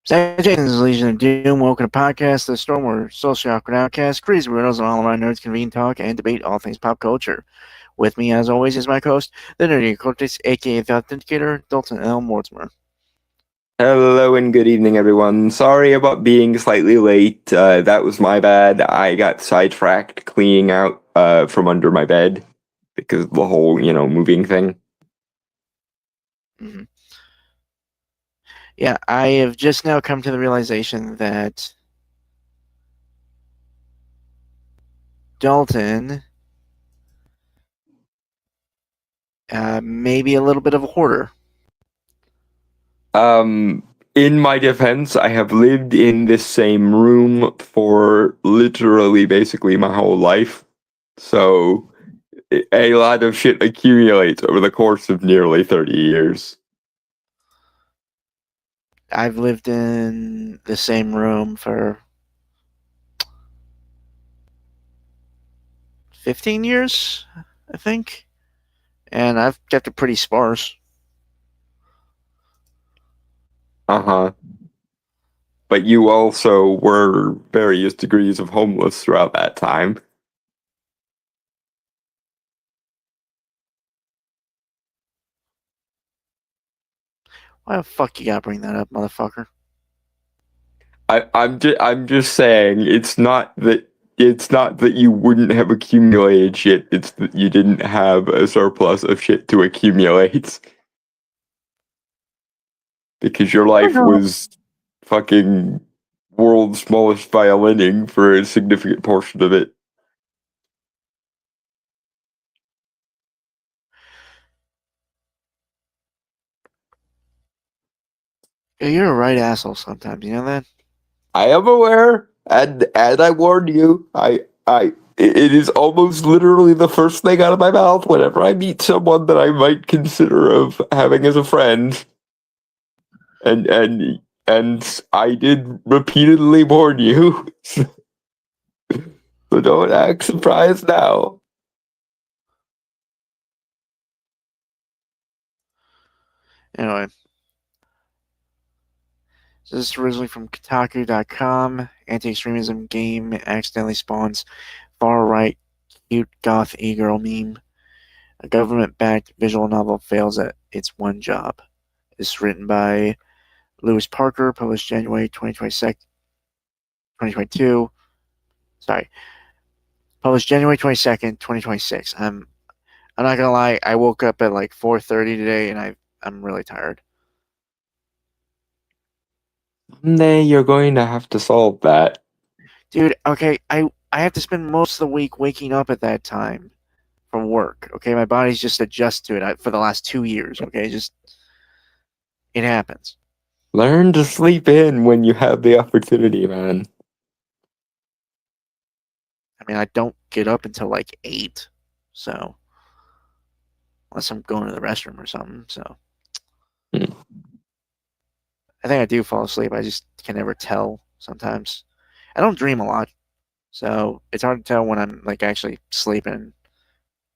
Salutations, Legion of Doom. Welcome to Podcast The Storm, where social awkward outcasts, crazy weirdos, and all of our nerds convene, talk, and debate all things pop culture. With me, as always, is my host, the Nerdy Cortex, aka the Authenticator, Dalton L. Mortimer. Hello and good evening, everyone. Sorry about being slightly late. That was my bad. I got sidetracked cleaning out from under my bed because of the whole, moving thing. Mm-hmm. Yeah, I have just now come to the realization that Dalton may be a little bit of a hoarder. In my defense, I have lived in this same room for literally basically my whole life. So a lot of shit accumulates over the course of nearly 30 years. I've lived in the same room for 15 years, I think. And I've kept it pretty sparse. Uh-huh. But you also were various degrees of homeless throughout that time. Why the fuck you gotta bring that up, motherfucker? I'm just saying it's not that you wouldn't have accumulated shit, it's that you didn't have a surplus of shit to accumulate. Because your life was fucking world's smallest violining for a significant portion of it. Yeah, you're a right asshole sometimes, you know that? I am aware, and I warned you. It is almost literally the first thing out of my mouth whenever I meet someone that I might consider of having as a friend. And I did repeatedly warn you. So don't act surprised now. Anyway. So this is originally from Kotaku.com. Anti-extremism game accidentally spawns far-right cute goth e-girl meme. A government-backed visual novel fails at its one job. It's written by Lewis Parker, published January 2022. Sorry. Published January 22nd, 2026. I'm not gonna lie, I woke up at like 4:30 today and I'm really tired. Someday you're going to have to solve that. Dude, okay, I have to spend most of the week waking up at that time from work. Okay, my body's just adjust to it for the last 2 years. Okay, just it happens. Learn to sleep in when you have the opportunity, man. I mean, I don't get up until like 8, so unless I'm going to the restroom or something. So I think I do fall asleep. I just can never tell sometimes. I don't dream a lot, so it's hard to tell when I'm like actually sleeping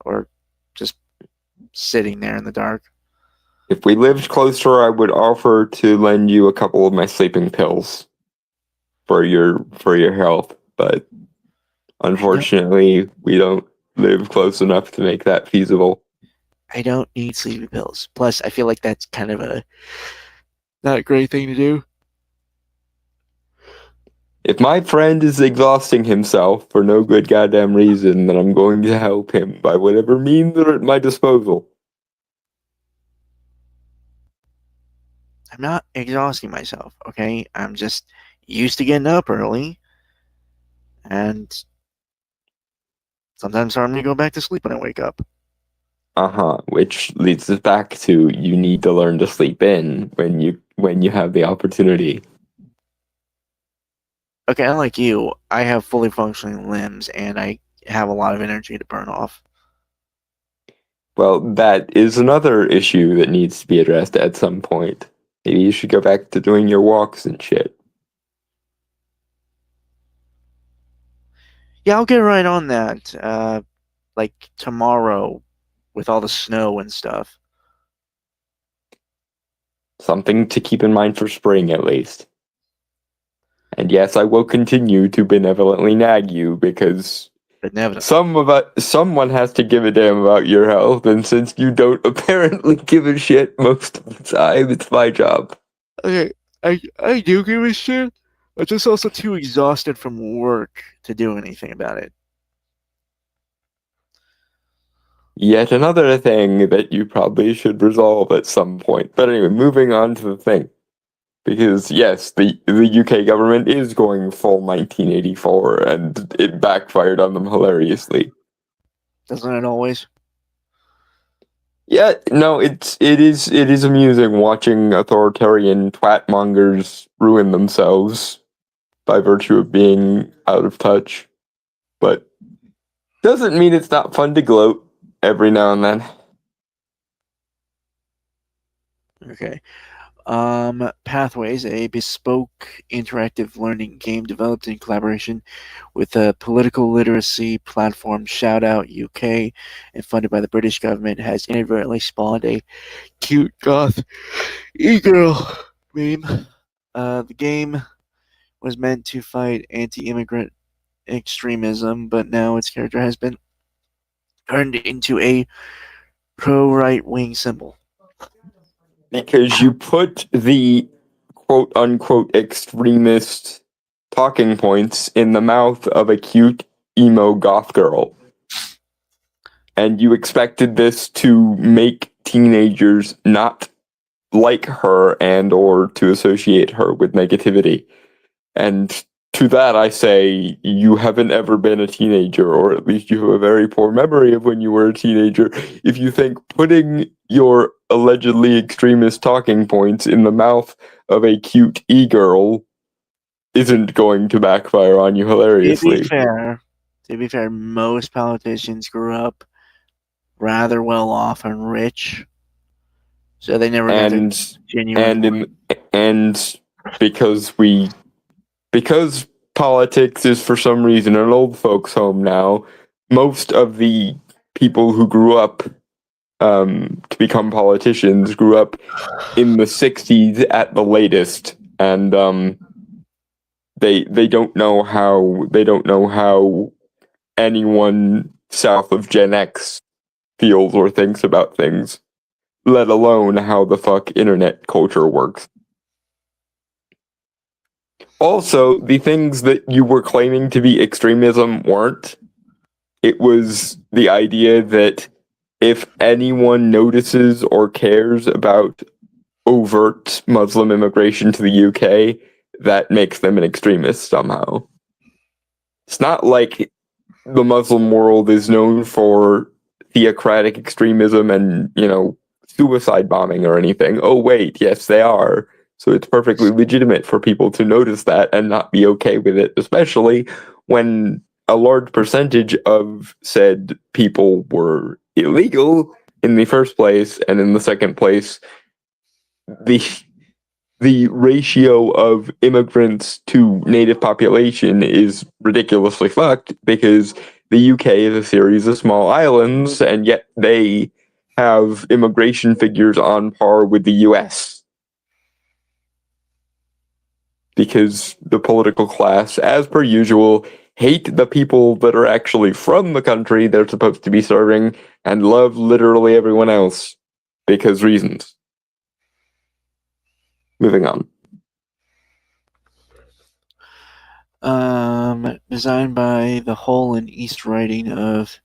or just sitting there in the dark. If we lived closer, I would offer to lend you a couple of my sleeping pills for your health, but unfortunately, we don't live close enough to make that feasible. I don't need sleeping pills. Plus, I feel like that's kind of not a great thing to do. If my friend is exhausting himself for no good goddamn reason, then I'm going to help him by whatever means are at my disposal. I'm not exhausting myself, okay? I'm just used to getting up early, and sometimes hard to go back to sleep when I wake up. Which leads us back to you need to learn to sleep in when you have the opportunity. Okay, unlike you, I have fully functioning limbs, and I have a lot of energy to burn off. Well, that is another issue that needs to be addressed at some point. Maybe you should go back to doing your walks and shit. Yeah, I'll get right on that. Like tomorrow, with all the snow and stuff. Something to keep in mind for spring, at least. And yes, I will continue to benevolently nag you because Inevitably. someone has to give a damn about your health, and since you don't apparently give a shit most of the time, it's my job. Okay, I do give a shit. I'm just also too exhausted from work to do anything about it. Yet another thing that you probably should resolve at some point. But anyway, moving on to the thing. Because yes, the UK government is going full 1984, and it backfired on them hilariously. Doesn't it always? Yeah, no, it is amusing watching authoritarian twatmongers ruin themselves by virtue of being out of touch. But doesn't mean it's not fun to gloat every now and then. Okay. Pathways, a bespoke interactive learning game developed in collaboration with the political literacy platform Shoutout UK and funded by the British government, has inadvertently spawned a cute goth e-girl meme. The game was meant to fight anti-immigrant extremism, but now its character has been turned into a pro-right-wing symbol. Because you put the quote unquote extremist talking points in the mouth of a cute emo goth girl. And you expected this to make teenagers not like her and or to associate her with negativity. And to that I say you haven't ever been a teenager, or at least you have a very poor memory of when you were a teenager, if you think putting your allegedly extremist talking points in the mouth of a cute e-girl isn't going to backfire on you hilariously. To be fair, most politicians grew up rather well off and rich, so they never got their And genuine. and because politics is for some reason an old folks' home now, most of the people who grew up to become politicians grew up in the 60s at the latest, and they don't know how anyone south of Gen X feels or thinks about things, let alone how the fuck internet culture works. Also, the things that you were claiming to be extremism weren't. It was the idea that if anyone notices or cares about overt Muslim immigration to the UK, that makes them an extremist somehow. It's not like the Muslim world is known for theocratic extremism and, suicide bombing or anything. Oh, wait, yes, they are. So it's perfectly legitimate for people to notice that and not be okay with it, especially when a large percentage of said people were illegal in the first place, and in the second place, the the ratio of immigrants to native population is ridiculously fucked because the UK is a series of small islands, and yet they have immigration figures on par with the US. Because the political class, as per usual, hate the people that are actually from the country they're supposed to be serving and love literally everyone else because reasons. Moving on. Designed by the Hull and East Riding of,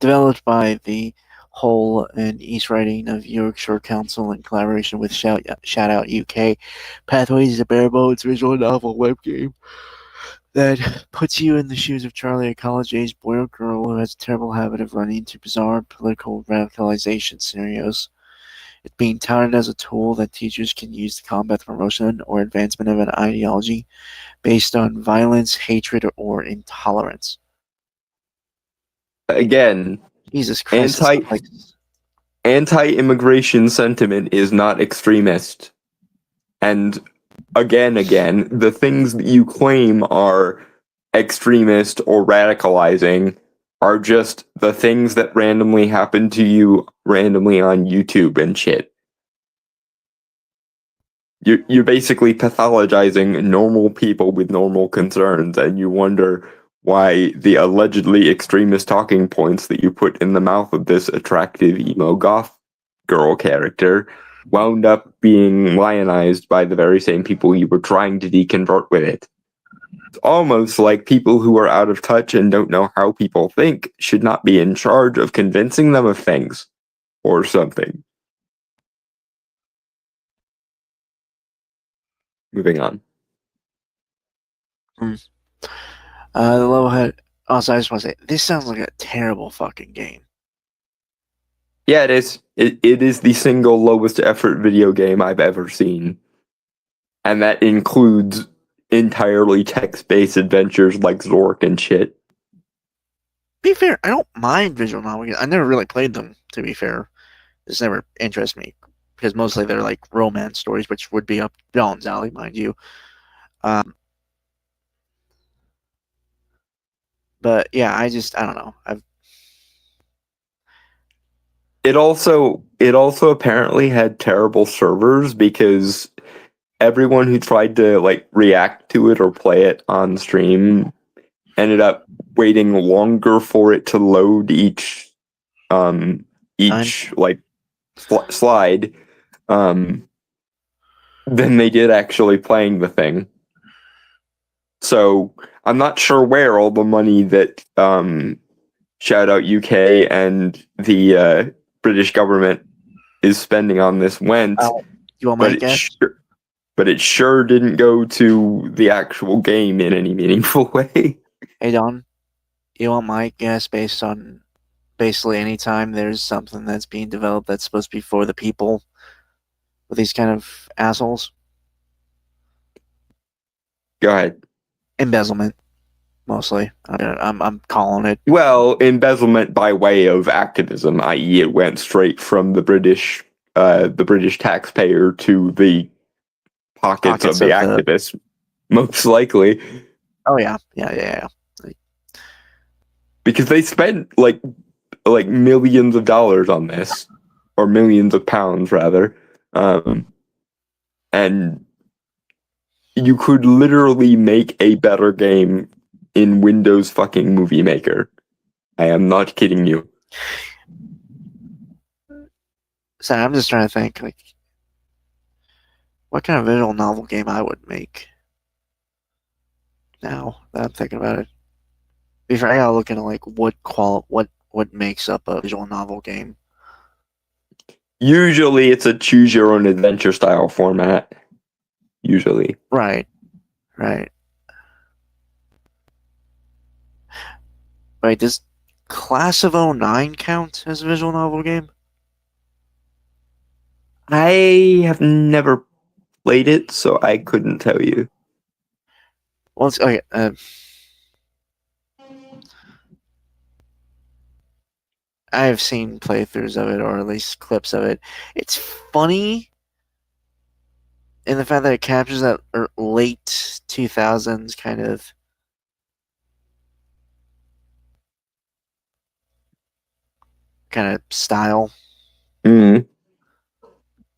developed by the Hull and East Riding of Yorkshire Council in collaboration with Shoutout UK. Pathways is a bare bones visual novel web game that puts you in the shoes of Charlie, a college-aged boy or girl who has a terrible habit of running into bizarre political radicalization scenarios. It's being touted as a tool that teachers can use to combat the promotion or advancement of an ideology based on violence, hatred, or intolerance. Again, Jesus Christ. It's not like, anti-immigration sentiment is not extremist. And again, the things that you claim are extremist or radicalizing are just the things that randomly happen to you randomly on YouTube and shit. You're basically pathologizing normal people with normal concerns, and you wonder why the allegedly extremist talking points that you put in the mouth of this attractive emo goth girl character wound up being lionized by the very same people you were trying to deconvert with it. It's almost like people who are out of touch and don't know how people think should not be in charge of convincing them of things or something. Moving on. the level head. Also, I just want to say, this sounds like a terrible fucking game. Yeah, it is. It is the single lowest effort video game I've ever seen. And that includes entirely text-based adventures like Zork and shit. Be fair, I don't mind visual novel games. I never really played them, to be fair. This never interests me. Because mostly they're like romance stories, which would be up John's alley, mind you. But yeah, I don't know. It also apparently had terrible servers because everyone who tried to like react to it or play it on stream ended up waiting longer for it to load each like slide than they did actually playing the thing. So I'm not sure where all the money that Shoutout UK and the British government is spending on this went. You want my guess? But it sure didn't go to the actual game in any meaningful way. Hey Don, you want my guess based on basically any time there's something that's being developed that's supposed to be for the people with these kind of assholes? Go ahead. Embezzlement, mostly. I'm calling it. Well, embezzlement by way of activism, i.e., it went straight from the British taxpayer to the pockets of the activists, most likely. Oh yeah. Because they spent like millions of dollars on this, or millions of pounds rather, and you could literally make a better game in Windows fucking Movie Maker. I am not kidding you. So I'm just trying to think, like, what kind of visual novel game I would make. Now that I'm thinking about it, before I gotta look into like what makes up a visual novel game. Usually, it's a choose your own adventure style format. Usually, right. Wait, does Class of 09 count as a visual novel game? I have never played it, so I couldn't tell you. Well, it's okay. I've seen playthroughs of it, or at least clips of it. It's funny in the fact that it captures that late 2000s kind of style. Mm.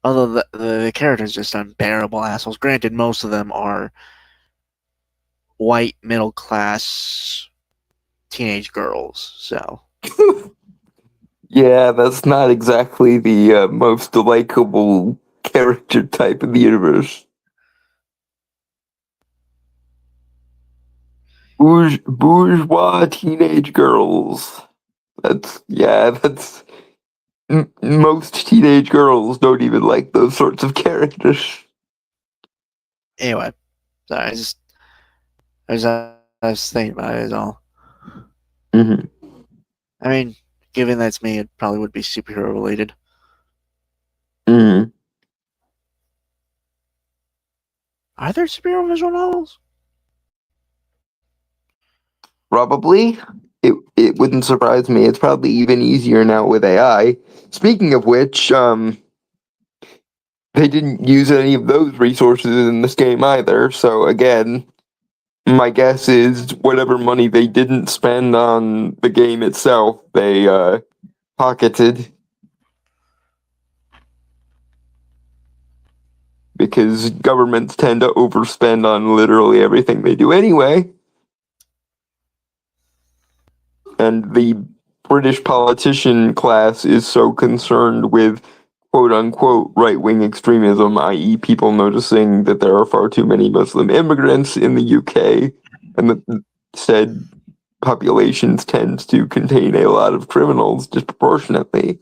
Although the characters just unbearable assholes. Granted, most of them are white middle class teenage girls. So yeah, that's not exactly the most likable character type of the universe. Bourgeois teenage girls. That's most teenage girls don't even like those sorts of characters. Anyway, sorry, I was thinking about it is all. Mm-hmm. I mean, given that's me, it probably would be superhero related. Mm-hmm. Are there superhero visual novels? Probably. It wouldn't surprise me. It's probably even easier now with AI. Speaking of which, they didn't use any of those resources in this game either. So again, my guess is whatever money they didn't spend on the game itself, they pocketed. Because governments tend to overspend on literally everything they do anyway. And the British politician class is so concerned with quote unquote right wing extremism, i.e., people noticing that there are far too many Muslim immigrants in the UK, and that said populations tends to contain a lot of criminals disproportionately.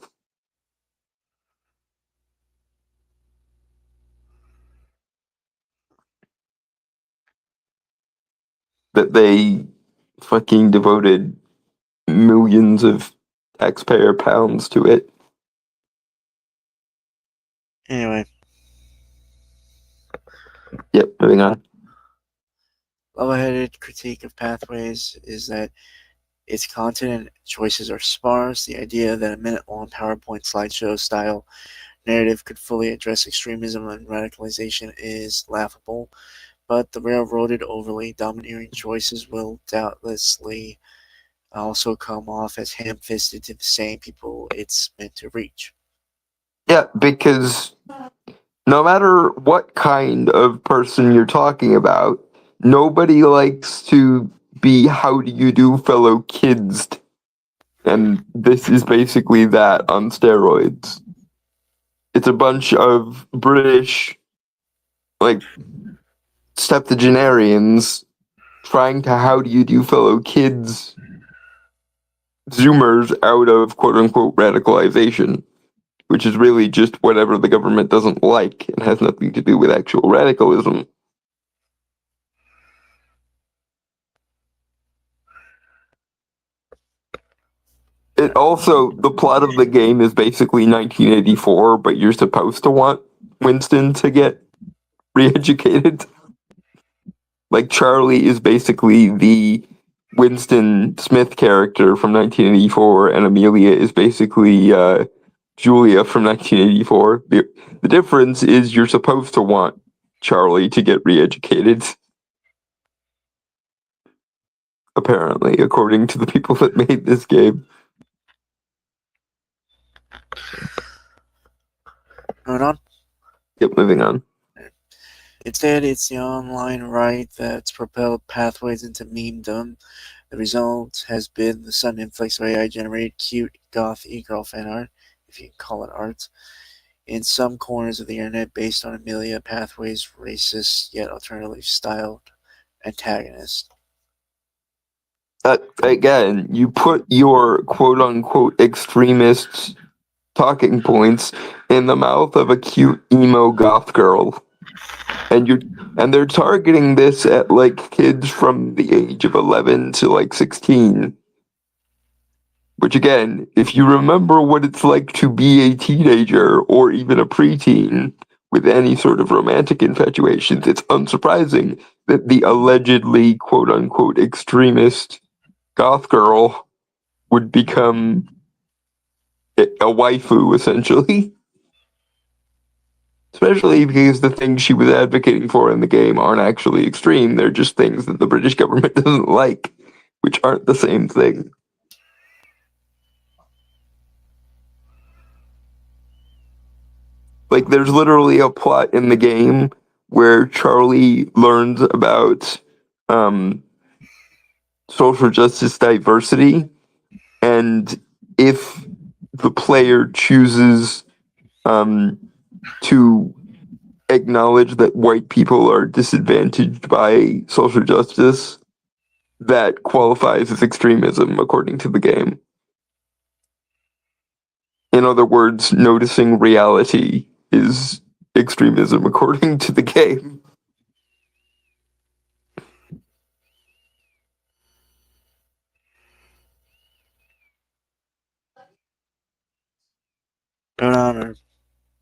That they fucking devoted millions of taxpayer pounds to it. Anyway, Yep, moving on. level-headed critique of Pathways is that its content and choices are sparse. The idea that a minute-long PowerPoint slideshow style narrative could fully address extremism and radicalization is laughable, but the railroaded, overly domineering choices will doubtlessly also come off as ham-fisted to the same people it's meant to reach. Yeah, because no matter what kind of person you're talking about, nobody likes to be how do you do fellow kids. And this is basically that on steroids. It's a bunch of British, like, septuagenarians trying to how do you do fellow kids Zoomers out of quote unquote radicalization, which is really just whatever the government doesn't like and has nothing to do with actual radicalism. It also, the plot of the game is basically 1984, but you're supposed to want Winston to get re-educated. Like, Charlie is basically the Winston Smith character from 1984, and Amelia is basically Julia from 1984. The difference is you're supposed to want Charlie to get re-educated. Apparently, according to the people that made this game. Moving on. Yep, moving on. Instead, it's the online right that's propelled Pathways into memedom. The result has been the sudden influx of AI-generated cute goth e-girl fan art, if you can call it art, in some corners of the internet based on Amelia Pathways' racist yet alternatively styled antagonist. Again, you put your quote-unquote extremists talking points in the mouth of a cute emo goth girl. And they're targeting this at like kids from the age of 11 to like 16. Which again, if you remember what it's like to be a teenager or even a preteen with any sort of romantic infatuations, it's unsurprising that the allegedly quote unquote extremist goth girl would become a waifu essentially. Especially because the things she was advocating for in the game aren't actually extreme, they're just things that the British government doesn't like, which aren't the same thing. Like, there's literally a plot in the game where Charlie learns about social justice diversity, and if the player chooses to acknowledge that white people are disadvantaged by social justice, that qualifies as extremism according to the game. In other words, noticing reality is extremism according to the game. Moving on, or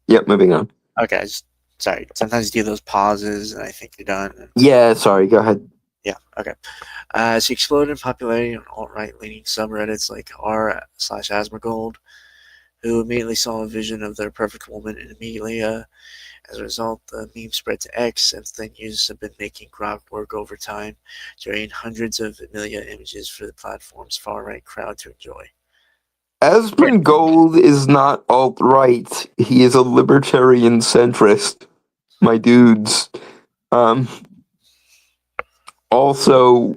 Yep, moving on. okay, sorry. Sometimes you do those pauses, and I think you're done. Yeah, sorry, go ahead. Yeah, okay. She exploded in popularity on alt-right leaning subreddits like r/Asmergold, who immediately saw a vision of their perfect woman, and immediately, as a result, the meme spread to X. Since then, users have been making Grok work overtime, generating hundreds of million images for the platform's far-right crowd to enjoy. Asmongold is not alt-right. He is a libertarian centrist, my dudes. Also,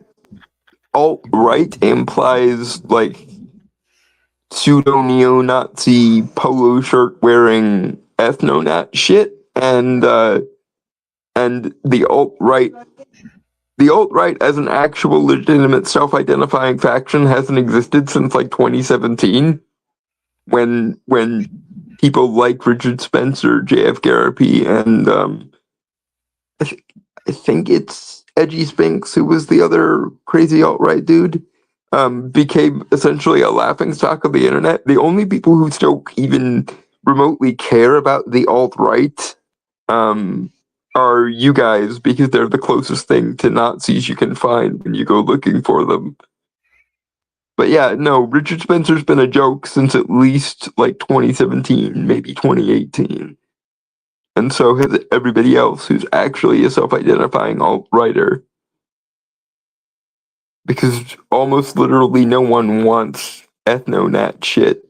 alt-right implies, like, pseudo-neo-Nazi polo shirt wearing ethnonat shit, and the alt-right as an actual legitimate self-identifying faction hasn't existed since like 2017, when people like Richard Spencer, JF Garapi, and I think it's Edgy Spinks, who was the other crazy alt-right dude, became essentially a laughingstock of the internet. The only people who still even remotely care about the alt-right are you guys, because they're the closest thing to Nazis you can find when you go looking for them. But yeah, no, Richard Spencer's been a joke since at least like 2017, maybe 2018. And so has everybody else who's actually a self-identifying alt-righter. Because almost literally no one wants ethnonat shit.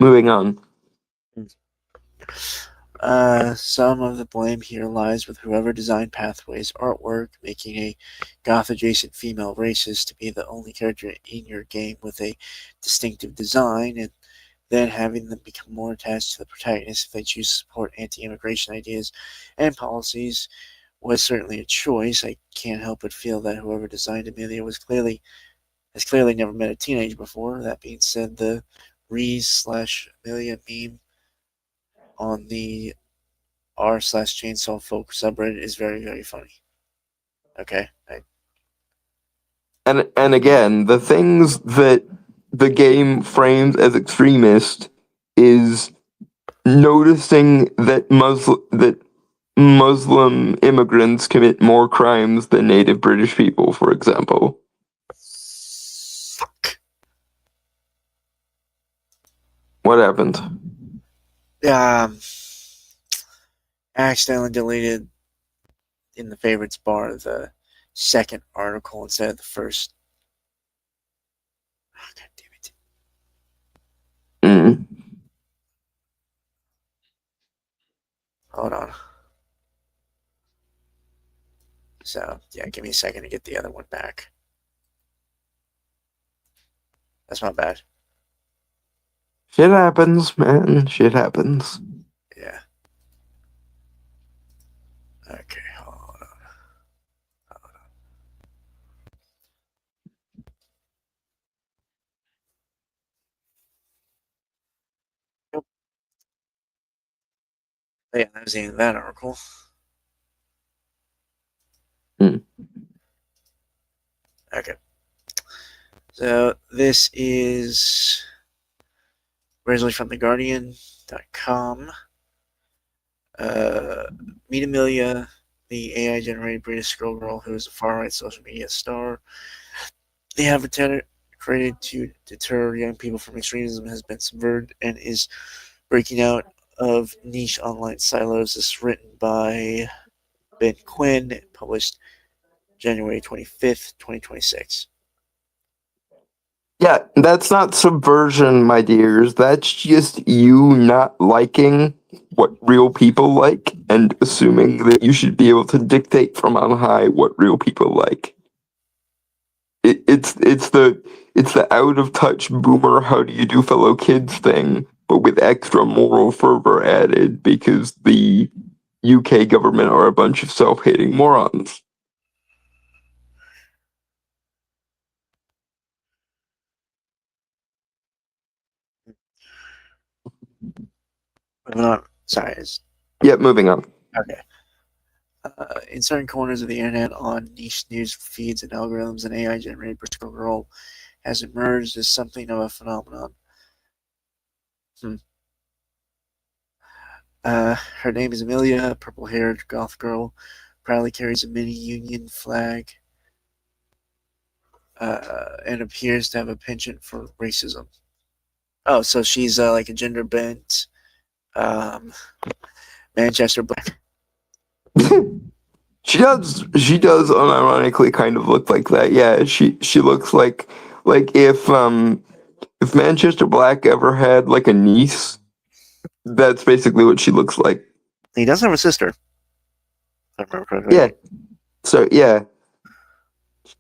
Moving on. Some of the blame here lies with whoever designed Pathway's artwork, making a goth-adjacent female racist to be the only character in your game with a distinctive design, and then having them become more attached to the protagonist if they choose to support anti-immigration ideas and policies was certainly a choice. I can't help but feel that whoever designed Amelia has clearly never met a teenager before. That being said, the Reese/Amelia meme on the r/Chainsaw Folk subreddit is very, very funny. Okay. And again, the things that the game frames as extremist is noticing that Muslim immigrants commit more crimes than native British people, for example. Fuck. What happened? I accidentally deleted in the favorites bar the second article instead of the first. Oh, God damn it. Hold on. So, yeah, give me a second to get the other one back. That's not bad. Shit happens, man. Shit happens. Yeah. Okay, hold on. Nope. Oh, yeah, that was the end of that article. Okay. So this is originally from TheGuardian.com. Meet Amelia, the AI-generated British girl who is a far-right social media star. The avatar created to deter young people from extremism has been subverted and is breaking out of niche online silos. This is written by Ben Quinn, published January 25th, 2026. Yeah, that's not subversion, my dears. That's just you not liking what real people like and assuming that you should be able to dictate from on high what real people like. It's the out of touch boomer how do you do fellow kids thing, but with extra moral fervor added because the UK government are a bunch of self-hating morons. Moving on. Sorry. Yep, moving on. Okay. In certain corners of the internet, on niche news feeds and algorithms, an AI-generated British girl has emerged as something of a phenomenon. Her name is Amelia, a purple-haired goth girl, proudly carries a mini Union flag, and appears to have a penchant for racism. Oh, so she's like a gender-bent Manchester Black. She does unironically kind of look like that. Yeah, she looks like if Manchester Black ever had like a niece, that's basically what she looks like. He does have a sister. If I remember correctly. Yeah. So yeah.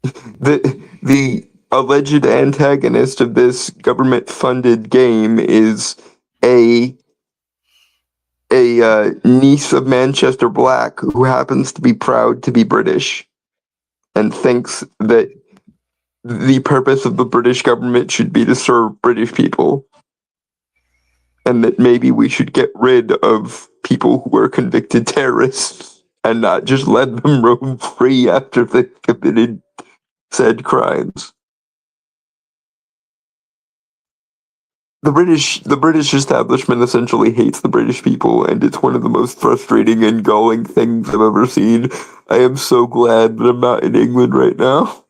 The alleged antagonist of this government funded game is a niece of Manchester Black who happens to be proud to be British and thinks that the purpose of the British government should be to serve British people, and that maybe we should get rid of people who are convicted terrorists and not just let them roam free after they've committed said crimes. The British establishment essentially hates the British people, and it's one of the most frustrating and galling things I've ever seen. I am so glad that I'm not in England right now.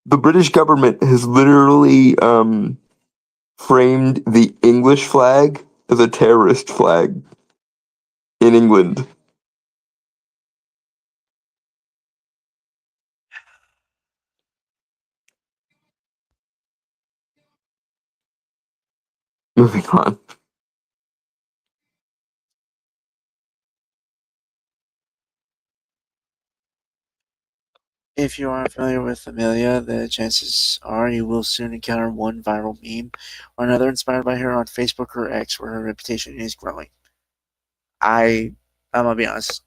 The British government has literally framed the English flag as a terrorist flag in England. Moving on. If you aren't familiar with Amelia, the chances are you will soon encounter one viral meme or another inspired by her on Facebook or X, where her reputation is growing. I'm gonna be honest.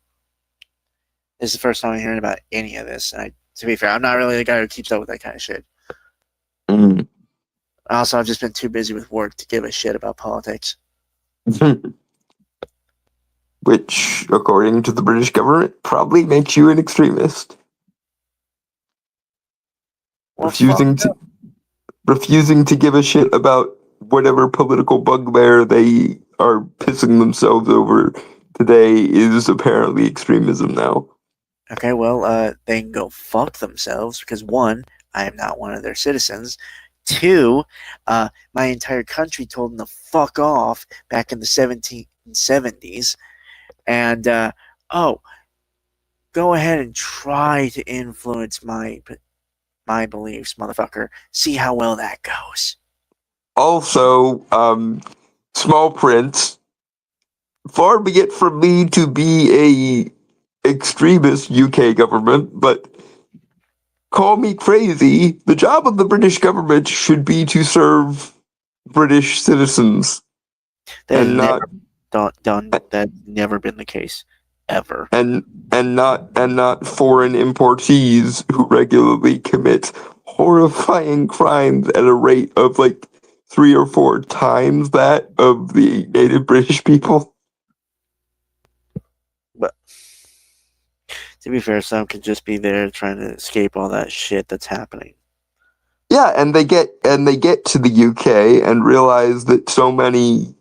This is the first time I'm hearing about any of this. And to be fair, I'm not really the guy who keeps up with that kind of shit. Mm. Also, I've just been too busy with work to give a shit about politics. Which, according to the British government, probably makes you an extremist. Well, refusing to give a shit about whatever political bugbear they are pissing themselves over today is apparently extremism now. Okay, well, they can go fuck themselves because one, I am not one of their citizens. Two, my entire country told them to fuck off back in the 1770s. And, go ahead and try to influence my beliefs, motherfucker. See how well that goes. Also, small print, far be it from me to be a extremist UK government, but call me crazy, the job of the British government should be to serve British citizens. That's never been the case. Ever. And not foreign importees who regularly commit horrifying crimes at a rate of like 3 or 4 times that of the native British people. But to be fair, some could just be there trying to escape all that shit that's happening. Yeah, and they get to the UK and realize that so many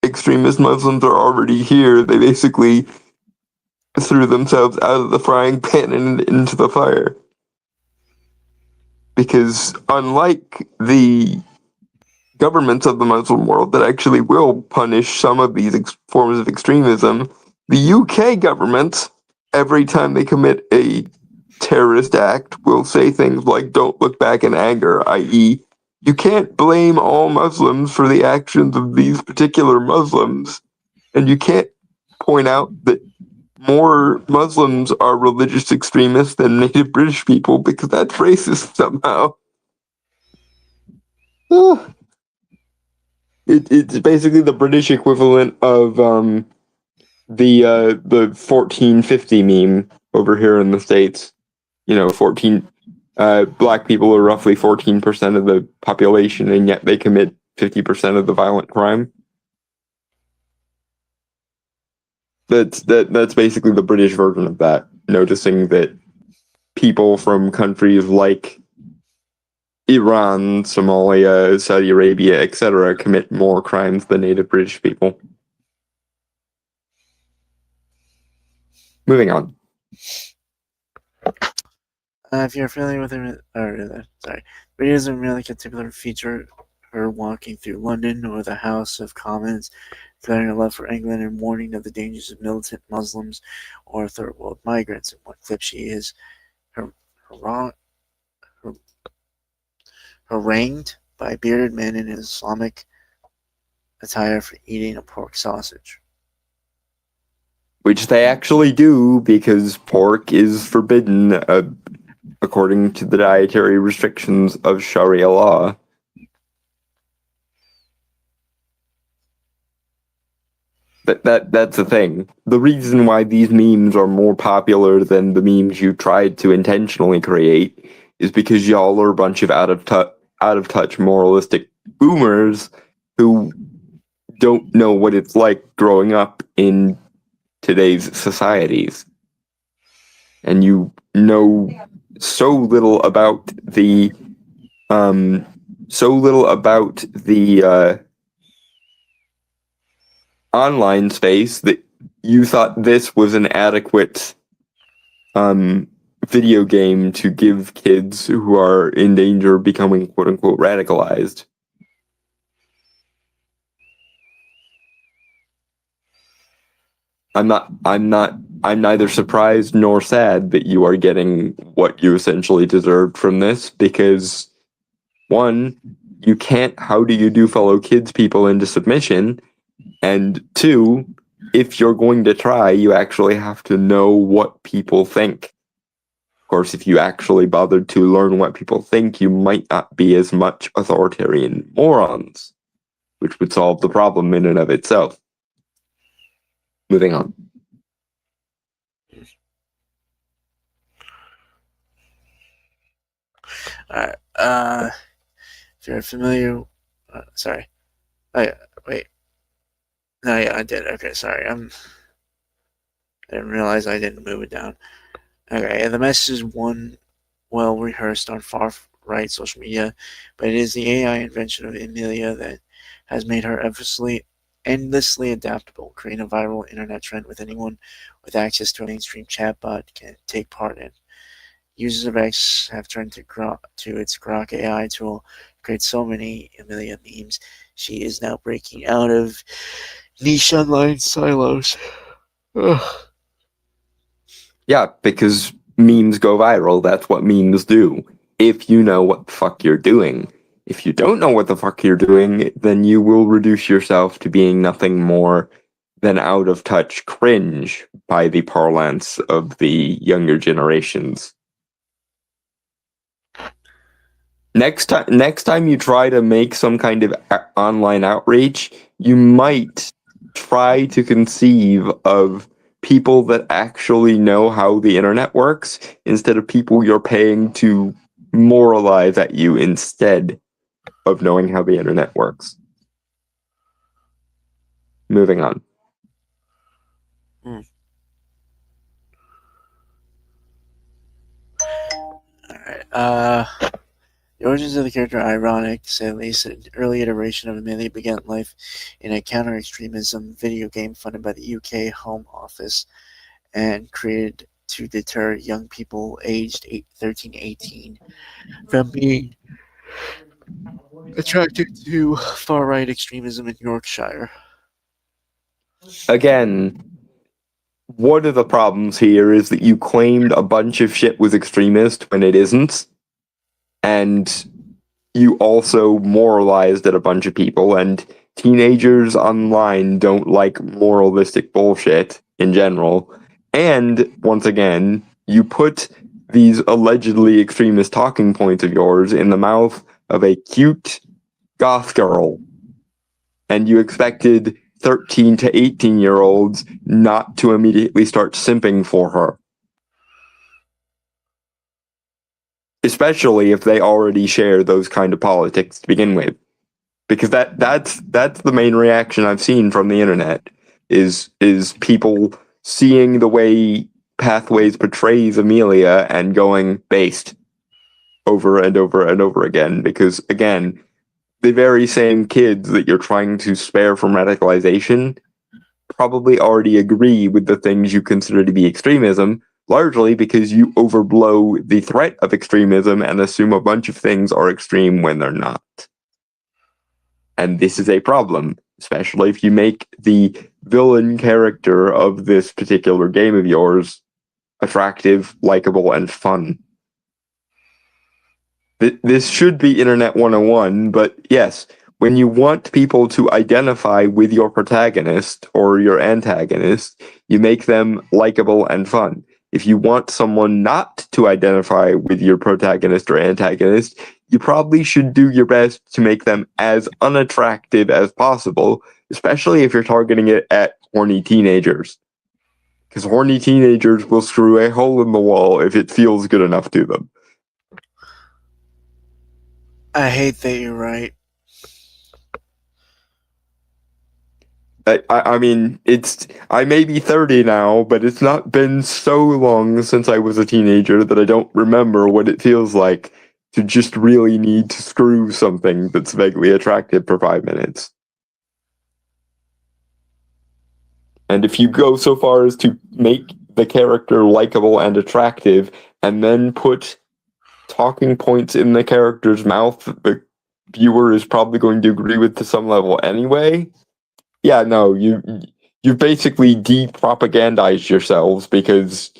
extremist Muslims are already here. They basically threw themselves out of the frying pan and into the fire. Because unlike the governments of the Muslim world that actually will punish some of these forms of extremism, the UK government, every time they commit a terrorist act, will say things like, "Don't look back in anger," i.e., you can't blame all Muslims for the actions of these particular Muslims, and you can't point out that more Muslims are religious extremists than native British people because that's racist somehow. It's basically the British equivalent of the 1450 meme over here in the States. 14 black people are roughly 14% of the population, and yet they commit 50% of the violent crime. That's basically the British version of that, noticing that people from countries like Iran, Somalia, Saudi Arabia, etc. commit more crimes than native British people. Moving on. If you're familiar with it, videos of merely a typical feature her walking through London or the House of Commons, declaring her love for England and warning of the dangers of militant Muslims or third world migrants. In one clip, she is harangued by bearded men in Islamic attire for eating a pork sausage. Which they actually do, because pork is forbidden according to the dietary restrictions of Sharia law. That's the thing. The reason why these memes are more popular than the memes you tried to intentionally create is because y'all are a bunch of out of touch moralistic boomers who don't know what it's like growing up in today's societies. And you know so little about the online space that you thought this was an adequate video game to give kids who are in danger of becoming quote unquote radicalized. I'm neither surprised nor sad that you are getting what you essentially deserved from this, because one, you can't how do you do fellow kids people into submission, and two, if you're going to try, you actually have to know what people think. Of course, if you actually bothered to learn what people think, you might not be as much authoritarian morons, which would solve the problem in and of itself. Moving on. Alright, if you're familiar, sorry. Wait. No, yeah, I did. Okay, sorry. I didn't realize I didn't move it down. Okay, the message is one well rehearsed on far-right social media, but it is the AI invention of Amelia that has made her endlessly adaptable, creating a viral internet trend with anyone with access to a mainstream chatbot can take part in. Users of X have turned to its Grok AI tool to create so many Amelia memes. She is now breaking out of niche online silos. Ugh. Yeah, because memes go viral. That's what memes do. If you know what the fuck you're doing. If you don't know what the fuck you're doing, then you will reduce yourself to being nothing more than out of touch cringe by the parlance of the younger generations. Next time you try to make some kind of online outreach, you might try to conceive of people that actually know how the internet works instead of people you're paying to moralize at you instead of knowing how the internet works. Moving on. Alright, the origins of the character are ironic, to say the least. An early iteration of Amelia began life in a counter-extremism video game funded by the UK Home Office and created to deter young people aged 13 to 18 from being attracted to far-right extremism in Yorkshire. Again, one of the problems here is that you claimed a bunch of shit was extremist when it isn't, and you also moralized at a bunch of people, and teenagers online don't like moralistic bullshit in general. And once again, you put these allegedly extremist talking points of yours in the mouth of a cute goth girl. and you expected 13 to 18-year-olds not to immediately start simping for her. Especially if they already share those kind of politics to begin with. Because that's the main reaction I've seen from the internet is people seeing the way Pathways portrays Amelia and going based over and over and over again. Because again, the very same kids that you're trying to spare from radicalization probably already agree with the things you consider to be extremism, largely because you overblow the threat of extremism and assume a bunch of things are extreme when they're not. And this is a problem, especially if you make the villain character of this particular game of yours attractive, likable, and fun. This should be Internet 101, but yes, when you want people to identify with your protagonist or your antagonist, you make them likable and fun. If you want someone not to identify with your protagonist or antagonist, you probably should do your best to make them as unattractive as possible, especially if you're targeting it at horny teenagers. Because horny teenagers will screw a hole in the wall if it feels good enough to them. I hate that you're right. I mean, I may be 30 now, but it's not been so long since I was a teenager that I don't remember what it feels like to just really need to screw something that's vaguely attractive for 5 minutes. And if you go so far as to make the character likable and attractive, and then put talking points in the character's mouth that the viewer is probably going to agree with to some level anyway, yeah, no, you basically de-propagandized yourselves because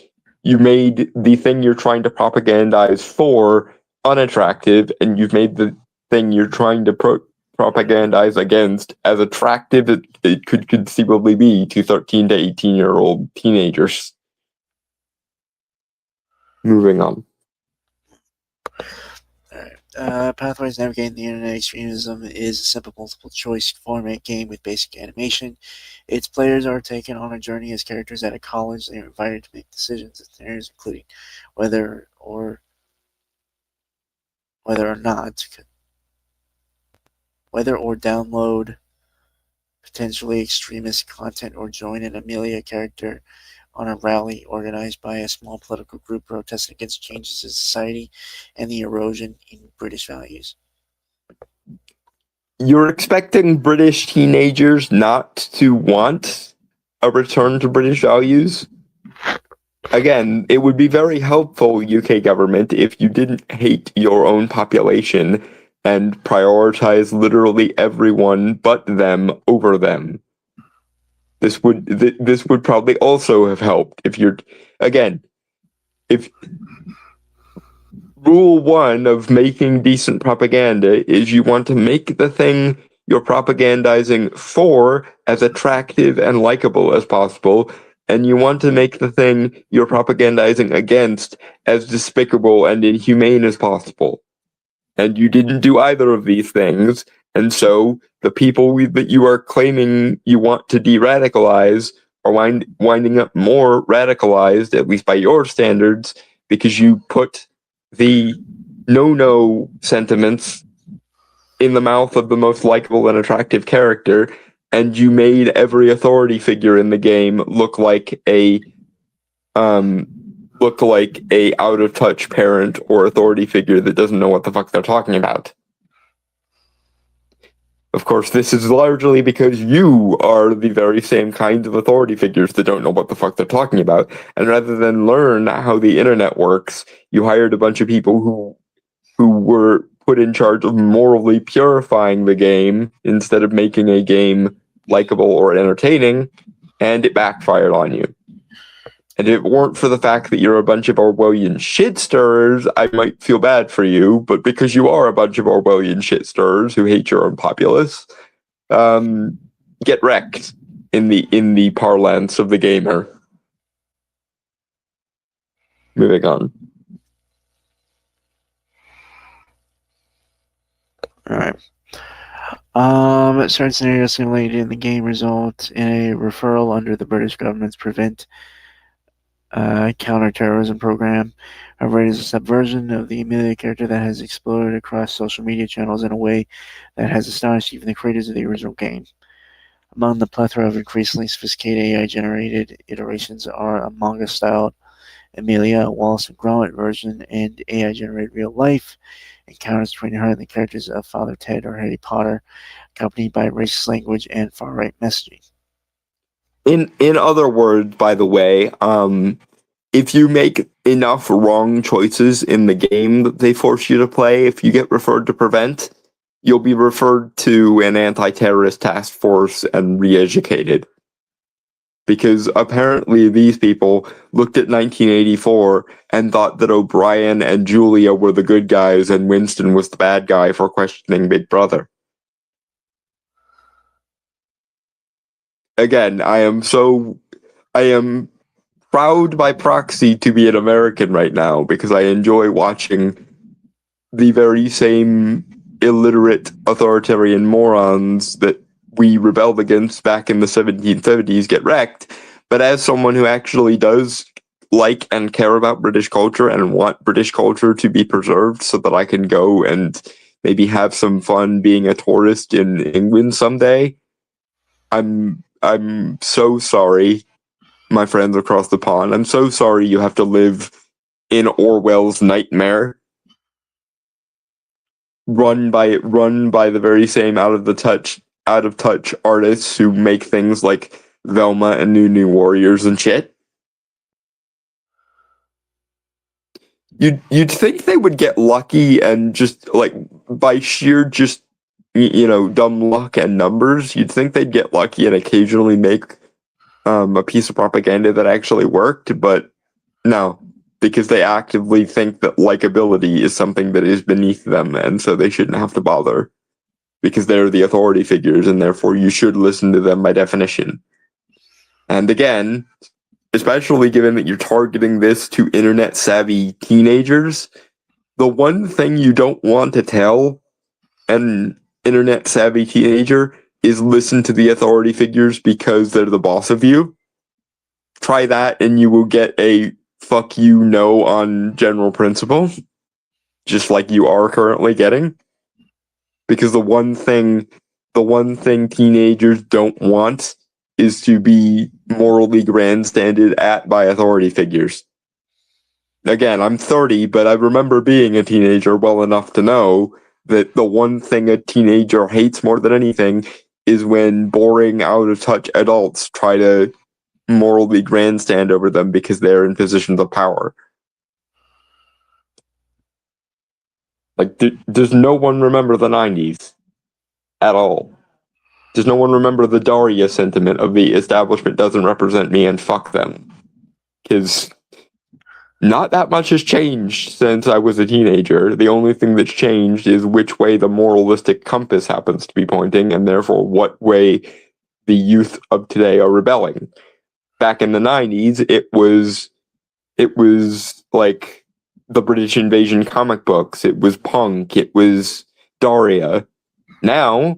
you made the thing you're trying to propagandize for unattractive, and you've made the thing you're trying to propagandize against as attractive as it could conceivably be to 13 to 18-year-old teenagers. Moving on. Pathways Navigating the Internet Extremism is a simple multiple-choice format game with basic animation. Its players are taken on a journey as characters at a college. They are invited to make decisions and scenarios, including whether or download potentially extremist content or join an Amelia character on a rally organized by a small political group protesting against changes in society and the erosion in British values. You're expecting British teenagers not to want a return to British values? Again, it would be very helpful, UK government, if you didn't hate your own population and prioritize literally everyone but them over them. This would probably also have helped if rule 1 of making decent propaganda is you want to make the thing you're propagandizing for as attractive and likable as possible, and you want to make the thing you're propagandizing against as despicable and inhumane as possible. And you didn't do either of these things, and so the people that you are claiming you want to de-radicalize are winding up more radicalized, at least by your standards, because you put the no sentiments in the mouth of the most likable and attractive character, and you made every authority figure in the game look like a out of touch parent or authority figure that doesn't know what the fuck they're talking about. Of course, this is largely because you are the very same kinds of authority figures that don't know what the fuck they're talking about. And rather than learn how the internet works, you hired a bunch of people who were put in charge of morally purifying the game instead of making a game likable or entertaining, and it backfired on you. And if it weren't for the fact that you're a bunch of Orwellian shit stirrers, I might feel bad for you, but because you are a bunch of Orwellian shit stirrers who hate your own populace, get wrecked in the parlance of the gamer. Moving on. All right. Certain scenarios simulated in the game result in a referral under the British government's Prevent counterterrorism program. However, it is a subversion of the Amelia character that has exploded across social media channels in a way that has astonished even the creators of the original game. Among the plethora of increasingly sophisticated AI-generated iterations are a manga-styled Amelia, Wallace and Gromit version, and AI-generated real-life encounters between her and the characters of Father Ted or Harry Potter, accompanied by racist language and far-right messaging. In other words, by the way, if you make enough wrong choices in the game that they force you to play, if you get referred to Prevent, you'll be referred to an anti-terrorist task force and re-educated. Because apparently these people looked at 1984 and thought that O'Brien and Julia were the good guys and Winston was the bad guy for questioning Big Brother. Again, I am proud by proxy to be an American right now because I enjoy watching the very same illiterate authoritarian morons that we rebelled against back in the 1770s get wrecked. But as someone who actually does like and care about British culture and want British culture to be preserved so that I can go and maybe have some fun being a tourist in England someday, I'm so sorry, my friends across the pond. I'm so sorry you have to live in Orwell's nightmare, run by the very same out of touch artists who make things like Velma and New Warriors and shit. You'd think they would get lucky and just like by sheer just dumb luck and numbers, you'd think they'd get lucky and occasionally make a piece of propaganda that actually worked, but no, because they actively think that likability is something that is beneath them, and so they shouldn't have to bother, because they're the authority figures, and therefore you should listen to them by definition. And again, especially given that you're targeting this to internet-savvy teenagers, the one thing you don't want to tell an internet-savvy teenager is listen to the authority figures because they're the boss of you. Try that and you will get a fuck you no on general principle, just like you are currently getting. Because the one thing teenagers don't want is to be morally grandstanded at by authority figures. Again, I'm 30, but I remember being a teenager well enough to know that the one thing a teenager hates more than anything is when boring, out-of-touch adults try to morally grandstand over them because they're in positions of power. Like, does no one remember the 90s at all? Does no one remember the Daria sentiment of the establishment doesn't represent me and fuck them? Because not that much has changed since I was a teenager. The only thing that's changed is which way the moralistic compass happens to be pointing, and therefore what way the youth of today are rebelling. Back in the 90s, it was like the British Invasion comic books. It was punk. It was Daria. Now,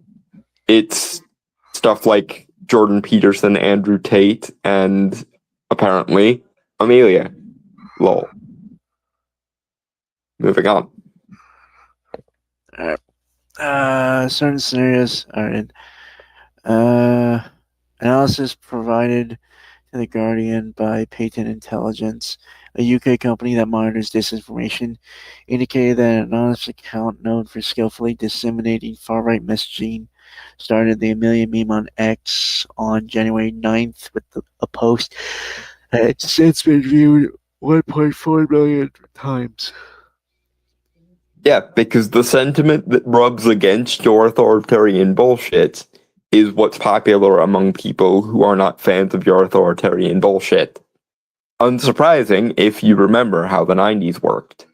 it's stuff like Jordan Peterson, Andrew Tate, and apparently Amelia. Lol. Moving on. Certain scenarios are in analysis provided to The Guardian by Patent Intelligence, a UK company that monitors disinformation, indicated that an anonymous account known for skillfully disseminating far-right messaging started the Amelia meme on X on January 9th with a post that had since been viewed 1.4 million times. Yeah, because the sentiment that rubs against your authoritarian bullshit is what's popular among people who are not fans of your authoritarian bullshit. Unsurprising if you remember how the 90s worked.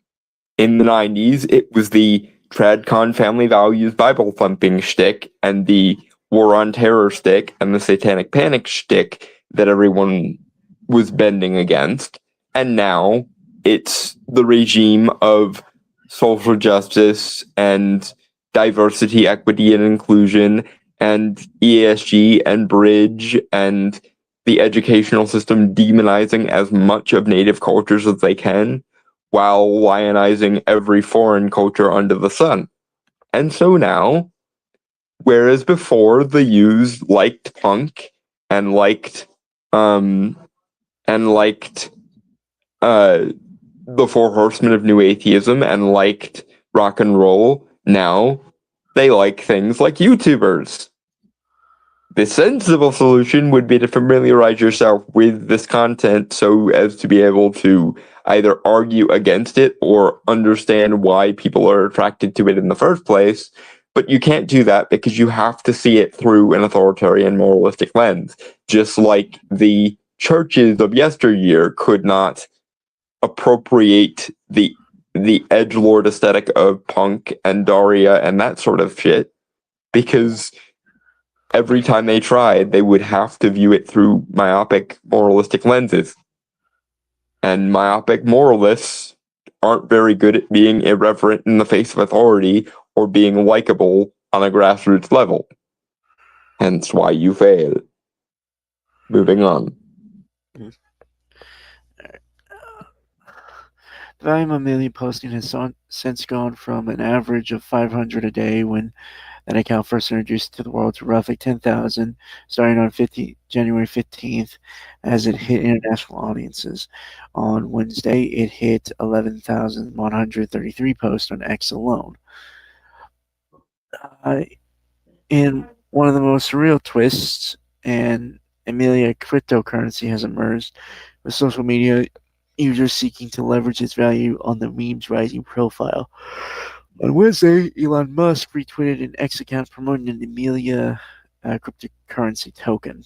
In the 90s, it was the TradCon family values Bible thumping shtick and the war on terror shtick and the satanic panic shtick that everyone was bending against. And now it's the regime of social justice and diversity, equity, and inclusion, and ESG and Bridge, and the educational system demonizing as much of native cultures as they can, while lionizing every foreign culture under the sun. And so now, whereas before the U's liked punk and liked the Four Horsemen of New Atheism and liked rock and roll, now they like things like YouTubers. The sensible solution would be to familiarize yourself with this content so as to be able to either argue against it or understand why people are attracted to it in the first place. But you can't do that because you have to see it through an authoritarian moralistic lens, just like the churches of yesteryear could not appropriate the edgelord aesthetic of punk and Daria and that sort of shit, because every time they tried, they would have to view it through myopic moralistic lenses. And myopic moralists aren't very good at being irreverent in the face of authority or being likable on a grassroots level. Hence why you fail. Moving on. The volume of Amelia posting has since gone from an average of 500 a day when that account first introduced to the world to roughly 10,000 starting on January 15th as it hit international audiences. On Wednesday, it hit 11,133 posts on X alone. In one of the most surreal twists, and Amelia cryptocurrency has emerged, with social media users seeking to leverage its value on the meme's rising profile. On Wednesday, Elon Musk retweeted an X account promoting an Amelia cryptocurrency token.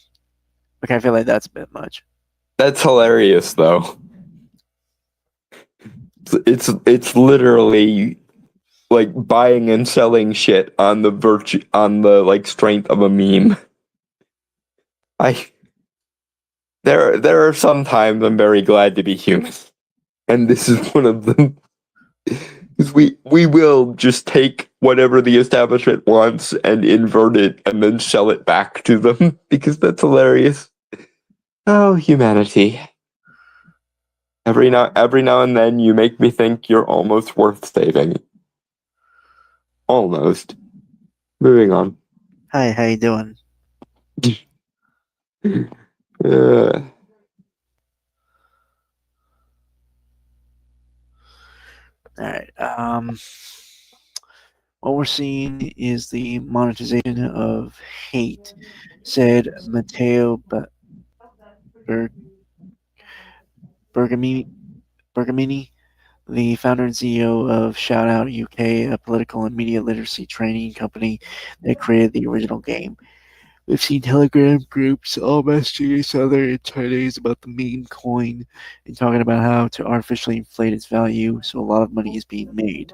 Okay, I feel like that's a bit much. That's hilarious, though. It's literally like buying and selling shit on the like strength of a meme. There are some times I'm very glad to be human, and this is one of them. We will just take whatever the establishment wants and invert it and then sell it back to them because that's hilarious. Oh, humanity. Every now and then you make me think you're almost worth saving. Almost. Moving on. Hi, how you doing? All right. What we're seeing is the monetization of hate, said Matteo Bergamini, the founder and CEO of Shoutout UK, a political and media literacy training company that created the original game. We've seen Telegram groups all messaging each other in Chinese about the meme coin and talking about how to artificially inflate its value, so a lot of money is being made.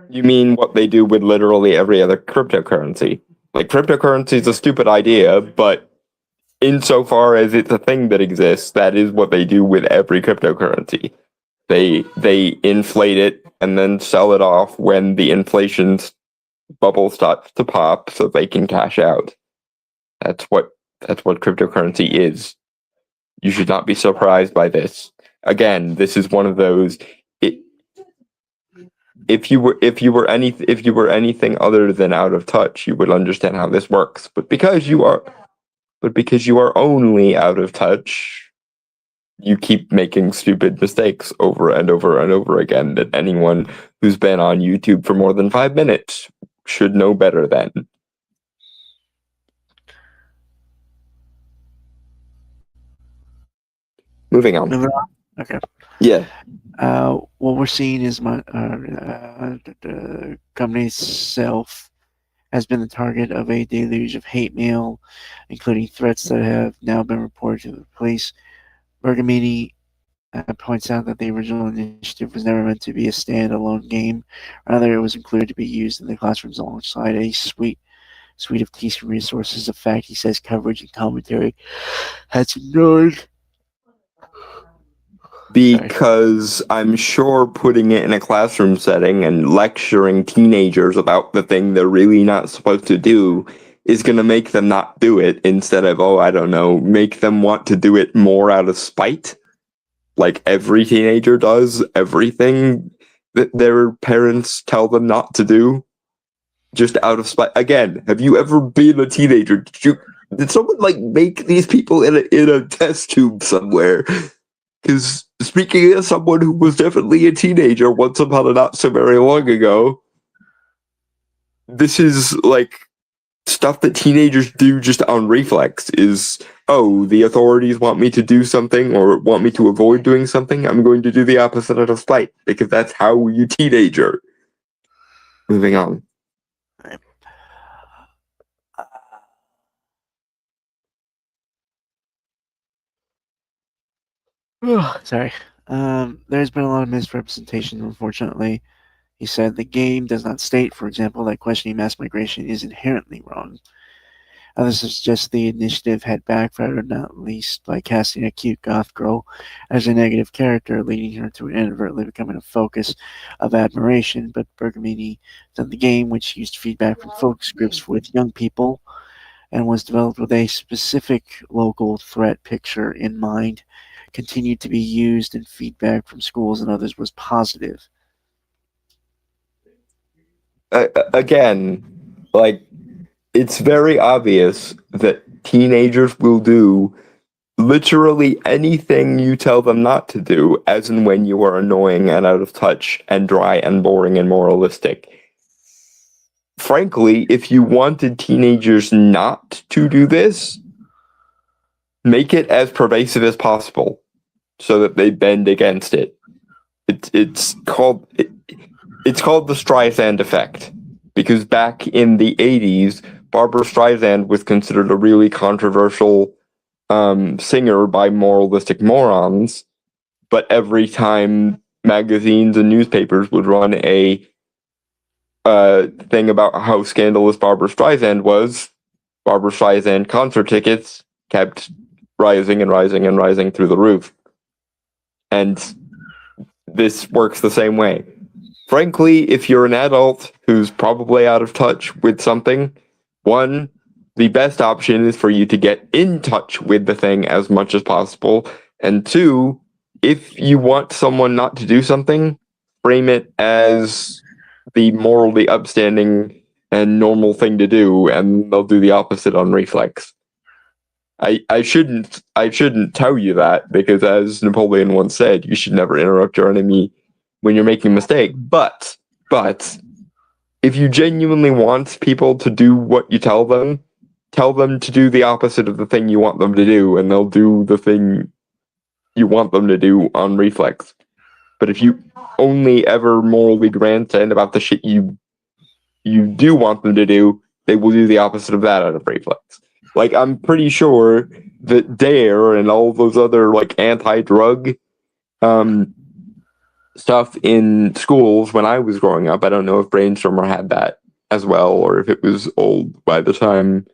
You mean what they do with literally every other cryptocurrency? Like, cryptocurrency is a stupid idea, but insofar as it's a thing that exists, that is what they do with every cryptocurrency. They inflate it and then sell it off when the inflation bubble starts to pop so they can cash out. That's what cryptocurrency is. You should not be surprised by this. Again, this is one of those. If you were anything other than out of touch, you would understand how this works. But because you are only out of touch, you keep making stupid mistakes over and over and over again that anyone who's been on YouTube for more than 5 minutes should know better than. Moving on. Okay. Yeah. What we're seeing is the company itself has been the target of a deluge of hate mail, including threats that have now been reported to the police. Bergamini points out that the original initiative was never meant to be a standalone game. Rather, it was included to be used in the classrooms alongside a suite of teaching resources. A fact he says coverage and commentary has ignored. Because I'm sure putting it in a classroom setting and lecturing teenagers about the thing they're really not supposed to do is going to make them not do it instead of, oh, I don't know, make them want to do it more out of spite. Like every teenager does everything that their parents tell them not to do just out of spite. Again, have you ever been a teenager? Did someone like make these people in a test tube somewhere? Because speaking as someone who was definitely a teenager once upon a not so very long ago, this is like stuff that teenagers do just on reflex is, oh, the authorities want me to do something or want me to avoid doing something, I'm going to do the opposite out of spite, because that's how you teenager. Moving on. Sorry. There's been a lot of misrepresentation, unfortunately. He said the game does not state, for example, that questioning mass migration is inherently wrong. Others suggest the initiative had backfired, not least by casting a cute goth girl as a negative character, leading her to inadvertently becoming a focus of admiration. But Bergamini said the game, which used feedback from focus groups with young people and was developed with a specific local threat picture in mind, continued to be used, and feedback from schools and others was positive. Again, like, it's very obvious that teenagers will do literally anything you tell them not to do, as and when you are annoying and out of touch and dry and boring and moralistic. Frankly, if you wanted teenagers not to do this, make it as pervasive as possible so that they bend against it. It's called the Streisand effect, because back in the 80s, Barbara Streisand was considered a really controversial singer by moralistic morons, but every time magazines and newspapers would run a thing about how scandalous Barbara Streisand was, Barbara Streisand concert tickets kept rising and rising and rising through the roof. And this works the same way. Frankly, if you're an adult who's probably out of touch with something, one, the best option is for you to get in touch with the thing as much as possible. And two, if you want someone not to do something, frame it as the morally upstanding and normal thing to do, and they'll do the opposite on reflex. I shouldn't tell you that, because as Napoleon once said, you should never interrupt your enemy when you're making a mistake. But if you genuinely want people to do what you tell them to do the opposite of the thing you want them to do, and they'll do the thing you want them to do on reflex. But if you only ever morally grandstand about the shit you do want them to do, they will do the opposite of that out of reflex. Like, I'm pretty sure that DARE and all those other like anti-drug stuff in schools when I was growing up, I don't know if Brainstormer had that as well, or if it was old by the time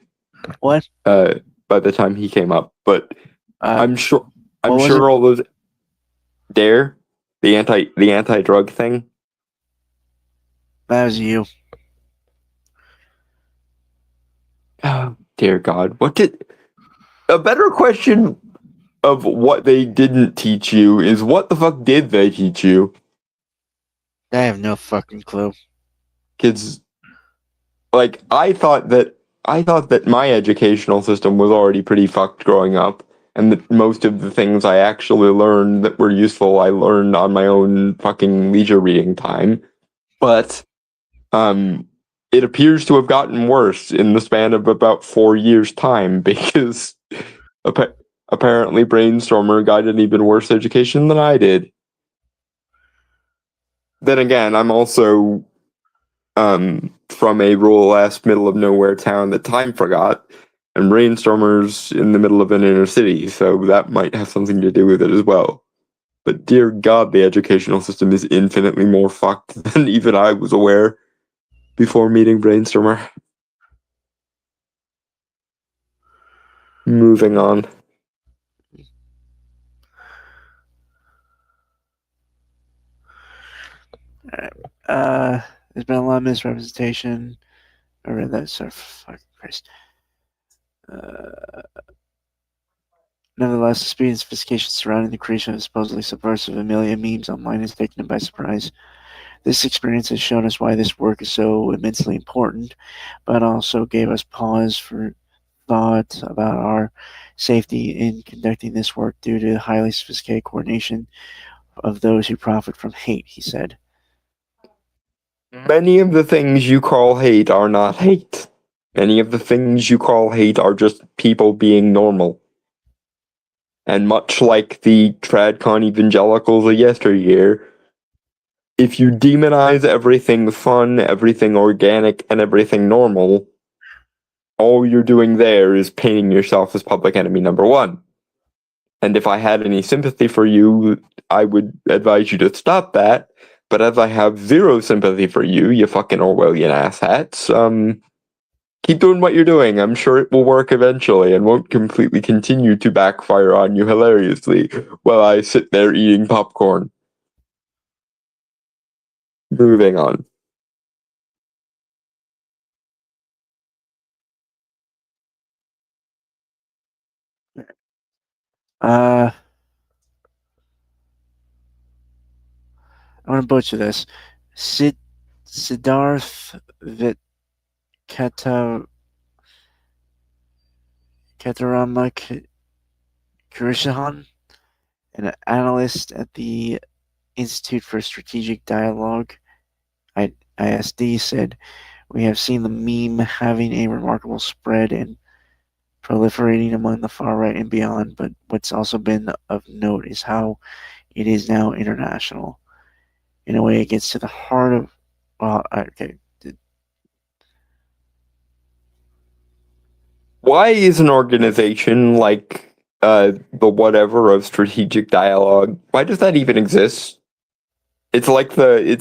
What? By the time he came up. But I'm sure it? all those DARE, the anti-drug thing. That was you. Oh, dear God. A better question of what they didn't teach you is, what the fuck did they teach you? I have no fucking clue. Kids, like, I thought that my educational system was already pretty fucked growing up, and that most of the things I actually learned that were useful, I learned on my own fucking leisure reading time. But it appears to have gotten worse in the span of about 4 years' time, because apparently Brainstormer got an even worse education than I did. Then again, I'm also from a rural-ass middle-of-nowhere town that time forgot, and Brainstormer's in the middle of an inner city, so that might have something to do with it as well. But dear God, the educational system is infinitely more fucked than even I was aware before meeting Brainstormer. Moving on. There's been a lot of misrepresentation over that sort of fucking Christ. Nevertheless, the speed and sophistication surrounding the creation of supposedly subversive Amelia memes online has taken it by surprise. This experience has shown us why this work is so immensely important, but also gave us pause for thought about our safety in conducting this work due to highly sophisticated coordination of those who profit from hate, he said. Many of the things you call hate are not hate. Many of the things you call hate are just people being normal. And much like the TradCon evangelicals of yesteryear, if you demonize everything fun, everything organic, and everything normal, all you're doing there is painting yourself as public enemy number one. And if I had any sympathy for you, I would advise you to stop that. But as I have zero sympathy for you, you fucking Orwellian asshats, keep doing what you're doing. I'm sure it will work eventually and won't completely continue to backfire on you hilariously while I sit there eating popcorn. Moving on. I'm going to butcher this. Siddharth Katarama Krishan, an analyst at the Institute for Strategic Dialogue, ISD, said, "We have seen the meme having a remarkable spread and proliferating among the far right and beyond, but what's also been of note is how it is now international. In a way, it gets to the heart of, well, okay." Why is an organization like the whatever of strategic dialogue, why does that even exist? It's like the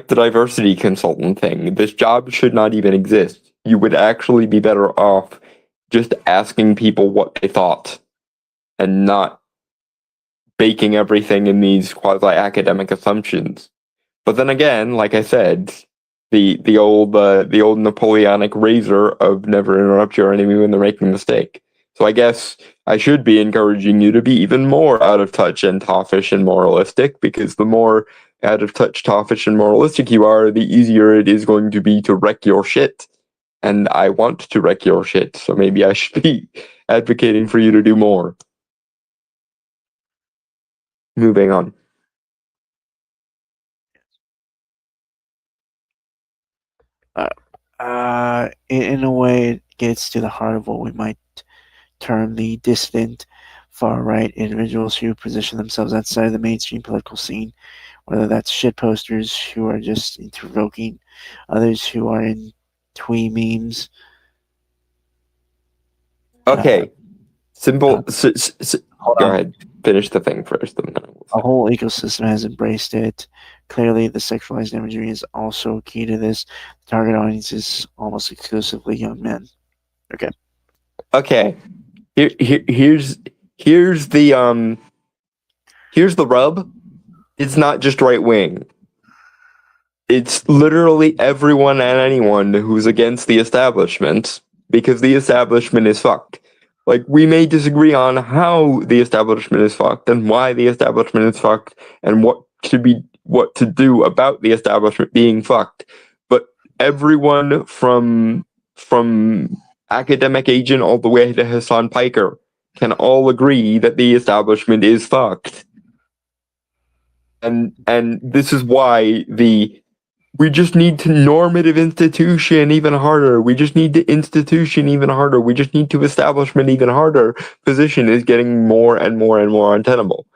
diversity consultant thing. This job should not even exist. You would actually be better off just asking people what they thought and not baking everything in these quasi-academic assumptions. But then again, like I said, the old Napoleonic razor of never interrupt your enemy when they're making a mistake. So I guess I should be encouraging you to be even more out of touch and toffish and moralistic, because the more out of touch, toffish, and moralistic you are, the easier it is going to be to wreck your shit. And I want to wreck your shit, so maybe I should be advocating for you to do more. Moving on. In a way, it gets to the heart of what we might term the dissident far-right individuals who position themselves outside of the mainstream political scene, whether that's shitposters who are just provoking, others who are in twee memes. Okay. Simple. Go ahead. Finish the thing first. A whole ecosystem has embraced it. Clearly, the sexualized imagery is also key to this. The target audience is almost exclusively young men. Okay. Okay. Here's the rub. It's not just right wing. It's literally everyone and anyone who's against the establishment, because the establishment is fucked. Like, we may disagree on how the establishment is fucked and why the establishment is fucked and what to do about the establishment being fucked, but everyone from academic agent all the way to Hassan Piker can all agree that the establishment is fucked. And this is why we just need to normative institution even harder. We just need to institution even harder. We just need to establishment even harder. Position is getting more and more and more untenable.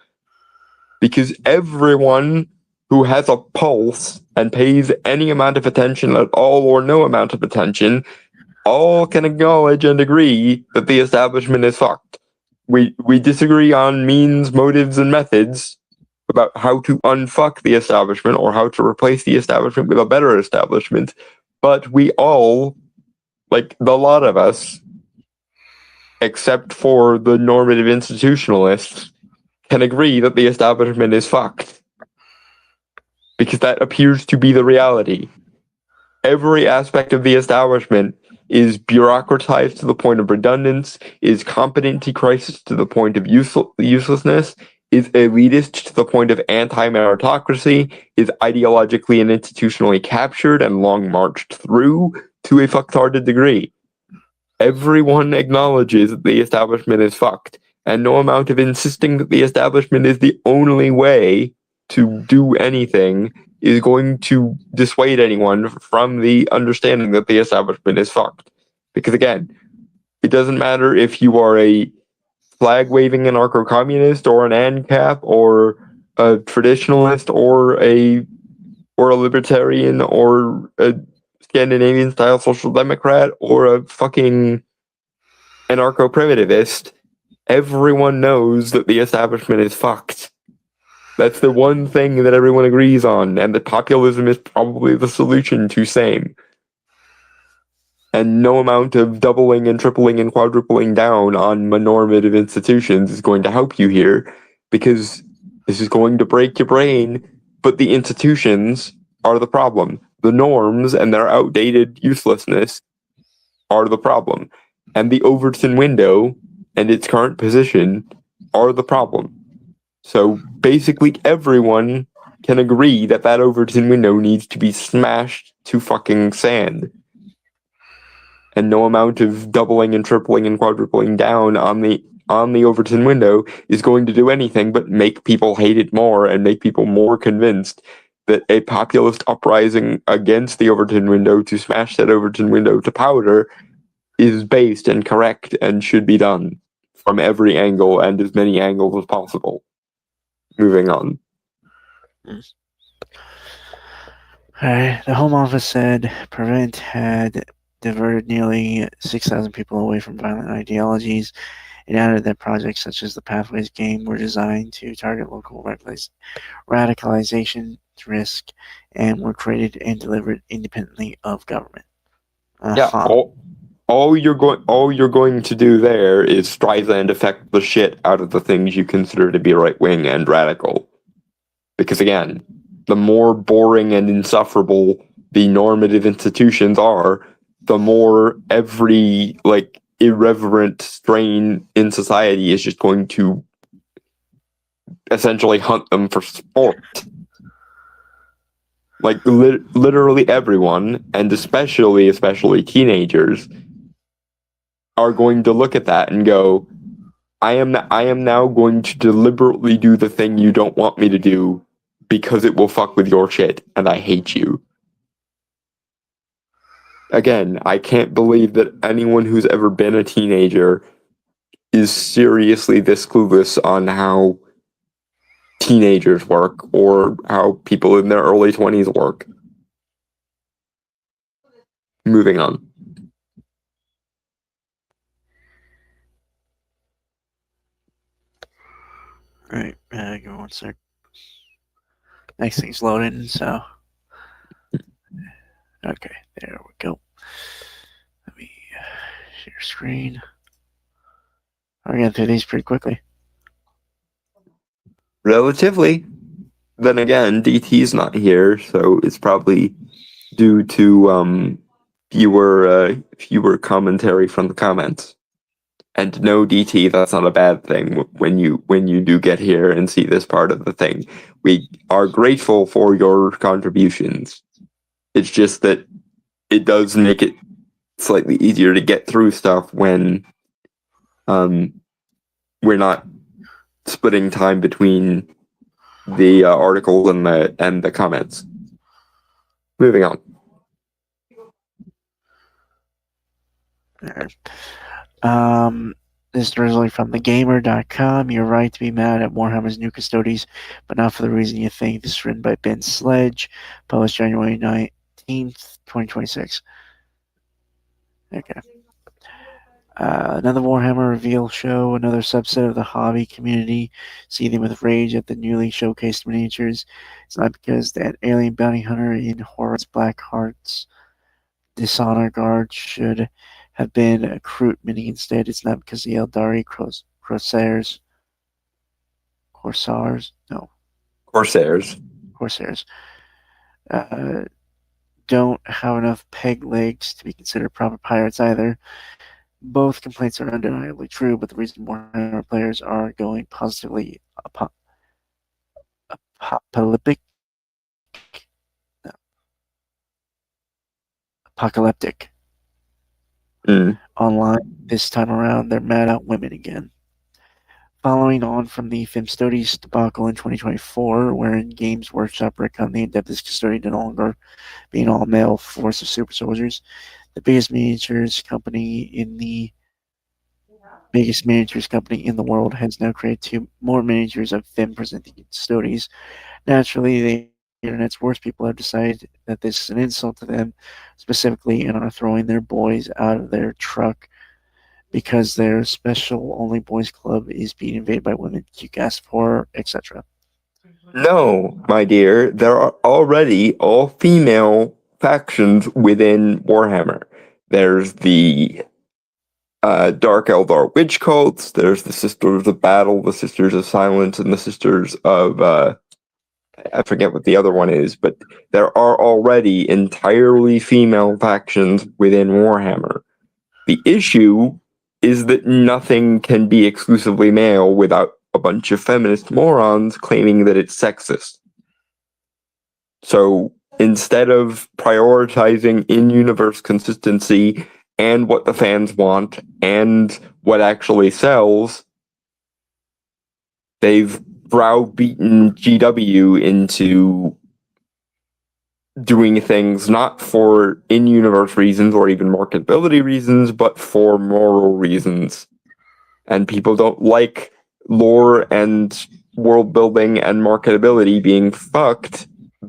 Because everyone who has a pulse and pays any amount of attention at all or no amount of attention, all can acknowledge and agree that the establishment is fucked. We disagree on means, motives, and methods about how to unfuck the establishment or how to replace the establishment with a better establishment, but we all, like the lot of us, except for the normative institutionalists, can agree that the establishment is fucked. Because that appears to be the reality. Every aspect of the establishment is bureaucratized to the point of redundance, is competency crisis to the point of uselessness, is elitist to the point of anti-meritocracy, is ideologically and institutionally captured and long marched through to a fucktarded degree. Everyone acknowledges that the establishment is fucked, and no amount of insisting that the establishment is the only way to do anything is going to dissuade anyone from the understanding that the establishment is fucked. Because again, it doesn't matter if you are a flag-waving anarcho-communist or an ANCAP or a traditionalist or a libertarian or a Scandinavian-style social democrat or a fucking anarcho-primitivist. Everyone knows that the establishment is fucked. That's the one thing that everyone agrees on, and that populism is probably the solution to same. And no amount of doubling and tripling and quadrupling down on normative institutions is going to help you here, because this is going to break your brain, but the institutions are the problem. The norms and their outdated uselessness are the problem. And the Overton window and its current position are the problem. So basically everyone can agree that that Overton window needs to be smashed to fucking sand. And no amount of doubling and tripling and quadrupling down on the Overton window is going to do anything but make people hate it more and make people more convinced that a populist uprising against the Overton window to smash that Overton window to powder is based and correct and should be done from every angle and as many angles as possible. Moving on. Alright, the Home Office said Prevent had diverted nearly 6,000 people away from violent ideologies. It added that projects such as the Pathways game were designed to target local radicalization risk and were created and delivered independently of government. Yeah, all you're going to do there is strive and affect the shit out of the things you consider to be right wing and radical. Because again, the more boring and insufferable the normative institutions are, the more every irreverent strain in society is just going to essentially hunt them for sport. Literally everyone, and especially teenagers, are going to look at that and go, I am now going to deliberately do the thing you don't want me to do because it will fuck with your shit, and I hate you. Again, I can't believe that anyone who's ever been a teenager is seriously this clueless on how teenagers work or how people in their early 20s work. Moving on. Alright, give me one sec. Next thing's loading, so. Okay, there we go. Let me share screen. I'll get through these pretty quickly. Relatively. Then again, DT's not here, so it's probably due to fewer commentary from the comments. And no, DT, that's not a bad thing when you do get here and see this part of the thing. We are grateful for your contributions. It's just that it does make it slightly easier to get through stuff when we're not splitting time between the article and the comments. Moving on. This is originally from thegamer.com. You're right to be mad at Warhammer's new custodies, but not for the reason you think. This is written by Ben Sledge, published January 19th, 2026. Okay. Another Warhammer reveal show, another subset of the hobby community seething with rage at the newly showcased miniatures. It's not because that alien bounty hunter in Horus Blackheart's Dishonor Guard should have been a Kroot mini instead. It's not because the Eldari Crosshairs Corsairs, Corsairs. don't have enough peg legs to be considered proper pirates either. Both complaints are undeniably true, but the reason Warhammer players are going positively apocalyptic online this time around, they're mad at women again. Following on from the Femstodes debacle in 2024, wherein Games Workshop retconned the Adeptus Custodi to no longer be an all-male force of super soldiers, the biggest miniatures company in the world has now created 2 more miniatures of Fem presenting Custodies. Naturally, the internet's worst people have decided that this is an insult to them specifically and are throwing their boys out of their truck because their special only boys club is being invaded by women, gasp horror, etc. No, my dear, there are already all-female factions within Warhammer. There's the Dark Eldar witch cults, there's the Sisters of Battle, the Sisters of Silence, and the Sisters of, I forget what the other one is, but there are already entirely female factions within Warhammer. The issue is that nothing can be exclusively male without a bunch of feminist morons claiming that it's sexist. So instead of prioritizing in-universe consistency and what the fans want and what actually sells, they've browbeaten GW into doing things not for in-universe reasons or even marketability reasons, but for moral reasons. And people don't like lore and world building and marketability being fucked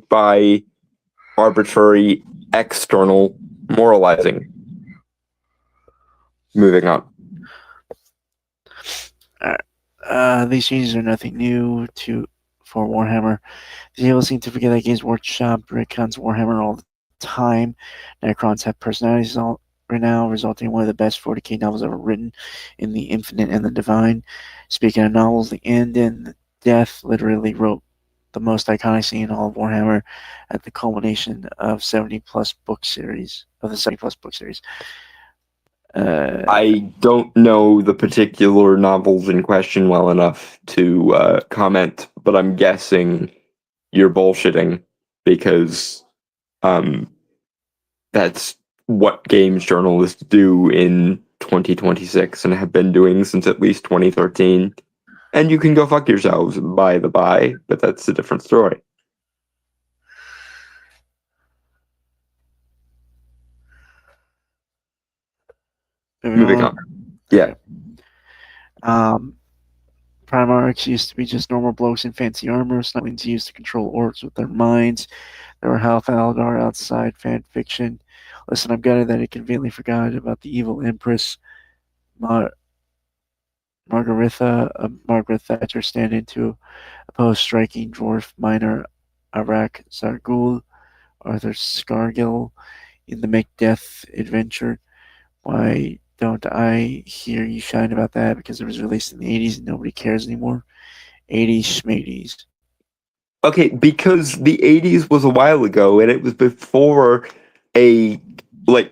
by arbitrary external moralizing. Moving on. These changes are nothing new for Warhammer. The people seem to forget that Games Workshop retcons Warhammer all the time. Necrons have personalities right now, resulting in one of the best 40k novels ever written in The Infinite and the Divine. Speaking of novels, The End and Death literally wrote the most iconic scene in all of Warhammer at the culmination of the 70-plus book series. I don't know the particular novels in question well enough to comment, but I'm guessing you're bullshitting because that's what games journalists do in 2026 and have been doing since at least 2013. And you can go fuck yourselves, by the by, but that's a different story. Moving on. Yeah. Primarchs used to be just normal blokes in fancy armor, Snotlings used to control orcs with their minds. There were Half Eldar outside fan fiction. Listen, I'm gutted that it conveniently forgot about the evil Empress Margaret Thatcher stand-in to oppose striking dwarf miner Arak Zargul, Arthur Scargill in the Macbeth adventure. Why don't I hear you shine about that? Because it was released in the 80s and nobody cares anymore. 80s schmadies. Okay, because the 80s was a while ago and it was before a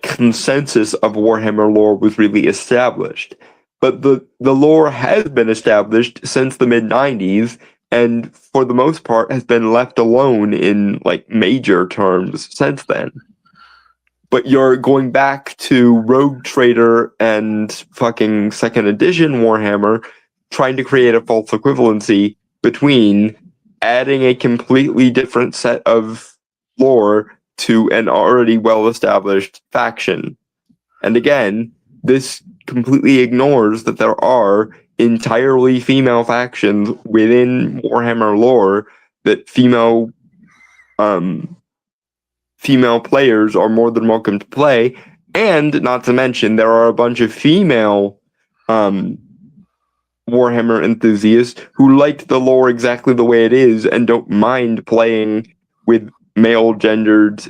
consensus of Warhammer lore was really established. But the lore has been established since the mid-90s and for the most part has been left alone in major terms since then. But you're going back to Rogue Trader and fucking 2nd edition Warhammer, trying to create a false equivalency between adding a completely different set of lore to an already well-established faction. And again, this completely ignores that there are entirely female factions within Warhammer lore that female players are more than welcome to play, and not to mention there are a bunch of female Warhammer enthusiasts who like the lore exactly the way it is and don't mind playing with male gendered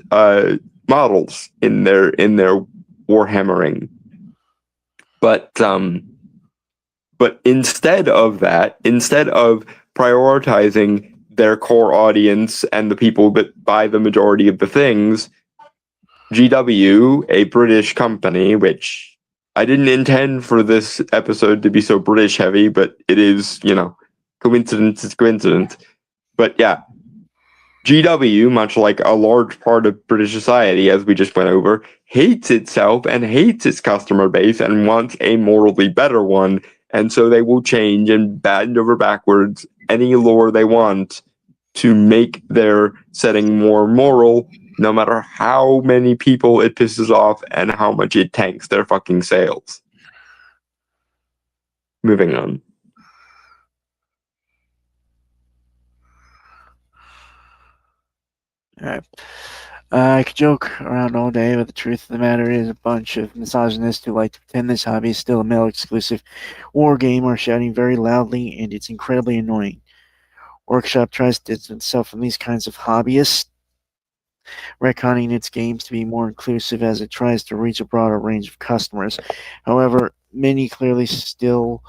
models in their Warhammering. But instead of that, instead of prioritizing their core audience and the people that buy the majority of the things, GW, a British company, which I didn't intend for this episode to be so British heavy, but it is, coincidence is coincidence. But yeah, GW, much like a large part of British society, as we just went over, hates itself and hates its customer base and wants a morally better one. And so they will change and bend over backwards any lore they want to make their setting more moral, no matter how many people it pisses off and how much it tanks their fucking sales. Moving on. Alright. I could joke around all day, but the truth of the matter is a bunch of misogynists who like to pretend this hobby is still a male-exclusive war game are shouting very loudly, and it's incredibly annoying. Workshop tries to distance itself from these kinds of hobbyists, retconning its games to be more inclusive as it tries to reach a broader range of customers. However, many clearly still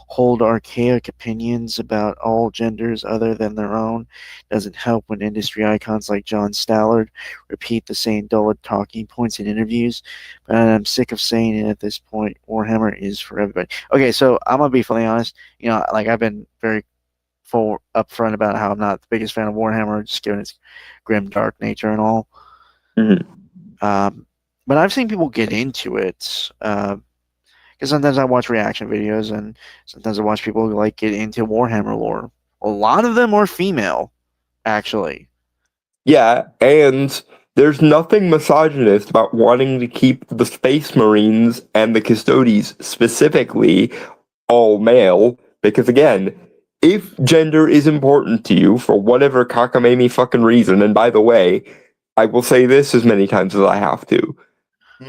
hold archaic opinions about all genders other than their own. Doesn't help when industry icons like John Stallard repeat the same dull talking points in interviews, but I'm sick of saying it at this point. Warhammer is for everybody. Okay, so I'm gonna be fully honest. I've been very full upfront about how I'm not the biggest fan of Warhammer, just given its grim, dark nature and all. Mm-hmm. But I've seen people get into it. Because sometimes I watch reaction videos, and sometimes I watch people get into Warhammer lore. A lot of them are female, actually. Yeah, and there's nothing misogynist about wanting to keep the Space Marines and the Custodes specifically all male, because again, if gender is important to you for whatever cockamamie fucking reason, and by the way, I will say this as many times as I have to,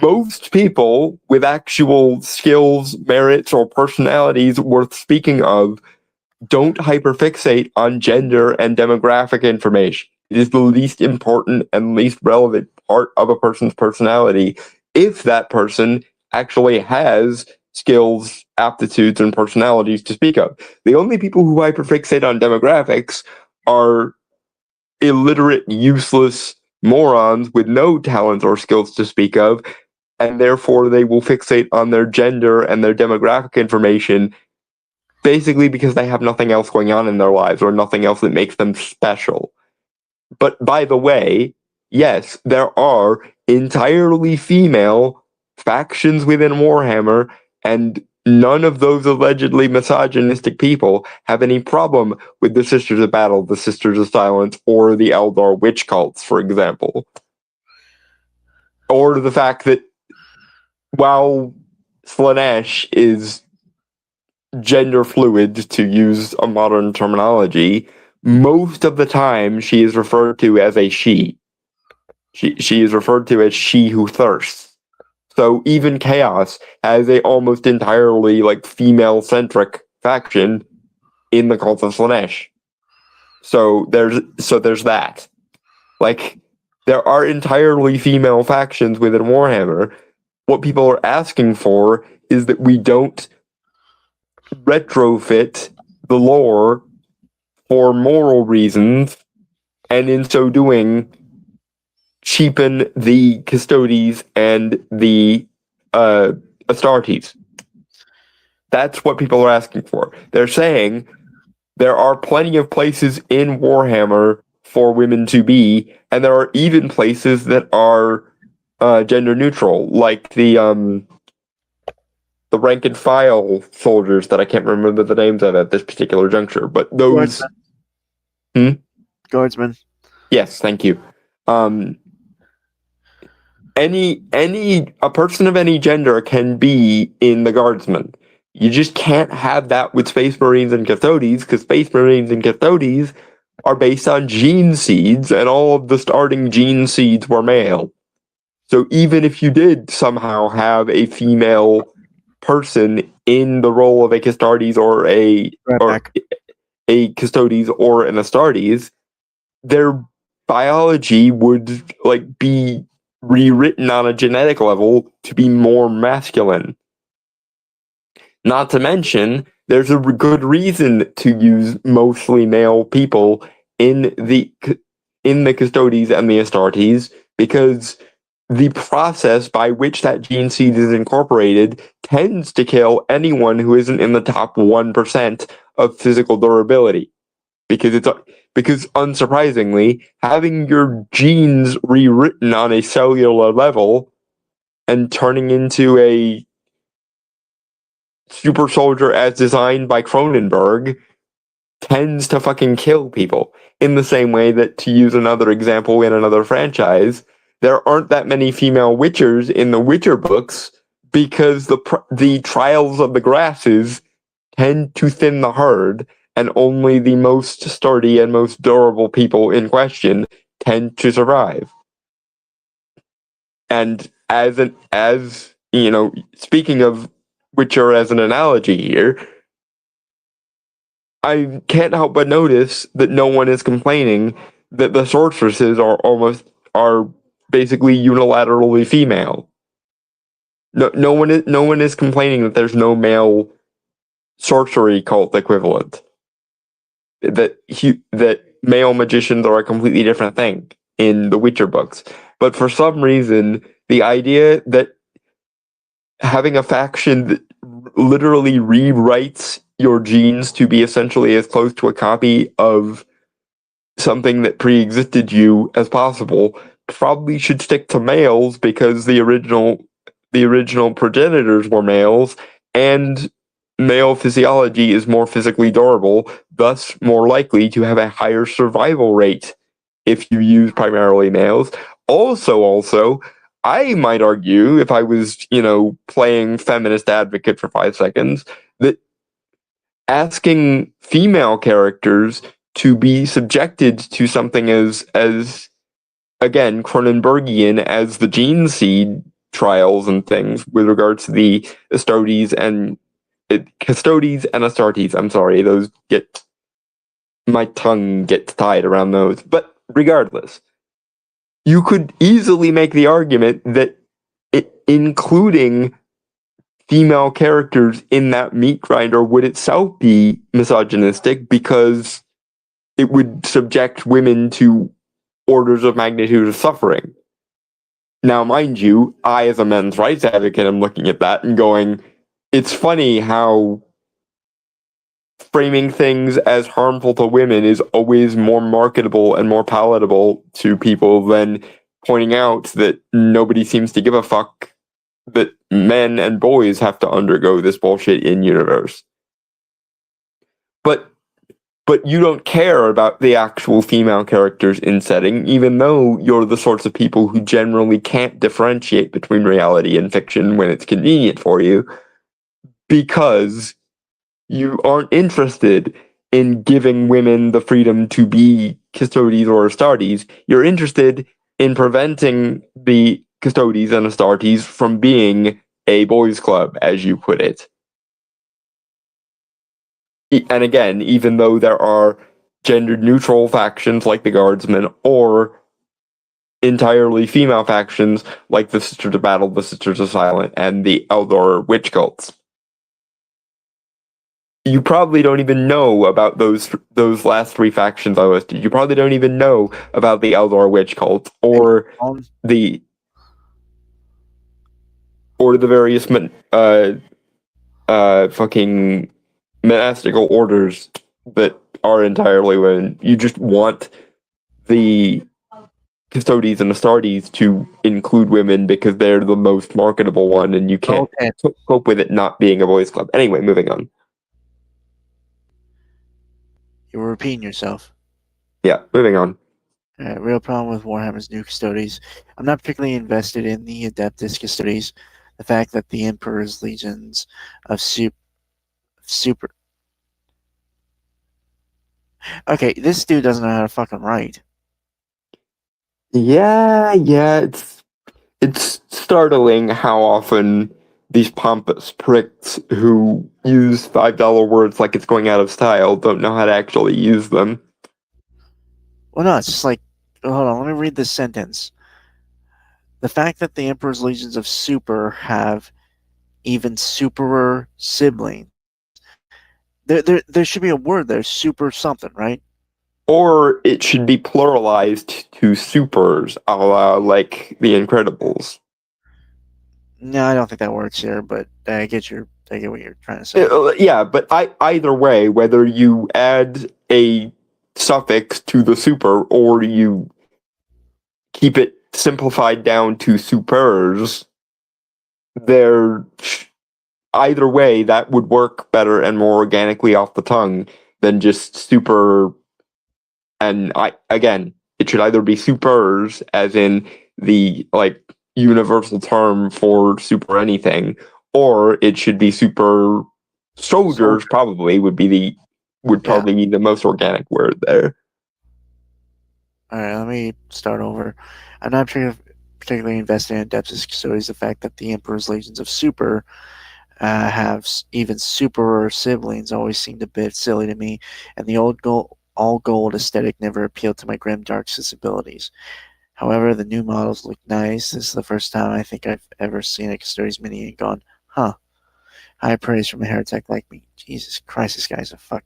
most people with actual skills, merits, or personalities worth speaking of don't hyperfixate on gender and demographic information. It is the least important and least relevant part of a person's personality if that person actually has skills, aptitudes, and personalities to speak of. The only people who hyperfixate on demographics are illiterate, useless morons with no talents or skills to speak of, and therefore they will fixate on their gender and their demographic information basically because they have nothing else going on in their lives or nothing else that makes them special. But by the way, yes, there are entirely female factions within Warhammer, and none of those allegedly misogynistic people have any problem with the Sisters of Battle, the Sisters of Silence, or the Eldar witch cults, for example. Or the fact that while Slaanesh is gender fluid, to use a modern terminology, most of the time she is referred to as a she. She is referred to as she who thirsts. So even Chaos has a almost entirely female-centric faction in the Cult of Slaanesh. So there's that. There are entirely female factions within Warhammer. What people are asking for is that we don't retrofit the lore for moral reasons, and in so doing, cheapen the Custodes and the Astartes. That's what people are asking for. They're saying there are plenty of places in Warhammer for women to be, and there are even places that are gender neutral, like the rank and file soldiers that I can't remember the names of at this particular juncture, but those... Guardsmen. Yes, thank you. A person of any gender can be in the Guardsmen. You just can't have that with Space Marines and Custodes, because Space Marines and Custodes are based on gene seeds, and all of the starting gene seeds were male. So even if you did somehow have a female person in the role of a Custodes or a Custodes or an Astartes, their biology would be rewritten on a genetic level to be more masculine. Not to mention there's a good reason to use mostly male people in the Custodes and the Astartes, because the process by which that gene seed is incorporated tends to kill anyone who isn't in the top 1% of physical durability. Because unsurprisingly, having your genes rewritten on a cellular level and turning into a super soldier as designed by Cronenberg tends to fucking kill people. In the same way that, to use another example in another franchise, there aren't that many female Witchers in the Witcher books because the trials of the grasses tend to thin the herd, and only the most sturdy and most durable people in question tend to survive. And as you know, speaking of Witcher as an analogy here, I can't help but notice that no one is complaining that the sorceresses are basically unilaterally female. No one is complaining that there's no male sorcery cult equivalent. That male magicians are a completely different thing in the Witcher books. But for some reason, the idea that having a faction that literally rewrites your genes to be essentially as close to a copy of something that pre-existed you as possible probably should stick to males, because the original progenitors were males, and male physiology is more physically durable, thus more likely to have a higher survival rate if you use primarily males. Also, I might argue, if I was, playing feminist advocate for 5 seconds, that asking female characters to be subjected to something as again, Cronenbergian as the gene seed trials and things with regards to the Custodes and Astartes. I'm sorry, my tongue gets tied around those. But regardless, you could easily make the argument that including female characters in that meat grinder would itself be misogynistic, because it would subject women to orders of magnitude of suffering. Now, mind you, I, as a men's rights advocate, am looking at that and going, it's funny how framing things as harmful to women is always more marketable and more palatable to people than pointing out that nobody seems to give a fuck that men and boys have to undergo this bullshit in universe. But you don't care about the actual female characters in setting, even though you're the sorts of people who generally can't differentiate between reality and fiction when it's convenient for you, because you aren't interested in giving women the freedom to be Custodes or Astartes. You're interested in preventing the Custodes and Astartes from being a boys' club, as you put it. And again, even though there are gender-neutral factions like the Guardsmen, or entirely female factions like the Sisters of Battle, the Sisters of Silent, and the Eldor witch cults. You probably don't even know about those last 3 factions I listed. You probably don't even know about the Eldor witch cult, or the various fucking monastical orders that are entirely women. You just want the Custodes and Astartes to include women because they're the most marketable one, and you can't cope with it not being a boys' club. Anyway, moving on. You were repeating yourself. Yeah, moving on. Real problem with Warhammer's new Custodes. I'm not particularly invested in the Adeptus Custodes. The fact that the Emperor's legions of super. Okay, this dude doesn't know how to fucking write. Yeah, it's startling how often these pompous pricks who use $5 words like it's going out of style don't know how to actually use them. Well, no, it's just like, hold on, let me read this sentence. The fact that the Emperor's legions of super have even superer siblings There should be a word there, super something, right? Or it should be pluralized to supers, a la like The Incredibles. No, I don't think that works here, but I get what you're trying to say. Yeah, but either way, whether you add a suffix to the super or you keep it simplified down to supers, there either way that would work better and more organically off the tongue than just super. And again, it should either be supers, as in the like universal term for super anything, or it should be super soldiers. Probably would be the most organic word there. All right, let me start over. I'm not particularly invested in Adeptus Custodes. The fact that the Emperor's Legions of Super have even super siblings always seemed a bit silly to me, and the all gold aesthetic never appealed to my grim dark sensibilities. However, the new models look nice. This is the first time I think I've ever seen a Custodes mini and gone, huh. High praise from a heretic like me. Jesus Christ, this guy's a fuck.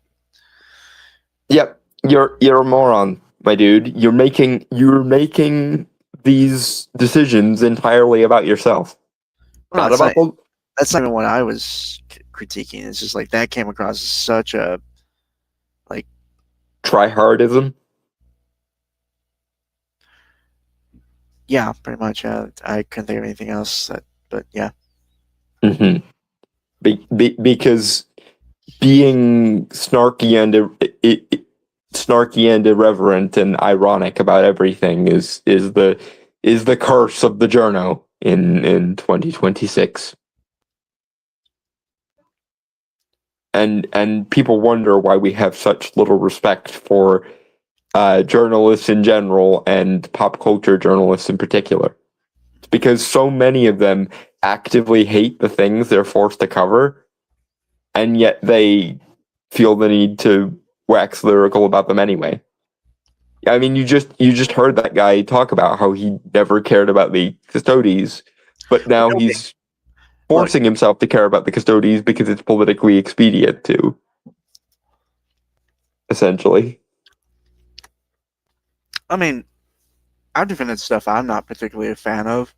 Yep, you're a moron, my dude. You're making these decisions entirely about yourself. Well, not about the. That's not even what I was critiquing. It's just like that came across as such a like tryhardism. Yeah, pretty much. I couldn't think of anything else. But yeah. Mm-hmm. Because being snarky and irreverent and ironic about everything is the curse of the journo in 2026. And people wonder why we have such little respect for journalists in general and pop culture journalists in particular. It's because so many of them actively hate the things they're forced to cover, and yet they feel the need to wax lyrical about them anyway. I mean, you just heard that guy talk about how he never cared about the Custodes, but now he's forcing himself to care about the Custodes because it's politically expedient to. Essentially. I mean, I've defended stuff I'm not particularly a fan of.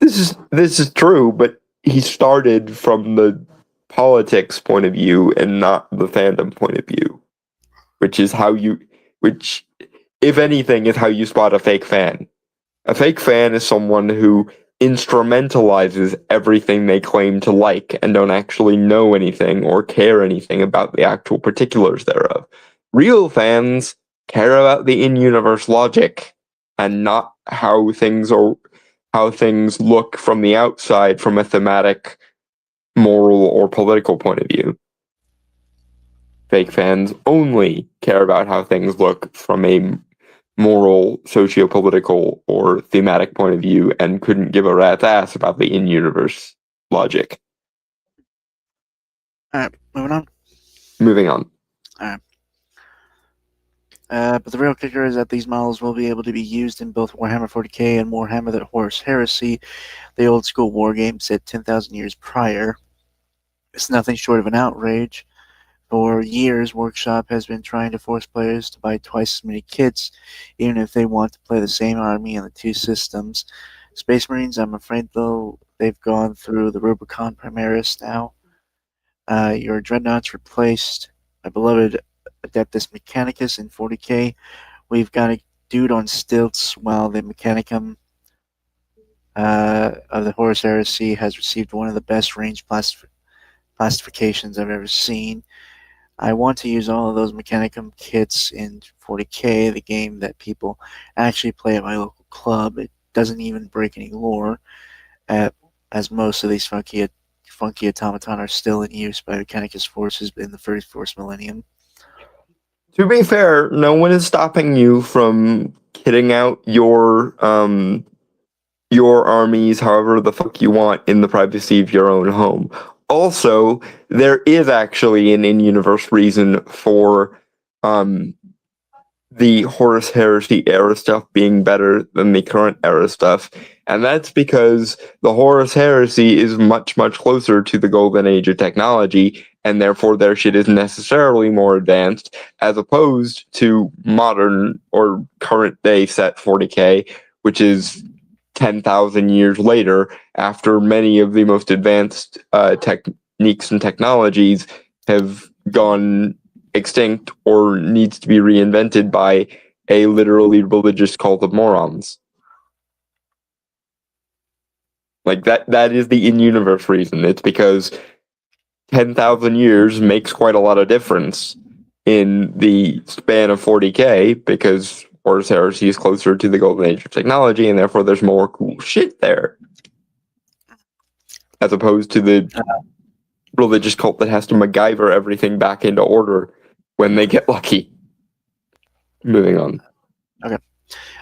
This is true, but he started from the politics point of view and not the fandom point of view, which, if anything, is how you spot a fake fan. A fake fan is someone who instrumentalizes everything they claim to like and don't actually know anything or care anything about the actual particulars thereof. Real fans care about the in-universe logic and not how things look from the outside from a thematic, moral, or political point of view. Fake fans only care about how things look from a moral, socio-political, or thematic point of view and couldn't give a rat's ass about the in-universe logic. Alright, moving on. Moving on. Alright. But the real kicker is that these models will be able to be used in both Warhammer 40k and Warhammer the Horus Heresy, the old school war game set 10,000 years prior. It's nothing short of an outrage. For years, Workshop has been trying to force players to buy twice as many kits, even if they want to play the same army in the two systems. Space Marines, I'm afraid, though, they've gone through the Rubicon Primaris now. Your Dreadnoughts replaced my beloved Adeptus Mechanicus in 40k. We've got a dude on stilts, while the Mechanicum of the Horus Heresy has received one of the best range classifications I've ever seen. I want to use all of those Mechanicum kits in 40k, the game that people actually play at my local club. It doesn't even break any lore, as most of these funky automaton are still in use by Mechanicus forces in the first millennium. To be fair, no one is stopping you from kitting out your armies however the fuck you want in the privacy of your own home. Also, there is actually an in-universe reason for the Horus Heresy era stuff being better than the current era stuff. And that's because the Horus Heresy is much, much closer to the golden age of technology, and therefore their shit is necessarily more advanced, as opposed to modern or current day set 40K, which is 10,000 years later, after many of the most advanced techniques and technologies have gone extinct or needs to be reinvented by a literally religious cult of morons. Like that is the in-universe reason. It's because 10,000 years makes quite a lot of difference in the span of 40K, because Horus Heresy is closer to the golden age of technology, and therefore there's more cool shit there. As opposed to the religious cult that has to MacGyver everything back into order when they get lucky. Moving on. Okay.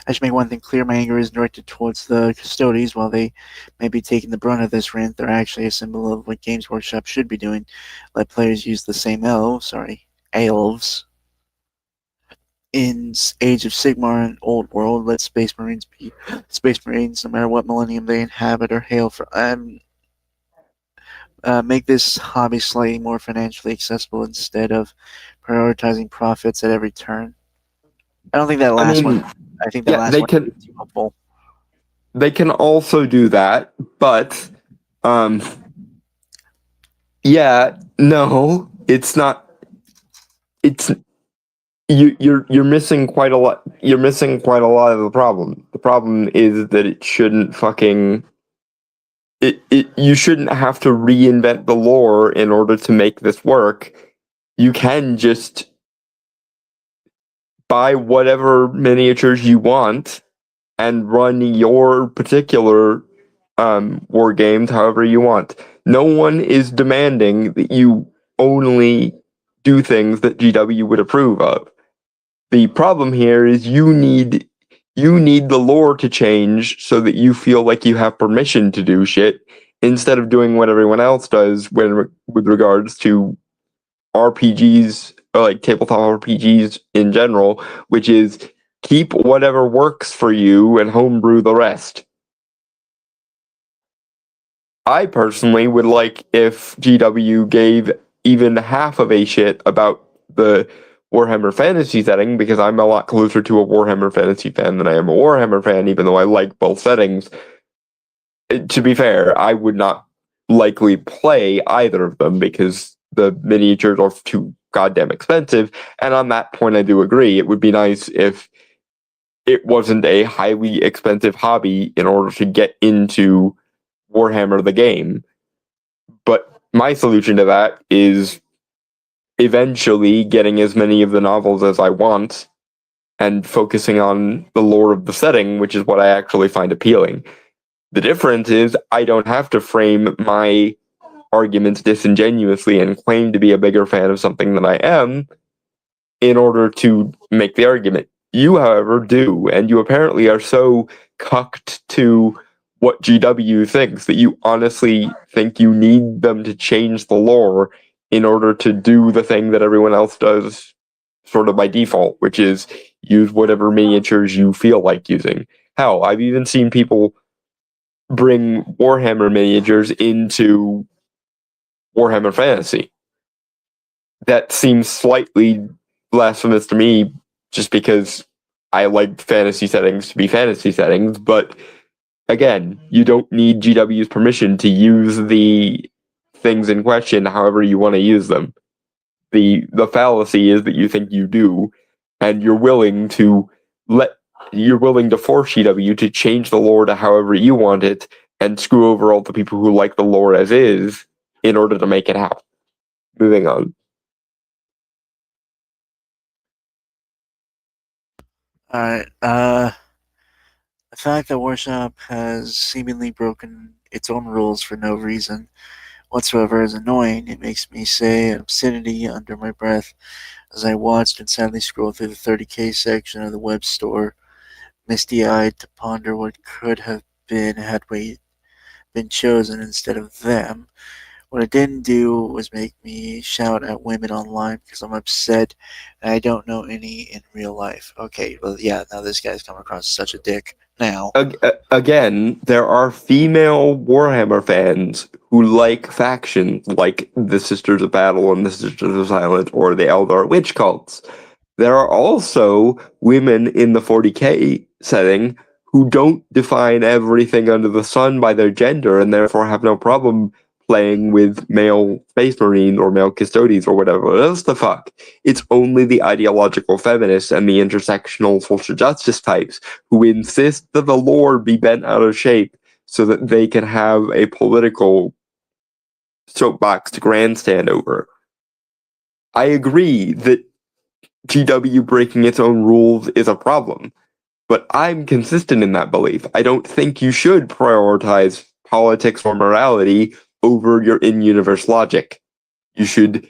I should make one thing clear. My anger is directed towards the Custodes. While they may be taking the brunt of this rant, they're actually a symbol of what Games Workshop should be doing. Let players use the same elves in Age of Sigmar and Old World. Let Space Marines be Space Marines, no matter what millennium they inhabit or hail from. Make this hobby slightly more financially accessible instead of prioritizing profits at every turn. I don't think that last one. I think that last one is too helpful. They can also do that, but yeah, no, it's not. It's you're missing quite a lot. You're missing quite a lot of the problem. The problem is that it shouldn't fucking. You shouldn't have to reinvent the lore in order to make this work. You can just buy whatever miniatures you want and run your particular war games however you want. No one is demanding that you only do things that GW would approve of. The problem here is you need the lore to change so that you feel like you have permission to do shit, instead of doing what everyone else does with regards to RPGs, or like tabletop RPGs in general, which is keep whatever works for you and homebrew the rest. I personally would like if GW gave even half of a shit about the Warhammer Fantasy setting, because I'm a lot closer to a Warhammer Fantasy fan than I am a Warhammer fan, even though I like both settings. To be fair, I would not likely play either of them because the miniatures are too goddamn expensive, and on that point I do agree. It would be nice if it wasn't a highly expensive hobby in order to get into Warhammer the game. But my solution to that is eventually getting as many of the novels as I want and focusing on the lore of the setting, which is what I actually find appealing. The difference is I don't have to frame my arguments disingenuously and claim to be a bigger fan of something than I am in order to make the argument. You, however, do, and you apparently are so cucked to what GW thinks that you honestly think you need them to change the lore in order to do the thing that everyone else does sort of by default, which is use whatever miniatures you feel like using. Hell, I've even seen people bring Warhammer miniatures into Warhammer Fantasy. That seems slightly blasphemous to me, just because I like fantasy settings to be fantasy settings, but again, you don't need GW's permission to use the things in question however you want to use them. The fallacy is that you think you do, and you're willing to force GW to change the lore to however you want it and screw over all the people who like the lore as is in order to make it happen. Moving on. Alright, the fact that Workshop has seemingly broken its own rules for no reason whatsoever is annoying. It makes me say obscenity under my breath as I watched and sadly scrolled through the 30K section of the web store, misty-eyed to ponder what could have been had we been chosen instead of them. What it didn't do was make me shout at women online because I'm upset and I don't know any in real life. Okay, well, yeah, now this guy's come across as such a dick now. Again, there are female Warhammer fans who like factions like the Sisters of Battle and the Sisters of Silence or the Eldar Witch cults. There are also women in the 40k setting who don't define everything under the sun by their gender and therefore have no problem playing with male Space Marine or male Custodes or whatever else the fuck. It's only the ideological feminists and the intersectional social justice types who insist that the lore be bent out of shape so that they can have a political soapbox to grandstand over. I agree that GW breaking its own rules is a problem, but I'm consistent in that belief. I don't think you should prioritize politics or morality over your in-universe logic. You should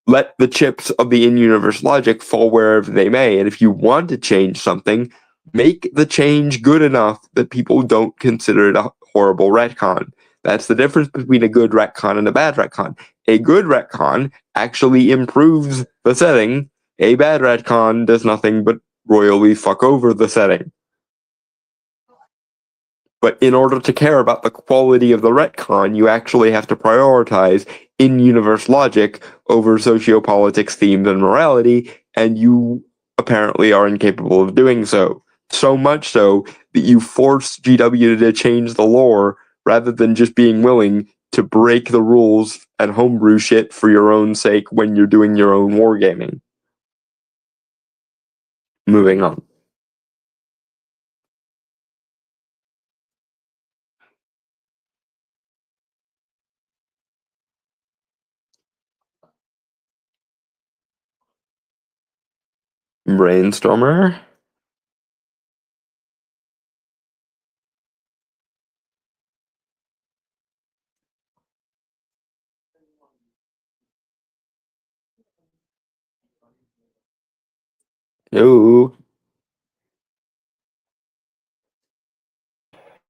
let the chips of the in-universe logic fall wherever they may, and if you want to change something, make the change good enough that people don't consider it a horrible retcon. That's the difference between a good retcon and a bad retcon. A good retcon actually improves the setting. A bad retcon does nothing but royally fuck over the setting. But in order to care about the quality of the retcon, you actually have to prioritize in-universe logic over sociopolitics, themes, and morality, and you apparently are incapable of doing so. So much so that you force GW to change the lore rather than just being willing to break the rules and homebrew shit for your own sake when you're doing your own wargaming. Moving on. Brainstormer. No.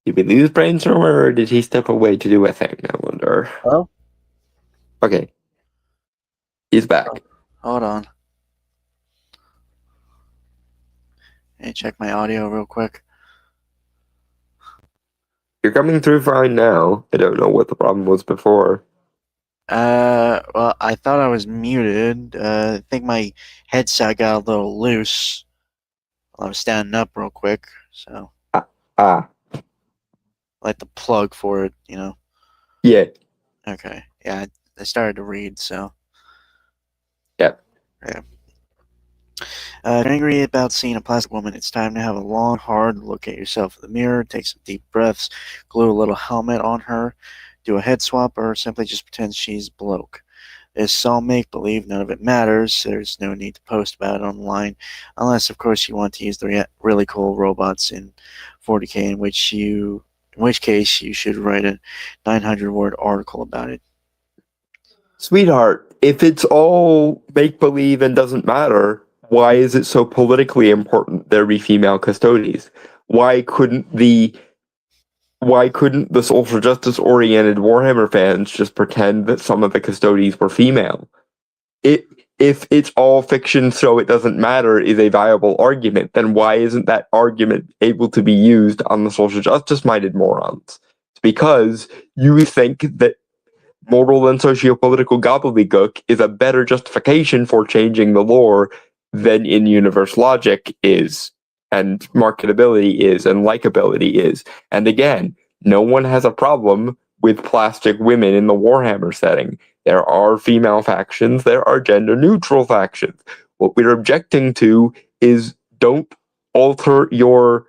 Did we lose Brainstormer or did he step away to do a thing? I wonder. Hello? Okay. He's back. Hold on. Let me check my audio real quick. You're coming through fine now. I don't know what the problem was before. Well, I thought I was muted. I think my headset got a little loose while I was standing up real quick, so like the plug for it, you know. Yeah. Okay. Yeah, I started to read, so. Yep. Yeah. If you're angry about seeing a plastic woman, it's time to have a long, hard look at yourself in the mirror, take some deep breaths, glue a little helmet on her, do a head swap, or simply just pretend she's bloke. It's all make-believe, none of it matters. There's no need to post about it online, unless, of course, you want to use the really cool robots in 40k, in which case you should write a 900-word article about it. Sweetheart, if it's all make-believe and doesn't matter, why is it so politically important there be female custodies? Why couldn't the social justice-oriented Warhammer fans just pretend that some of the custodies were female? If it's all fiction so it doesn't matter is a viable argument, then why isn't that argument able to be used on the social justice-minded morons? It's because you think that moral and sociopolitical gobbledygook is a better justification for changing the lore than in-universe logic is, and marketability is, and likability is. And again, no one has a problem with plastic women in the Warhammer setting. There are female factions, there are gender-neutral factions. What we're objecting to is don't alter your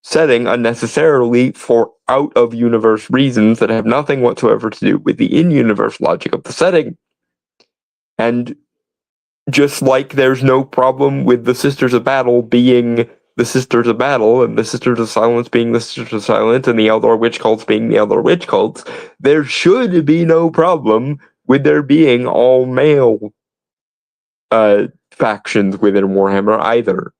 setting unnecessarily for out-of-universe reasons that have nothing whatsoever to do with the in-universe logic of the setting. And just like there's no problem with the Sisters of Battle being the Sisters of Battle and the Sisters of Silence being the Sisters of Silence and the Eldar Witch cults being the Eldar Witch cults, there should be no problem with there being all male factions within Warhammer either.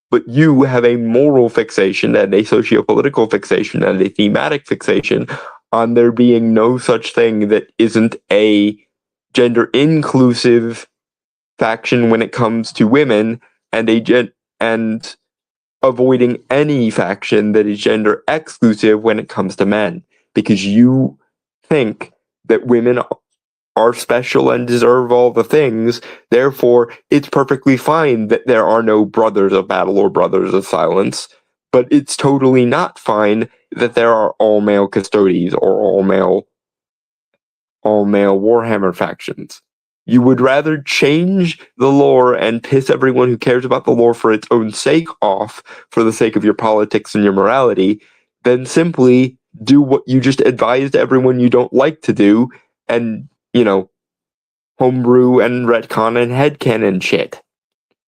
But you have a moral fixation and a socio-political fixation and a thematic fixation on there being no such thing that isn't a gender inclusive faction when it comes to women, and and avoiding any faction that is gender exclusive when it comes to men, because you think that women are special and deserve all the things. Therefore, it's perfectly fine that there are no brothers of battle or brothers of silence, but it's totally not fine that there are all male custodies or all male Warhammer factions. You would rather change the lore and piss everyone who cares about the lore for its own sake off, for the sake of your politics and your morality, than simply do what you just advised everyone you don't like to do, and, homebrew and retcon and headcanon shit.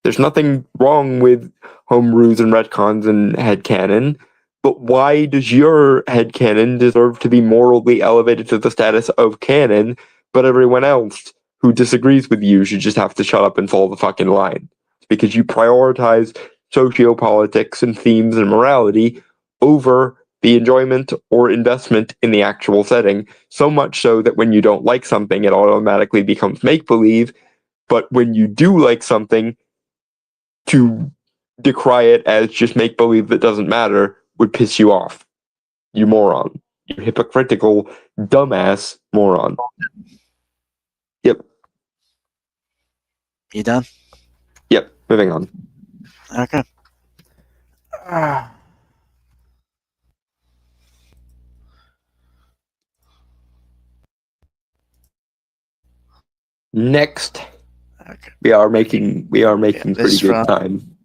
There's nothing wrong with homebrews and retcons and headcanon, but why does your headcanon deserve to be morally elevated to the status of canon, but everyone else who disagrees with you should just have to shut up and follow the fucking line? Because you prioritize sociopolitics and themes and morality over the enjoyment or investment in the actual setting, so much so that when you don't like something, it automatically becomes make-believe, but when you do like something, to decry it as just make-believe that doesn't matter would piss you off. You moron. You hypocritical, dumbass moron. Yep. You done? Yep. Moving on. Okay. Next. Okay. We are making pretty good time.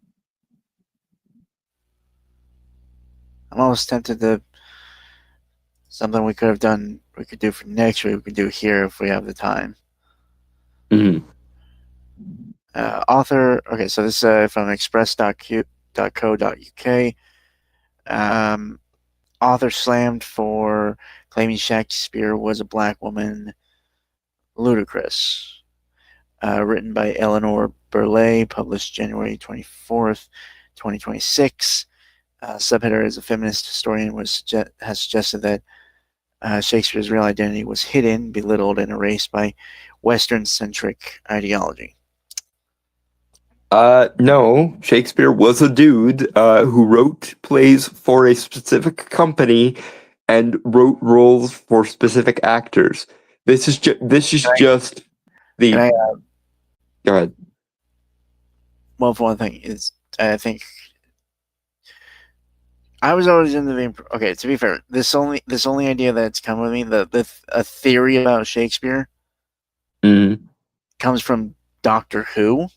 I'm almost tempted to something we could do for next week, we could do here if we have the time. Mm-hmm. Author, okay, so this is from express.co.uk. Author slammed for claiming Shakespeare was a black woman. Ludicrous. Written by Eleanor Burleigh, published January 24th, 2026. Subheader is a feminist historian has suggested that Shakespeare's real identity was hidden, belittled, and erased by Western-centric ideology. No, Shakespeare was a dude who wrote plays for a specific company and wrote roles for specific actors. This is just the. Go ahead. Well, for one thing, is I think I was always into the. Okay, to be fair, this only idea that's come with me, a theory about Shakespeare, comes from Doctor Who.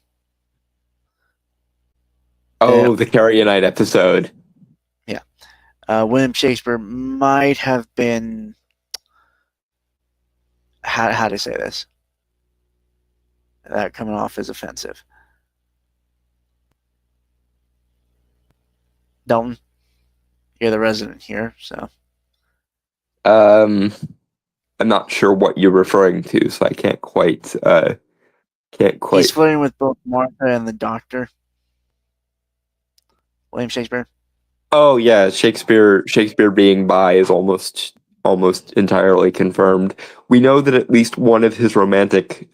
Oh, the Carrionite episode. Yeah, William Shakespeare might have been. How to say this? That coming off as offensive. Dalton, you're the resident here, so. I'm not sure what you're referring to, so I can't quite. He's flirting with both Martha and the Doctor. William Shakespeare. Oh yeah, Shakespeare being bi is almost entirely confirmed. We know that at least one of his romantic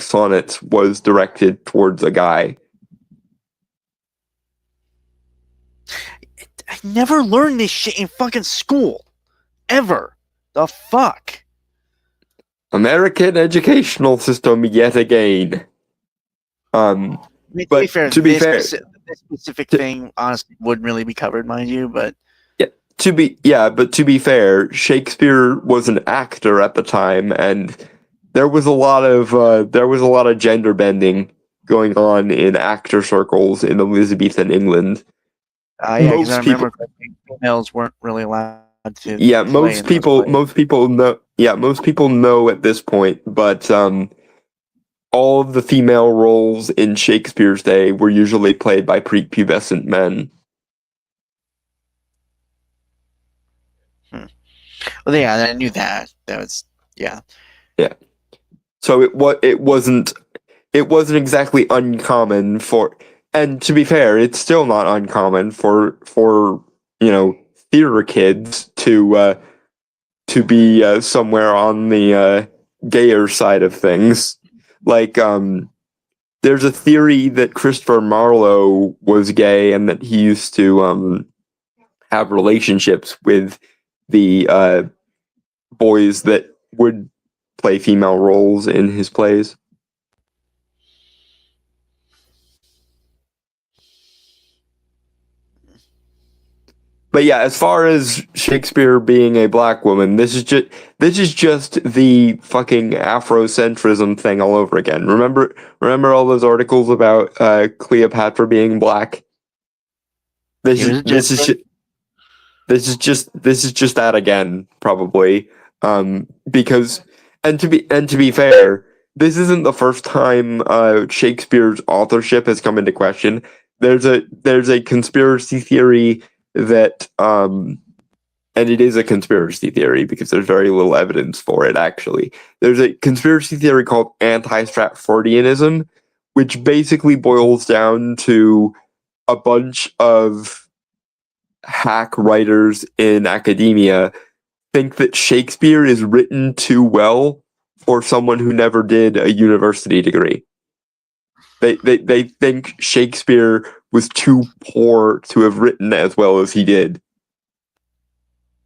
sonnets was directed towards a guy. I never learned this shit in fucking school. Ever. The fuck? American educational system yet again. To be fair, this specific thing honestly wouldn't really be covered, mind you, but to be fair, Shakespeare was an actor at the time, and there was a lot of gender bending going on in actor circles in Elizabethan England. Because I remember females weren't really allowed to. Yeah, most people know. Yeah, most people know at this point, but all of the female roles in Shakespeare's day were usually played by prepubescent men. Well, yeah, I knew that. That was yeah. So it wasn't exactly uncommon for, and to be fair, it's still not uncommon for theater kids to be somewhere on the gayer side of things. Like, there's a theory that Christopher Marlowe was gay and that he used to have relationships with the boys that would play female roles in his plays. But yeah, as far as Shakespeare being a black woman, this is just the fucking Afrocentrism thing all over again. Remember all those articles about Cleopatra being black? This is this is ju- this is just that again, probably. Because and to be fair, this isn't the first time Shakespeare's authorship has come into question. There's a conspiracy theory that and it is a conspiracy theory because there's very little evidence for it actually. There's a conspiracy theory called anti-Stratfordianism, which basically boils down to a bunch of hack writers in academia think that Shakespeare is written too well for someone who never did a university degree. They think Shakespeare was too poor to have written as well as he did.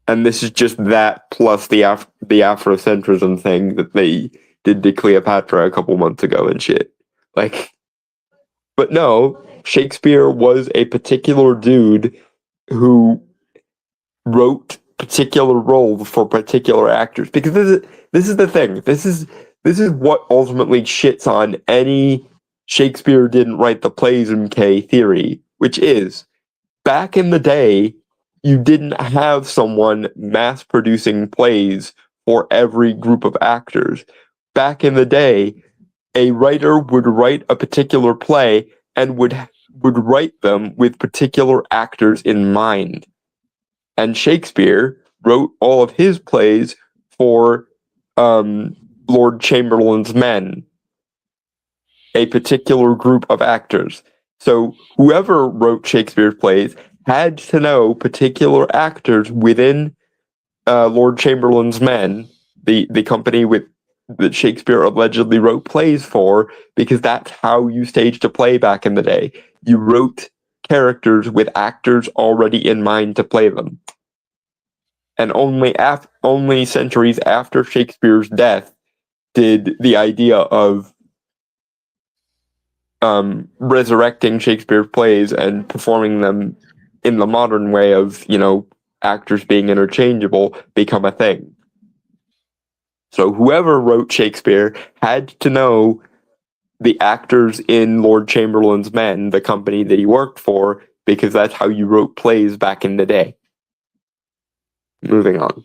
And this is just that plus the Afrocentrism thing that they did to Cleopatra a couple months ago and shit. Like, but no, Shakespeare was a particular dude who wrote particular roles for particular actors. Because this is the thing. This is what ultimately shits on any Shakespeare didn't write the plays MK theory, which is back in the day, you didn't have someone mass producing plays for every group of actors. Back in the day, a writer would write a particular play and would write them with particular actors in mind. And Shakespeare wrote all of his plays for Lord Chamberlain's men, a particular group of actors. So whoever wrote Shakespeare's plays had to know particular actors within Lord Chamberlain's men, the company that Shakespeare allegedly wrote plays for, because that's how you staged a play back in the day. You wrote characters with actors already in mind to play them. And only centuries after Shakespeare's death did the idea of resurrecting Shakespeare's plays and performing them in the modern way of, actors being interchangeable become a thing. So whoever wrote Shakespeare had to know the actors in Lord Chamberlain's Men, the company that he worked for, because that's how you wrote plays back in the day. Moving on.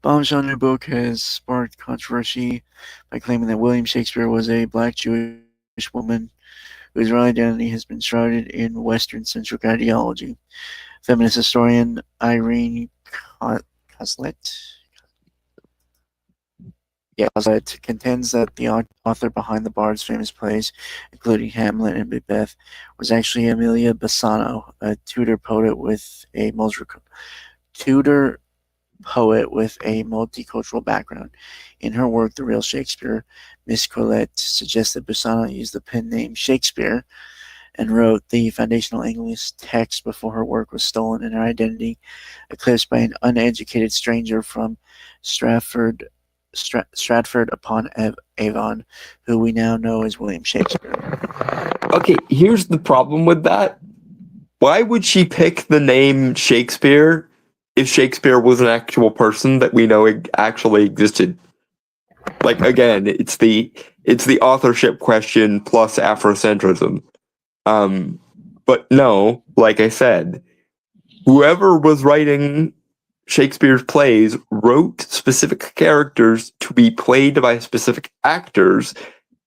Bombshell new book has sparked controversy by claiming that William Shakespeare was a black Jewish woman whose real identity has been shrouded in Western-centric ideology. Feminist historian Irene Coslet contends that the author behind the Bard's famous plays, including Hamlet and Macbeth, was actually Emilia Bassano, a Tudor poet with a multicultural background. In her work, The Real Shakespeare, Miss Collette suggests that Bassano used the pen name Shakespeare and wrote the foundational English text before her work was stolen and her identity eclipsed by an uneducated stranger from Stratford upon Avon, who we now know as William Shakespeare. Okay, here's the problem with that. Why would she pick the name Shakespeare if Shakespeare was an actual person that we know actually existed? Like, again, it's the authorship question plus Afrocentrism. But no, like I said, whoever was writing Shakespeare's plays wrote specific characters to be played by specific actors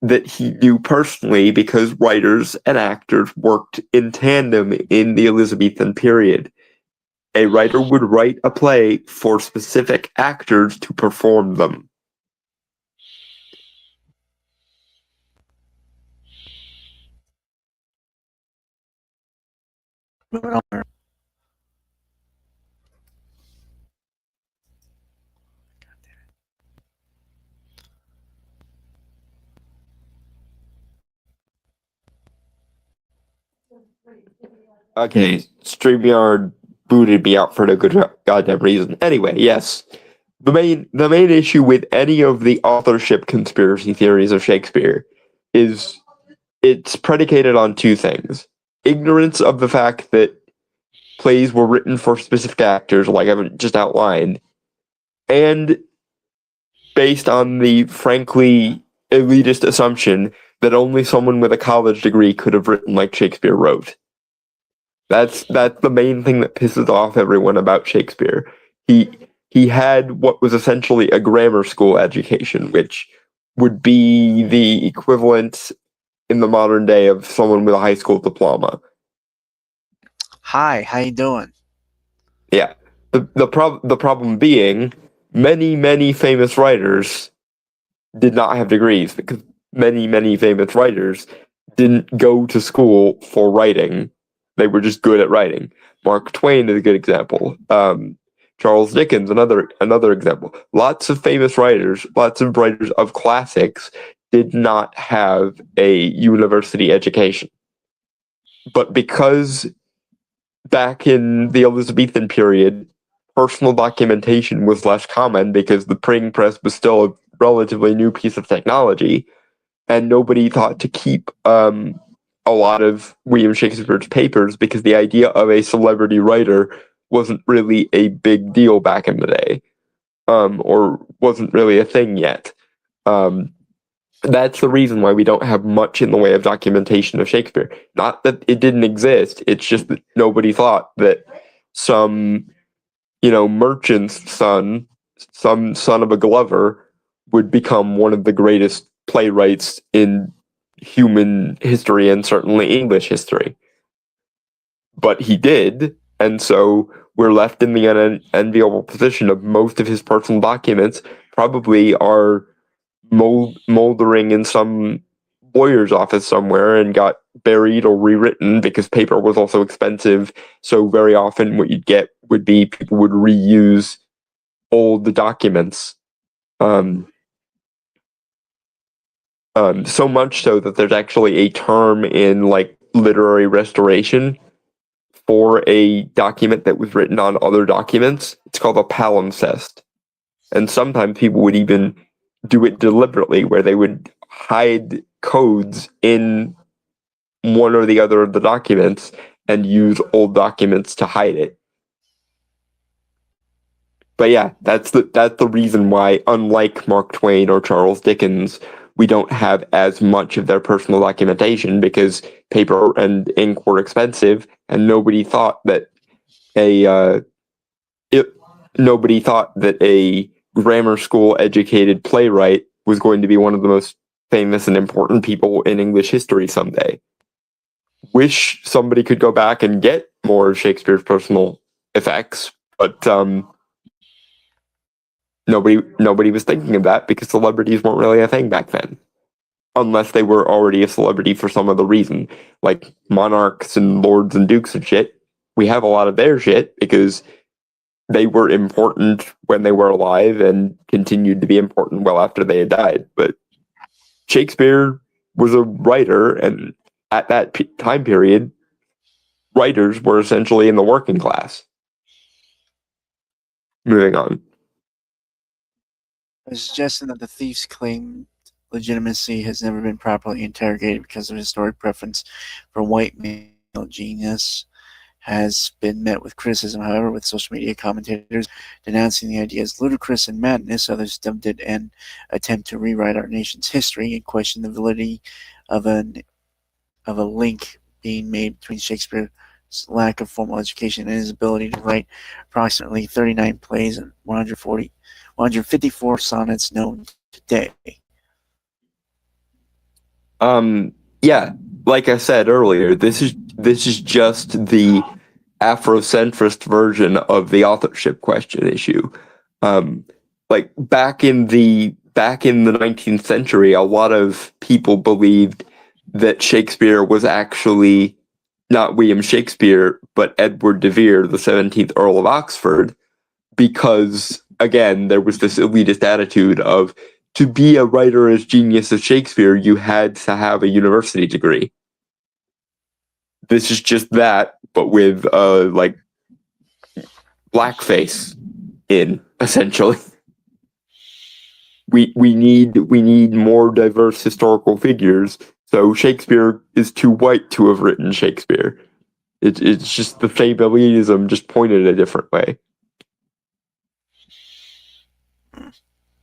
that he knew personally because writers and actors worked in tandem in the Elizabethan period. A writer would write a play for specific actors to perform them. Moving on. Okay, StreamYard booted me out for no good goddamn reason. Anyway, yes. The main issue with any of the authorship conspiracy theories of Shakespeare is it's predicated on two things. Ignorance of the fact that plays were written for specific actors, like I've just outlined, and based on the frankly elitist assumption that only someone with a college degree could have written like Shakespeare wrote. That's the main thing that pisses off everyone about Shakespeare. He had what was essentially a grammar school education, which would be the equivalent in the modern day of someone with a high school diploma. Hi, how you doing? Yeah. The problem being many famous writers did not have degrees because many famous writers didn't go to school for writing. They were just good at writing. Mark Twain is a good example. Charles Dickens, another example. Lots of famous writers, lots of writers of classics did not have a university education. But because back in the Elizabethan period, personal documentation was less common because the printing press was still a relatively new piece of technology, and nobody thought to keep a lot of William Shakespeare's papers because the idea of a celebrity writer wasn't really a big deal back in the day, or wasn't really a thing yet. That's the reason why we don't have much in the way of documentation of Shakespeare. Not that it didn't exist, it's just that nobody thought that some, merchant's son, some son of a Glover, would become one of the greatest playwrights in human history and certainly English history. But he did, and so we're left in the unenviable position of most of his personal documents probably are moldering in some lawyer's office somewhere and got buried or rewritten because paper was also expensive. So very often what you'd get would be people would reuse old documents. So much so that there's actually a term in like literary restoration for a document that was written on other documents. It's called a palimpsest. And sometimes people would even do it deliberately, where they would hide codes in one or the other of the documents and use old documents to hide it. But yeah, that's the reason why, unlike Mark Twain or Charles Dickens, we don't have as much of their personal documentation because paper and ink were expensive, and nobody thought that a grammar school educated playwright was going to be one of the most famous and important people in English history someday. Wish somebody could go back and get more of Shakespeare's personal effects, but nobody was thinking of that because celebrities weren't really a thing back then. Unless they were already a celebrity for some other reason, like monarchs and lords and dukes and shit. We have a lot of their shit because they were important when they were alive and continued to be important well after they had died. But Shakespeare was a writer, and at that time period, writers were essentially in the working class. Moving on. A suggestion that the thief's claimed legitimacy has never been properly interrogated because of historic preference for white male genius has been met with criticism. However, with social media commentators denouncing the idea as ludicrous and madness, others dubbed it an attempt to rewrite our nation's history and question the validity of a link being made between Shakespeare's lack of formal education and his ability to write approximately 39 plays and 154 sonnets known today. Yeah, like I said earlier, this is just the Afrocentrist version of the authorship question issue. Like back in the 19th century, a lot of people believed that Shakespeare was actually not William Shakespeare, but Edward de Vere, the 17th Earl of Oxford, because, again, there was this elitist attitude of, to be a writer as genius as Shakespeare, you had to have a university degree. This is just that, but with, like, blackface in, essentially. We need more diverse historical figures, so Shakespeare is too white to have written Shakespeare. It's just the same elitism, just pointed a different way.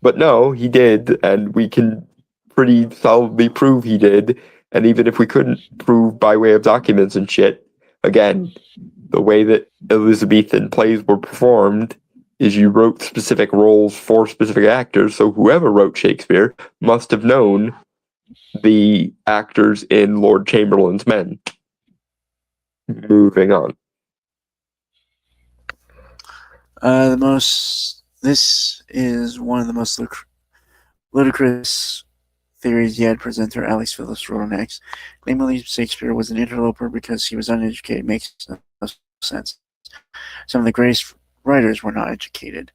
But no, he did, and we can pretty solidly prove he did. And even if we couldn't prove by way of documents and shit, again, the way that Elizabethan plays were performed is you wrote specific roles for specific actors, so whoever wrote Shakespeare must have known the actors in Lord Chamberlain's Men. Moving on. This is one of the most ludicrous theories yet. Presenter Alex Phillips wrote on X. Claiming William Shakespeare was an interloper because he was uneducated makes no sense. Some of the greatest writers were not educated.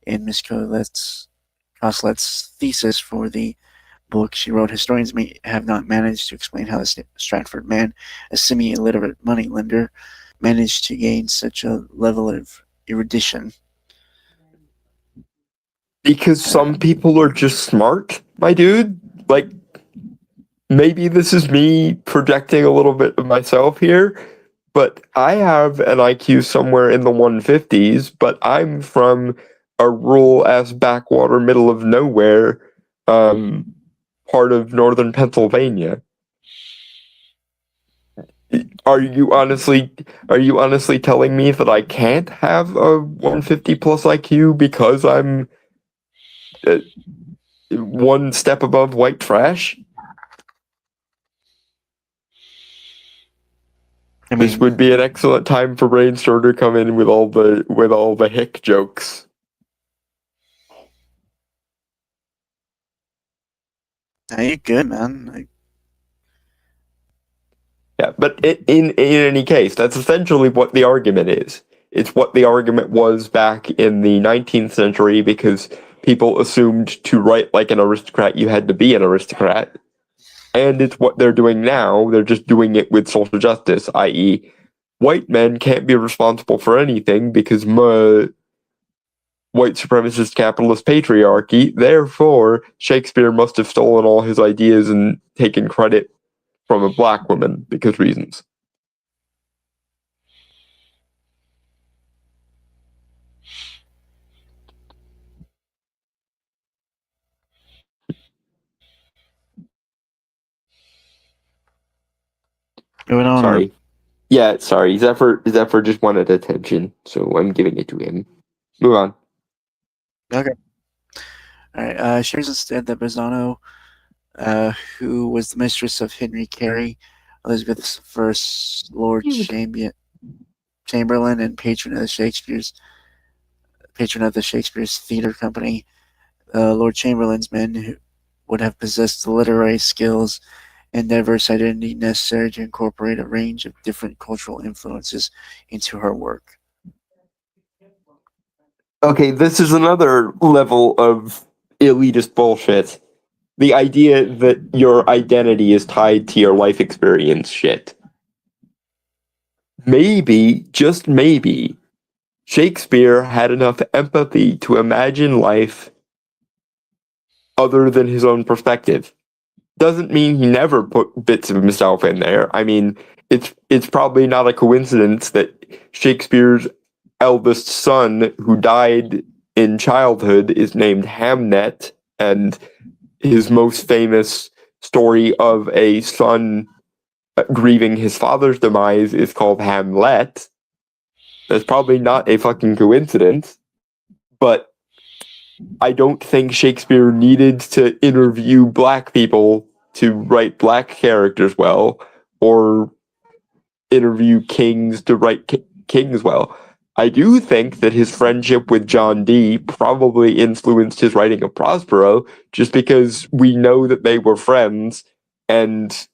In Miss Coslet's thesis for the book, she wrote, historians may have not managed to explain how the Stratford man, a semi-illiterate moneylender, managed to gain such a level of erudition. Because some people are just smart, my dude. Like, maybe this is me projecting a little bit of myself here, but I have an IQ somewhere in the 150s, but I'm from a rural-ass backwater middle of nowhere part of northern Pennsylvania. Are you honestly telling me that I can't have a 150 plus IQ because I'm one step above white trash? I mean, this would be an excellent time for Brainstorm to come in with all the hick jokes. Now you're good, man. Yeah, but in any case, that's essentially what the argument is. It's what the argument was back in the 19th century, because people assumed to write like an aristocrat, you had to be an aristocrat. And it's what they're doing now. They're just doing it with social justice, i.e., white men can't be responsible for anything because white supremacist capitalist patriarchy. Therefore, Shakespeare must have stolen all his ideas and taken credit from a black woman because reasons. Sorry. Yeah, sorry. Zephyr just wanted attention, so I'm giving it to him. Move on. Okay. All right. Shares instead that Bazzano, who was the mistress of Henry Carey, Elizabeth's first Lord Chamberlain and patron of the Shakespeare's Theatre Company, Lord Chamberlain's men who would have possessed the literary skills and diverse identity necessary to incorporate a range of different cultural influences into her work. Okay, this is another level of elitist bullshit. The idea that your identity is tied to your life experience shit. Maybe, just maybe, Shakespeare had enough empathy to imagine life other than his own perspective. Doesn't mean he never put bits of himself in there. I mean, it's probably not a coincidence that Shakespeare's eldest son, who died in childhood, is named Hamnet, and his most famous story of a son grieving his father's demise is called Hamlet. That's probably not a fucking coincidence, but I don't think Shakespeare needed to interview black people to write black characters well, or interview kings to write kings well. I do think that his friendship with John Dee probably influenced his writing of Prospero, just because we know that they were friends, and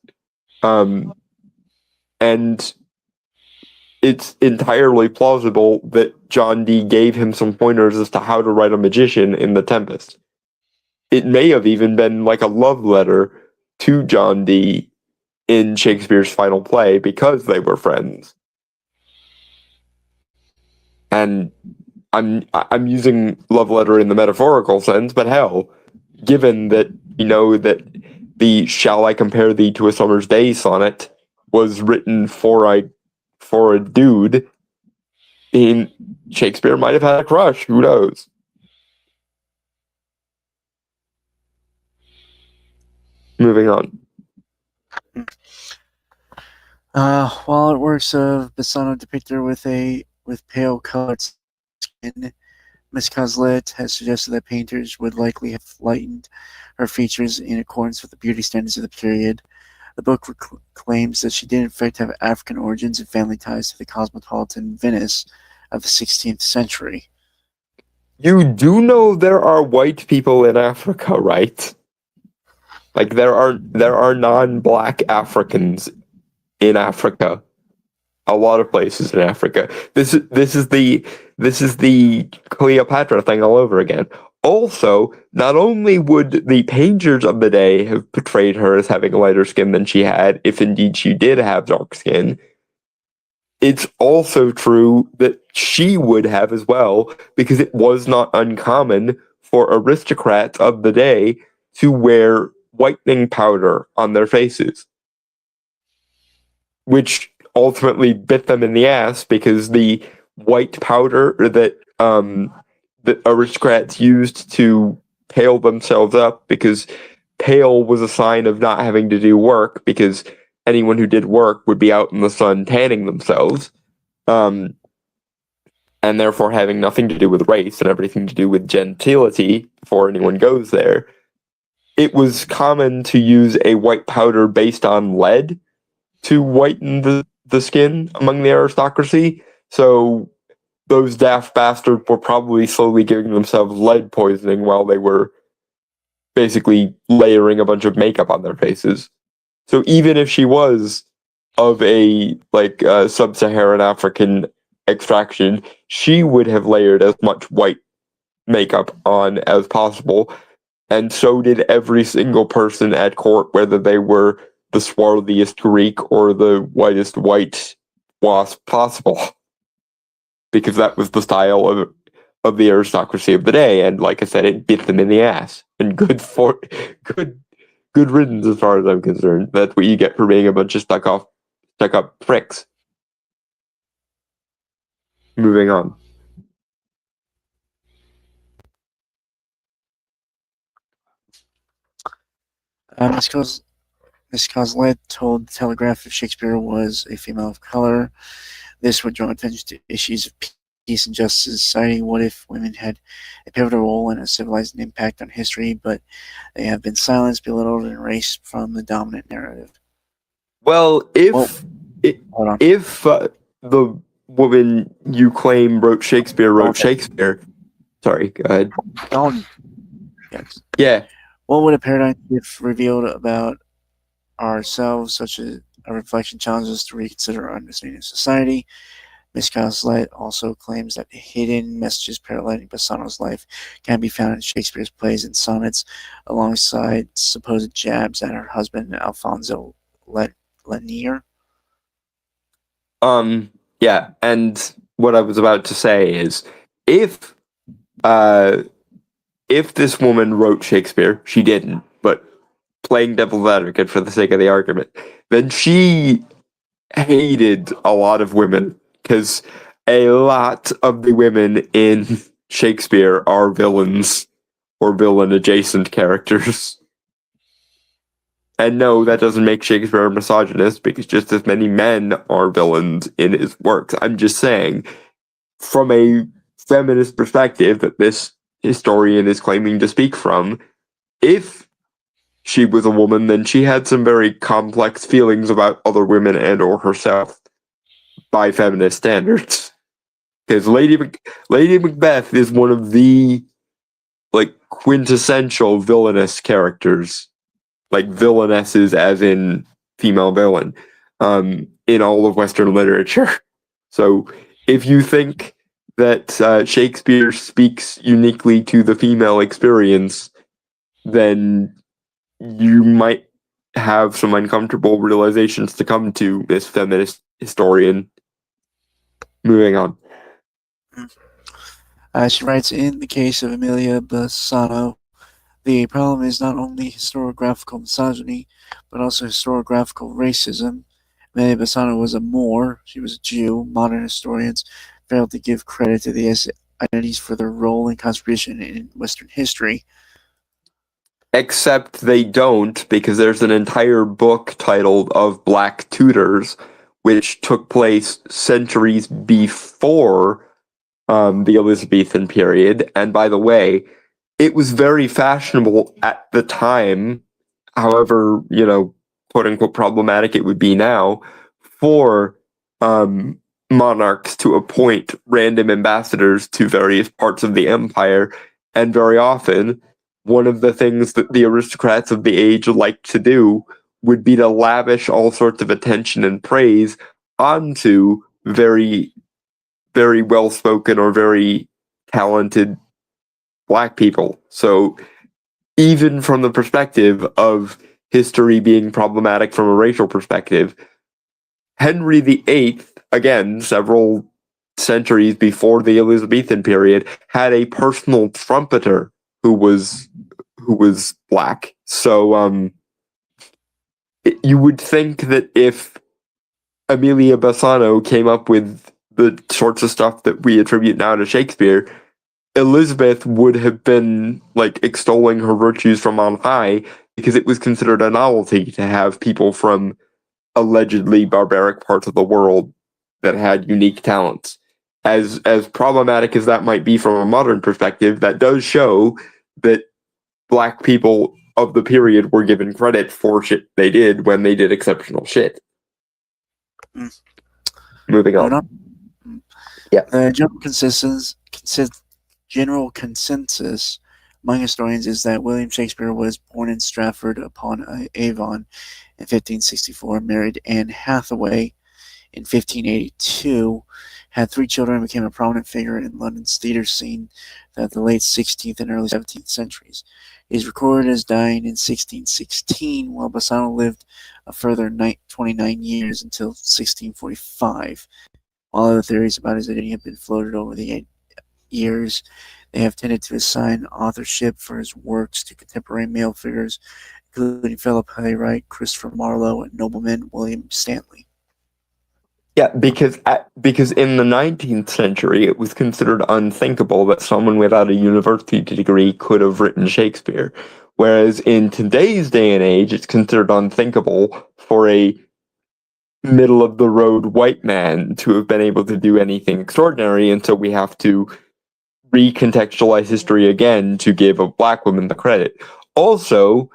it's entirely plausible that John Dee gave him some pointers as to how to write a magician in The Tempest. It may have even been like a love letter to John Dee in Shakespeare's final play because they were friends. And I'm using love letter in the metaphorical sense, but hell, given that that the "Shall I compare thee to a summer's day" sonnet was written for a dude, Shakespeare might have had a crush. Who knows? Moving on. While artworks of Bassano depict her with pale colored skin, Miss Coslet has suggested that painters would likely have lightened her features in accordance with the beauty standards of the period. The book claims that she did in fact have African origins and family ties to the cosmopolitan Venice of the 16th century. You do know there are white people in Africa, right? Like there are non-black Africans in Africa. A lot of places in Africa. This is the Cleopatra thing all over again. Also, not only would the painters of the day have portrayed her as having lighter skin than she had, if indeed she did have dark skin, it's also true that she would have as well, because it was not uncommon for aristocrats of the day to wear whitening powder on their faces, which ultimately bit them in the ass because the white powder that aristocrats used to pale themselves up, because pale was a sign of not having to do work, because anyone who did work would be out in the sun tanning themselves, and therefore having nothing to do with race and everything to do with gentility before anyone goes there. It was common to use a white powder based on lead to whiten the skin among the aristocracy. So those daft bastards were probably slowly giving themselves lead poisoning while they were basically layering a bunch of makeup on their faces. So even if she was of a sub-Saharan African extraction, she would have layered as much white makeup on as possible, and so did every single person at court, whether they were the swarthiest Greek or the whitest white wasp possible, because that was the style of the aristocracy of the day. And like I said, it bit them in the ass, and good riddance as far as I'm concerned. That's what you get for being a bunch of stuck up pricks. Moving on. Miss Coslet told the Telegraph if Shakespeare was a female of color, this would draw attention to issues of peace and justice in society. What if women had a pivotal role and a civilizing impact on history, but they have been silenced, belittled, and erased from the dominant narrative? Well, if the woman you claim wrote Shakespeare, sorry, go ahead. Yes. Yeah. What would a paradigm shift revealed about ourselves, such as a reflection, challenges us to reconsider our understanding of society? Miss Coslet also claims that hidden messages paralleling Bassano's life can be found in Shakespeare's plays and sonnets, alongside supposed jabs at her husband, Alfonso Lanier. Yeah, and what I was about to say is, if this woman wrote Shakespeare, she didn't, but playing devil's advocate for the sake of the argument, then she hated a lot of women, because a lot of the women in Shakespeare are villains or villain-adjacent characters. And no, that doesn't make Shakespeare a misogynist, because just as many men are villains in his works. I'm just saying, from a feminist perspective that this historian is claiming to speak from, if she was a woman, then she had some very complex feelings about other women and or herself by feminist standards. Because Lady Macbeth is one of the quintessential villainous characters, like villainesses as in female villain, in all of Western literature. So if you think that Shakespeare speaks uniquely to the female experience, then you might have some uncomfortable realizations to come to, this feminist historian. Moving on. She writes, in the case of Amelia Bassano, the problem is not only historiographical misogyny, but also historiographical racism. Amelia Bassano was a Moor. She was a Jew. Modern historians failed to give credit to these identities for their role and contribution in Western history. Except they don't, because there's an entire book titled Of Black Tutors, which took place centuries before the Elizabethan period. And by the way, it was very fashionable at the time, however, quote unquote problematic it would be now, for monarchs to appoint random ambassadors to various parts of the empire. And very often, one of the things that the aristocrats of the age liked to do would be to lavish all sorts of attention and praise onto very, very well spoken or very talented Black people. So even from the perspective of history being problematic from a racial perspective, Henry VIII, again, several centuries before the Elizabethan period, had a personal trumpeter who was Black. So you would think that if Amelia Bassano came up with the sorts of stuff that we attribute now to Shakespeare, Elizabeth would have been like extolling her virtues from on high, because it was considered a novelty to have people from allegedly barbaric parts of the world that had unique talents. As problematic as that might be from a modern perspective, that does show that Black people of the period were given credit for shit they did when they did exceptional shit. Mm. Moving on. Yeah. The general consensus among historians is that William Shakespeare was born in Stratford upon Avon in 1564, married Anne Hathaway in 1582, had 3 children, and became a prominent figure in London's theatre scene throughout the late 16th and early 17th centuries. He is recorded as dying in 1616, while Bassano lived a further 29 years until 1645. While other theories about his identity have been floated over the years, they have tended to assign authorship for his works to contemporary male figures, including fellow playwright Christopher Marlowe and nobleman William Stanley. Yeah, because in the 19th century, it was considered unthinkable that someone without a university degree could have written Shakespeare. Whereas in today's day and age, it's considered unthinkable for a middle-of-the-road white man to have been able to do anything extraordinary, and so we have to recontextualize history again to give a Black woman the credit. Also,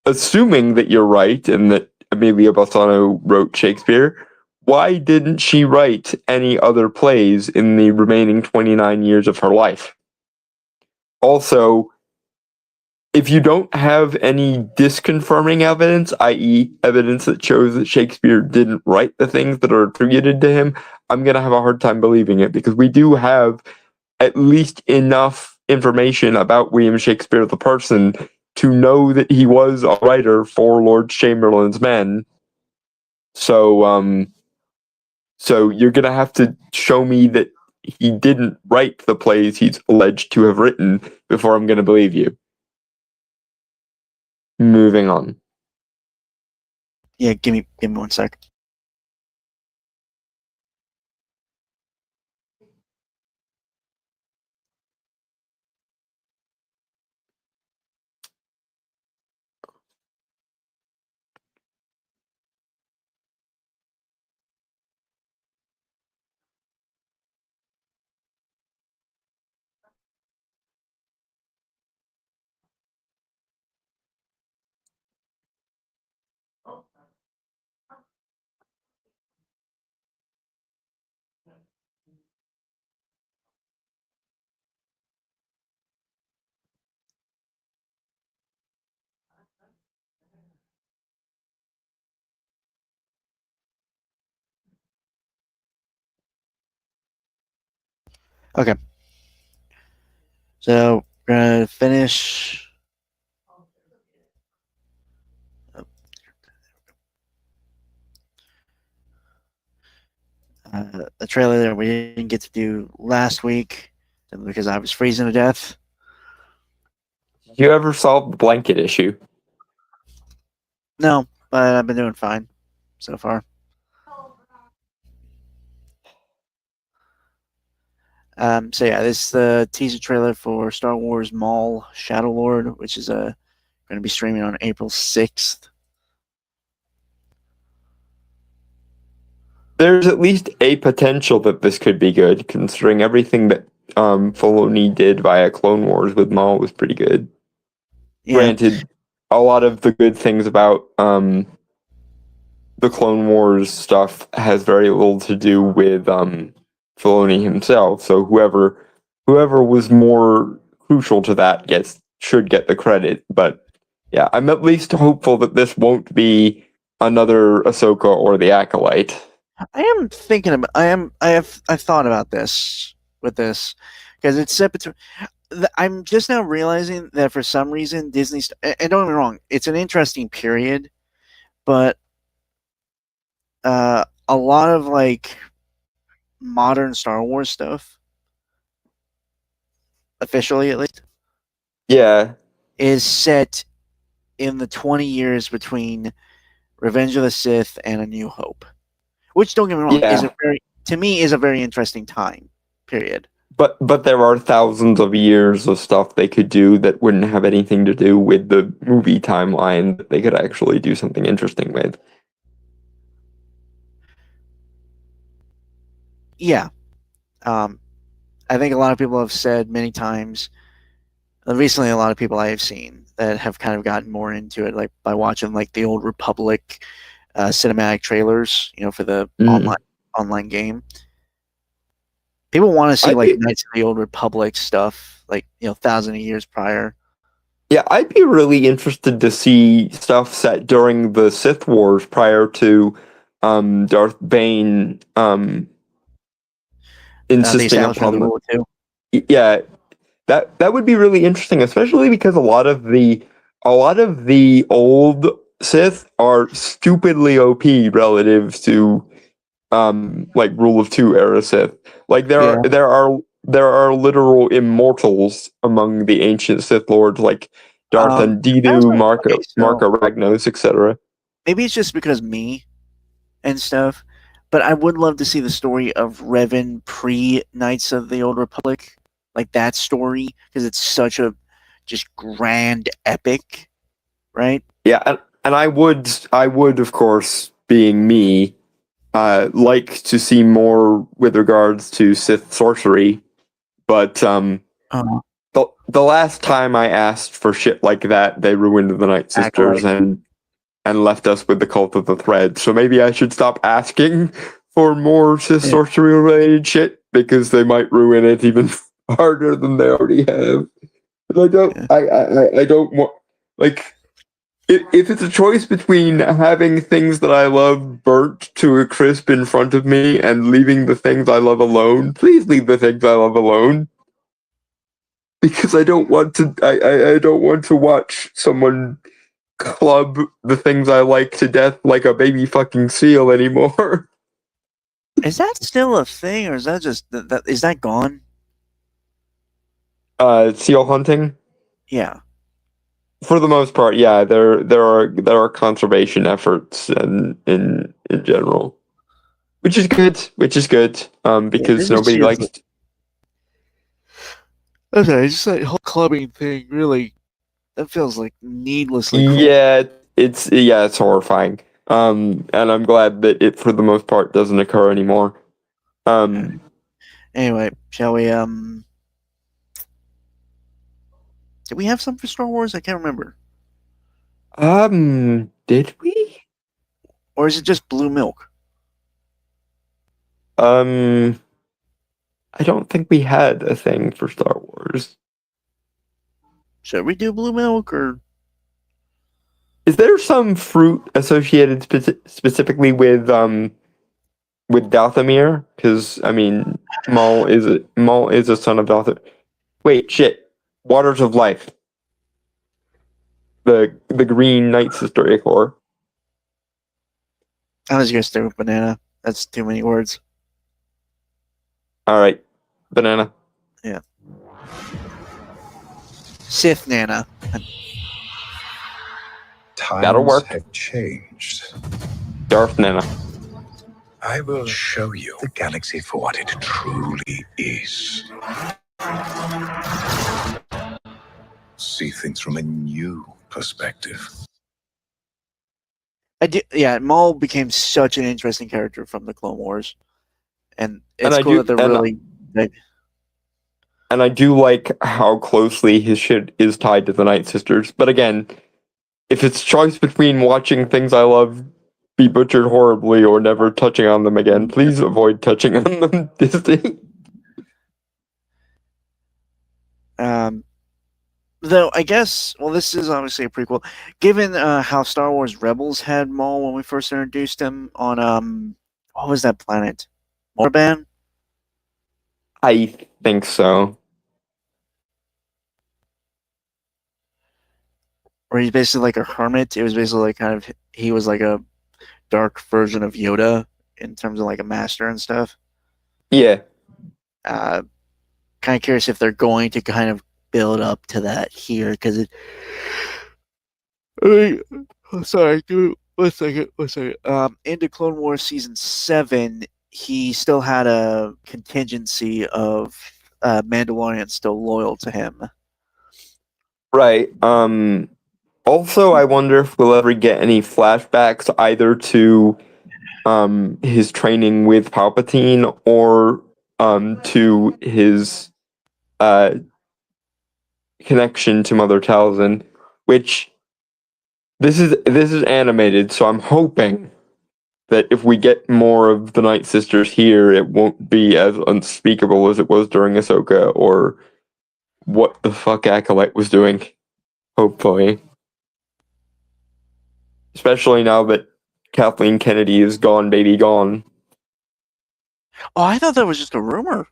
assuming that you're right and that Amelia Bassano wrote Shakespeare, why didn't she write any other plays in the remaining 29 years of her life? Also, if you don't have any disconfirming evidence, i.e., evidence that shows that Shakespeare didn't write the things that are attributed to him, I'm going to have a hard time believing it, because we do have at least enough information about William Shakespeare the person to know that he was a writer for Lord Chamberlain's men. So you're gonna have to show me that he didn't write the plays he's alleged to have written before I'm gonna believe you. Moving on. Yeah, give me 1 sec. Okay. So we're gonna finish. A trailer that we didn't get to do last week because I was freezing to death. Did you ever solve the blanket issue? No, but I've been doing fine so far. So yeah, this is the teaser trailer for Star Wars Maul Shadow Lord, which is going to be streaming on April 6th. There's at least a potential that this could be good, considering everything that Filoni did via Clone Wars with Maul was pretty good. Yeah, Granted, a lot of the good things about the Clone Wars stuff has very little to do with Filoni himself. So whoever was more crucial to that should get the credit. But yeah, I'm at least hopeful that this won't be another Ahsoka or the Acolyte. I am thinking about. I've thought about this with this because it's set between. I'm just now realizing that for some reason Disney. And don't get me wrong, it's an interesting period, but a lot of like modern Star Wars stuff, officially at least, Yeah, is set in the 20 years between Revenge of the Sith and A New Hope, which don't get me wrong is yeah. a very to me is a very interesting time period. But there are thousands of years of stuff they could do that wouldn't have anything to do with the movie timeline that they could actually do something interesting with. Yeah, um, I think a lot of people have said many times. Recently, a lot of people I have seen that have kind of gotten more into it, like by watching like the old Republic cinematic trailers, for the Mm. online game. People want to see I'd like be, Knights of the Old Republic stuff, like thousand of years prior. yeah, I'd be really interested to see stuff set during the Sith Wars prior to Darth Bane The insisting establishment of the upon rule too. yeah, that would be really interesting, especially because a lot of the old Sith are stupidly OP relative to like Rule of Two era Sith. Like Yeah, there are literal immortals among the ancient Sith lords like Darth Endidu, okay. So Marka Ragnos, etc. maybe it's just because me and stuff, but I would love to see the story of Revan pre Knights of the Old Republic, like that story, because it's such a just grand epic, right? Yeah, and I would of course, being me, like to see more with regards to Sith sorcery, but Uh, the last time I asked for shit like that, they ruined the Night Sisters Acolyte. and left us with the Cult of the Thread. So maybe I should stop asking for more Sith Yeah. sorcery related shit because they might ruin it even harder than they already have. But Yeah. I don't want like if it's a choice between having things that I love burnt to a crisp in front of me and leaving the things I love alone, please leave the things I love alone. Because I don't want to watch someone club the things I like to death like a baby fucking seal anymore. Is that still a thing, or is that just is that gone? Seal hunting? Yeah. For the most part, yeah, there are conservation efforts and in general. Which is good. Which is good. Yeah, Because this just nobody feels likes like okay. Just that whole clubbing thing really that feels like needlessly cruel. yeah, it's horrifying. And I'm glad that it for the most part doesn't occur anymore. Okay. Um Anyway, shall we? Did we have some for Star Wars? I can't remember. did we? Or is it just blue milk? I don't think we had a thing for Star Wars. Should we do blue milk or? Is there some fruit associated specifically with with Dathomir, because I mean, Maul is a son of Dathomir. Wait, shit. Waters of Life. The Green Night Sister Ichor. I was gonna stay with banana. That's too many words. All right, banana. Sith Nana. That'll Times work. have changed. Darth Nana. I will show you the galaxy for what it truly is. See things from a new perspective. Maul became such an interesting character from the Clone Wars, and it's And cool that they're really. And I do like how closely his shit is tied to the Night Sisters. But again, if it's choice between watching things I love be butchered horribly or never touching on them again, please avoid touching on them, Disney. Though I guess, well, this is obviously a prequel. Given how Star Wars Rebels had Maul when we first introduced him on what was that planet? Morban? I think so. Where he's basically like a hermit. It was basically like kind of he was like a dark version of Yoda in terms of like a master and stuff. Yeah. Kind of curious if they're going to kind of build up to that here because it. Sorry, give me one second. Into Clone Wars season 7, he still had a contingency of Mandalorians still loyal to him. Right. Also, I wonder if we'll ever get any flashbacks either to his training with Palpatine or to his connection to Mother Talzin, which this is animated, so I'm hoping that if we get more of the Night Sisters here, it won't be as unspeakable as it was during Ahsoka or what the fuck Acolyte was doing. Hopefully. Especially now that Kathleen Kennedy is gone, baby, gone. Oh, I thought that was just a rumor.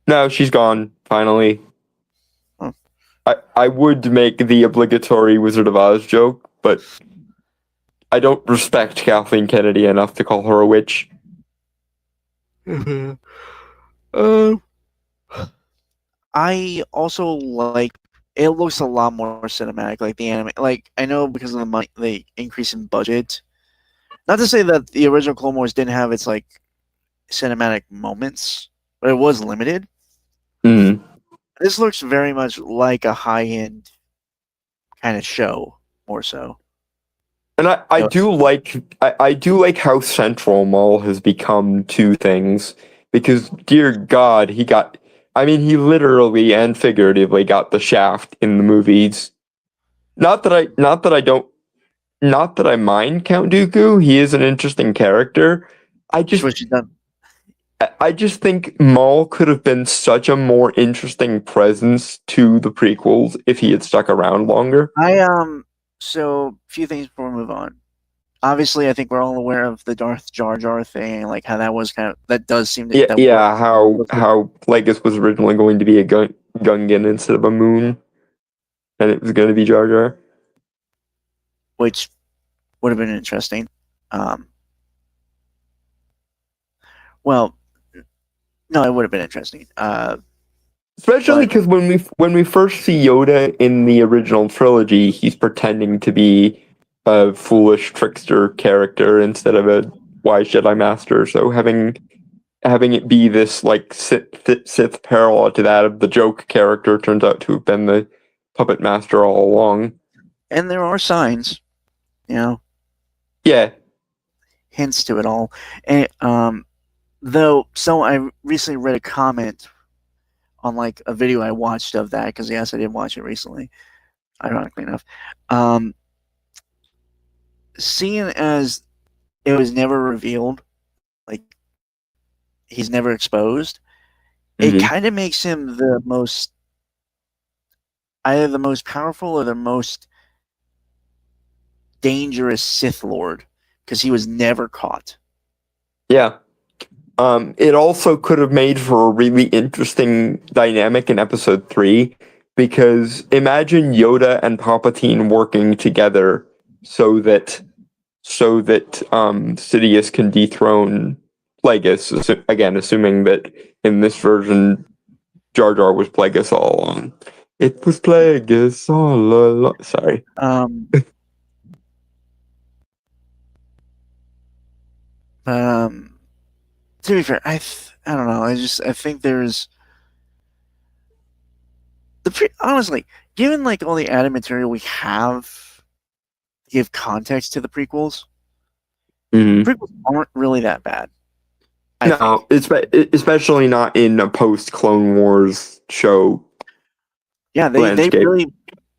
No, she's gone, finally. Huh. I would make the obligatory Wizard of Oz joke, but I don't respect Kathleen Kennedy enough to call her a witch. I also like it looks a lot more cinematic, like the anime. Like I know because of the increase in budget. Not to say that the original Clone Wars didn't have its like cinematic moments, but it was limited. Mm. This looks very much like a high-end kind of show, more so. And I do like how central Maul has become to things, because dear God, he literally and figuratively got the shaft in the movies. Not that I mind Count Dooku. He is an interesting character. I just think Maul could have been such a more interesting presence to the prequels if he had stuck around longer. So a few things before we move on. Obviously, I think we're all aware of the Darth Jar Jar thing, like how that was that does seem to how Plagueis was originally going to be a Gungan instead of a moon, and it was going to be Jar Jar, which would have been interesting. Well, no, it would have been interesting. Especially because when we first see Yoda in the original trilogy, he's pretending to be a foolish trickster character instead of a wise Jedi Master. So having it be this like Sith parallel to that of the joke character turns out to have been the puppet master all along. And there are signs, Yeah. hints to it all. And though, so I recently read a comment on like a video I watched of that, because yes, I did watch it recently, ironically enough. Seeing as it was never revealed, like he's never exposed, it kind of makes him the most, either the most powerful or the most dangerous Sith Lord, because he was never caught. Yeah. It also could have made for a really interesting dynamic in episode 3, because imagine Yoda and Palpatine working together so that Sidious can dethrone Plagueis. Again, assuming that in this version Jar Jar was Plagueis all along. It was Plagueis all along. Sorry. To be fair, I don't know. I think there's honestly, given like all the added material we have to give context to the prequels, Mhm. the prequels aren't really that bad. I No, think. especially not in a post Clone Wars show Yeah, they landscape. really.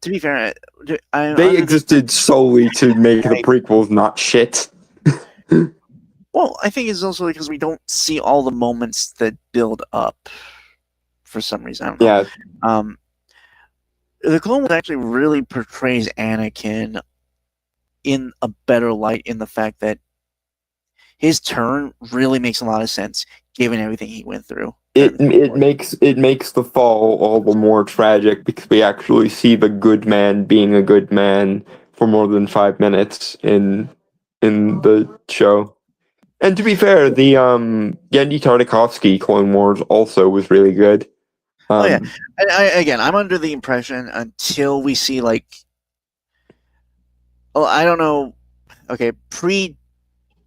To be fair, They existed solely to make the prequels not shit. Well, I think it's also because we don't see all the moments that build up for some reason. I don't know. Yeah. The Clone Wars actually really portrays Anakin in a better light, in the fact that his turn really makes a lot of sense given everything he went through. It makes the fall all the more tragic because we actually see the good man being a good man for more than 5 minutes in the show. And to be fair, the Genndy Tartakovsky Clone Wars also was really good. Oh yeah, and I'm under the impression until we see like, I don't know. Okay, pre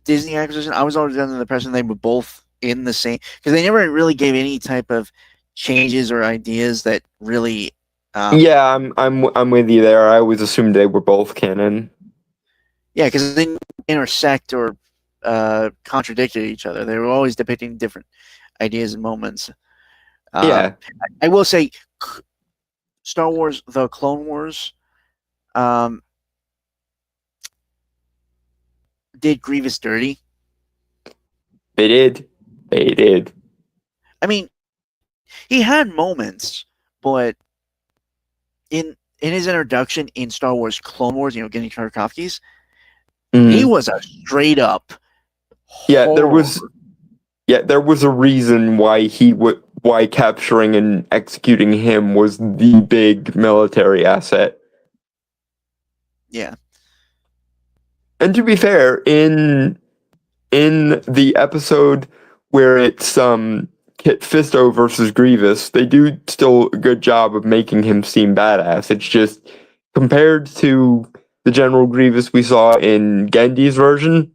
Disney acquisition, I was always under the impression they were both in the same, because they never really gave any type of changes or ideas that really. Yeah, I'm with you there. I always assumed they were both canon. Yeah, because they intersect or contradicted each other. They were always depicting different ideas and moments. Yeah. I will say, Star Wars: The Clone Wars did Grievous dirty. They did. I mean, he had moments, but in his introduction in Star Wars Clone Wars, Genndy Tartakovsky's, he was a straight up. Yeah, there was a reason why why capturing and executing him was the big military asset. Yeah. And to be fair, in the episode where it's Kit Fisto versus Grievous, they do still a good job of making him seem badass. It's just compared to the General Grievous we saw in Genndy's version,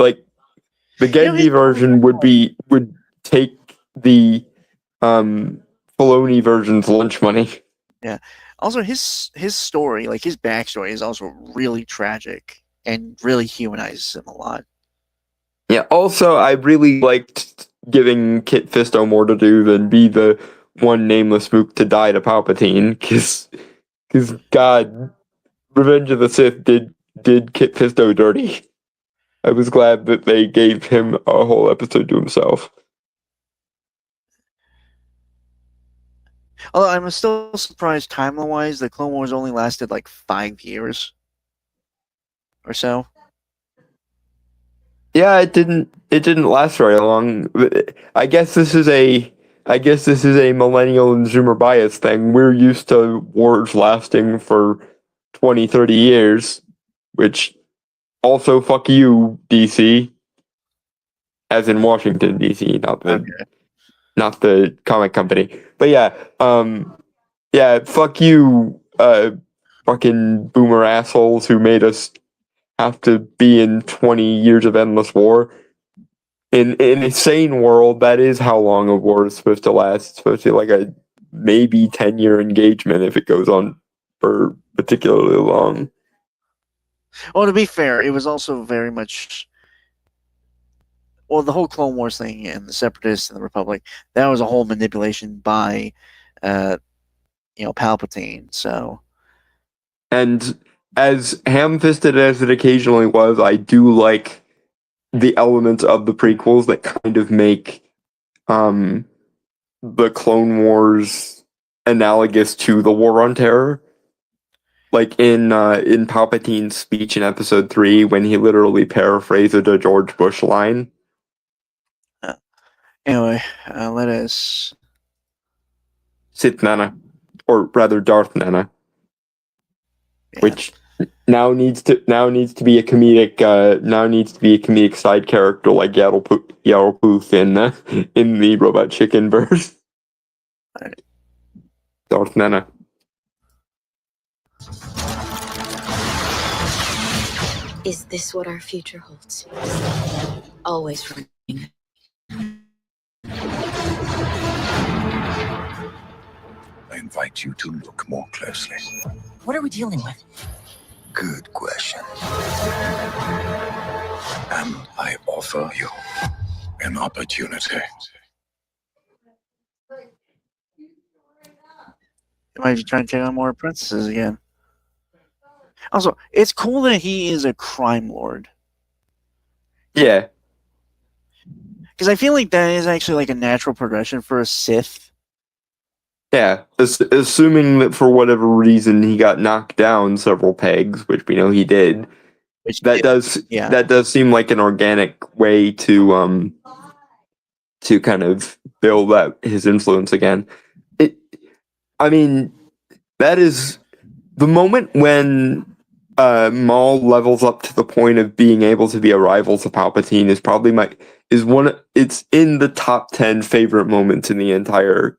like the Genndy version would take the Filoni version's lunch money. Yeah. Also, his story, like his backstory, is also really tragic and really humanizes him a lot. Yeah. Also, I really liked giving Kit Fisto more to do than be the one nameless mook to die to Palpatine, because God, Revenge of the Sith did Kit Fisto dirty. I was glad that they gave him a whole episode to himself. Although I'm still surprised timeline-wise, the Clone Wars only lasted like 5 years or so. Yeah, it didn't last very long. I guess this is a millennial and Zoomer bias thing. We're used to wars lasting for 20, 30 years, which also fuck you, DC. As in Washington, DC, not the comic company. But yeah, fuck you, fucking boomer assholes who made us have to be in 20 years of endless war. In a sane world, that is how long a war is supposed to last. It's supposed to be like a maybe 10-year engagement if it goes on for particularly long. Well, to be fair, it was also very much. Well, the whole Clone Wars thing and the Separatists and the Republic, that was a whole manipulation by, Palpatine. So. And as ham-fisted as it occasionally was, I do like the elements of the prequels that kind of make the Clone Wars analogous to the War on Terror. Like in Palpatine's speech in Episode 3, when he literally paraphrased a George Bush line. Anyway, let us. Sith Nana, or rather Darth Nana, Yeah. which now needs to be a comedic side character like Yaddlepoof in the Robot Chicken verse. Alright. Darth Nana. Is this what our future holds? Always running. I invite you to look more closely. What are we dealing with? Good question. And I offer you an opportunity. He might be trying to take on more princesses again. Also, it's cool that he is a crime lord. Yeah. Because I feel like that is actually like a natural progression for a Sith. Yeah. Assuming that for whatever reason he got knocked down several pegs, which we know he did. Which That does seem like an organic way to kind of build up his influence again. I mean, that is the moment when Maul levels up to the point of being able to be a rival to Palpatine is probably it's in the top 10 favorite moments in the entire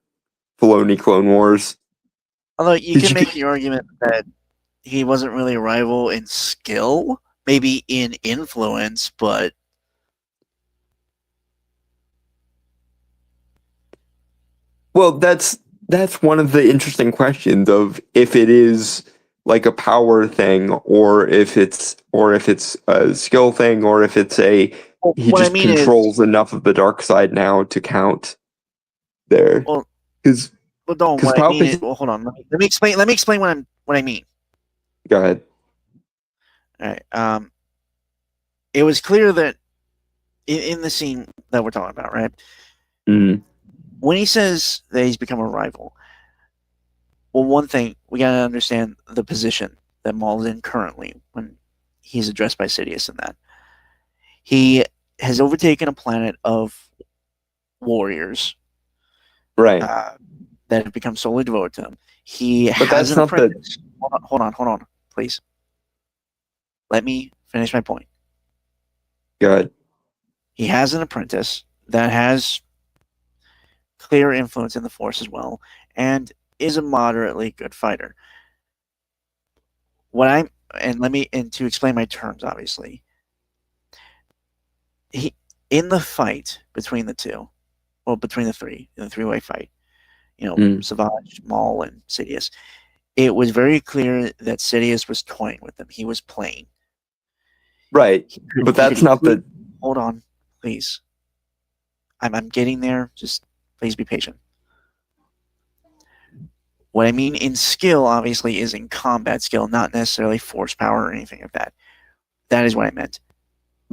Filoni Clone Wars. Although you can make the argument that he wasn't really a rival in skill, maybe in influence, but well, that's one of the interesting questions of if it is like a power thing, or if it's a skill thing, or if it's he just controls enough of the dark side now to count there. Well, because hold on. Let me explain what I mean. Go ahead. All right. It was clear that in the scene that we're talking about, right? Mm-hmm. When he says that he's become a rival, well, one thing, we gotta understand the position that Maul's in currently when he's addressed by Sidious in that. He has overtaken a planet of warriors, right? That have become solely devoted to him. But has an apprentice. Hold on, please. Let me finish my point. Good. He has an apprentice that has clear influence in the Force as well, and is a moderately good fighter. And to explain my terms, obviously, in the fight between the two, well, between the three, in the three-way fight, Savage, Maul, and Sidious, it was very clear that Sidious was toying with them. He was playing. Right, but that's not the. Hold on, please. I'm getting there. Just please be patient. What I mean in skill, obviously, is in combat skill, not necessarily force power or anything like that. That is what I meant.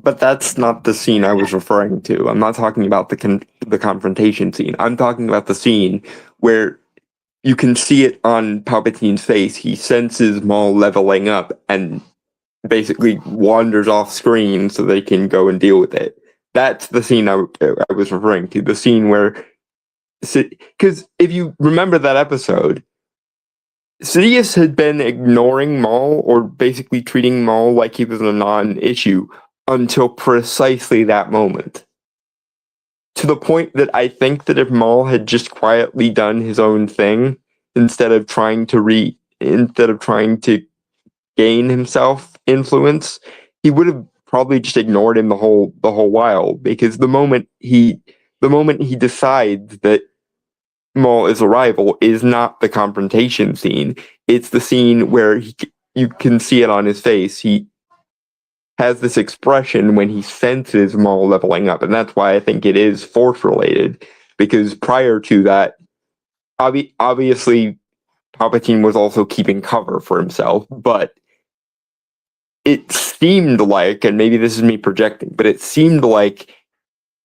But that's not the scene I was referring to. I'm not talking about the confrontation scene. I'm talking about the scene where you can see it on Palpatine's face. He senses Maul leveling up and basically wanders off screen so they can go and deal with it. That's the scene I was referring to. The scene where, because if you remember that episode, Sidious had been ignoring Maul, or basically treating Maul like he was a non-issue, until precisely that moment. To the point that I think that if Maul had just quietly done his own thing, instead of trying to gain himself influence, he would have probably just ignored him the whole while. Because the moment he decides that Maul is a rival is not the confrontation scene. It's the scene where you can see it on his face. He has this expression when he senses Maul leveling up, and that's why I think it is Force related. Because prior to that, obviously, Palpatine was also keeping cover for himself, but it seemed like, and maybe this is me projecting, but it seemed like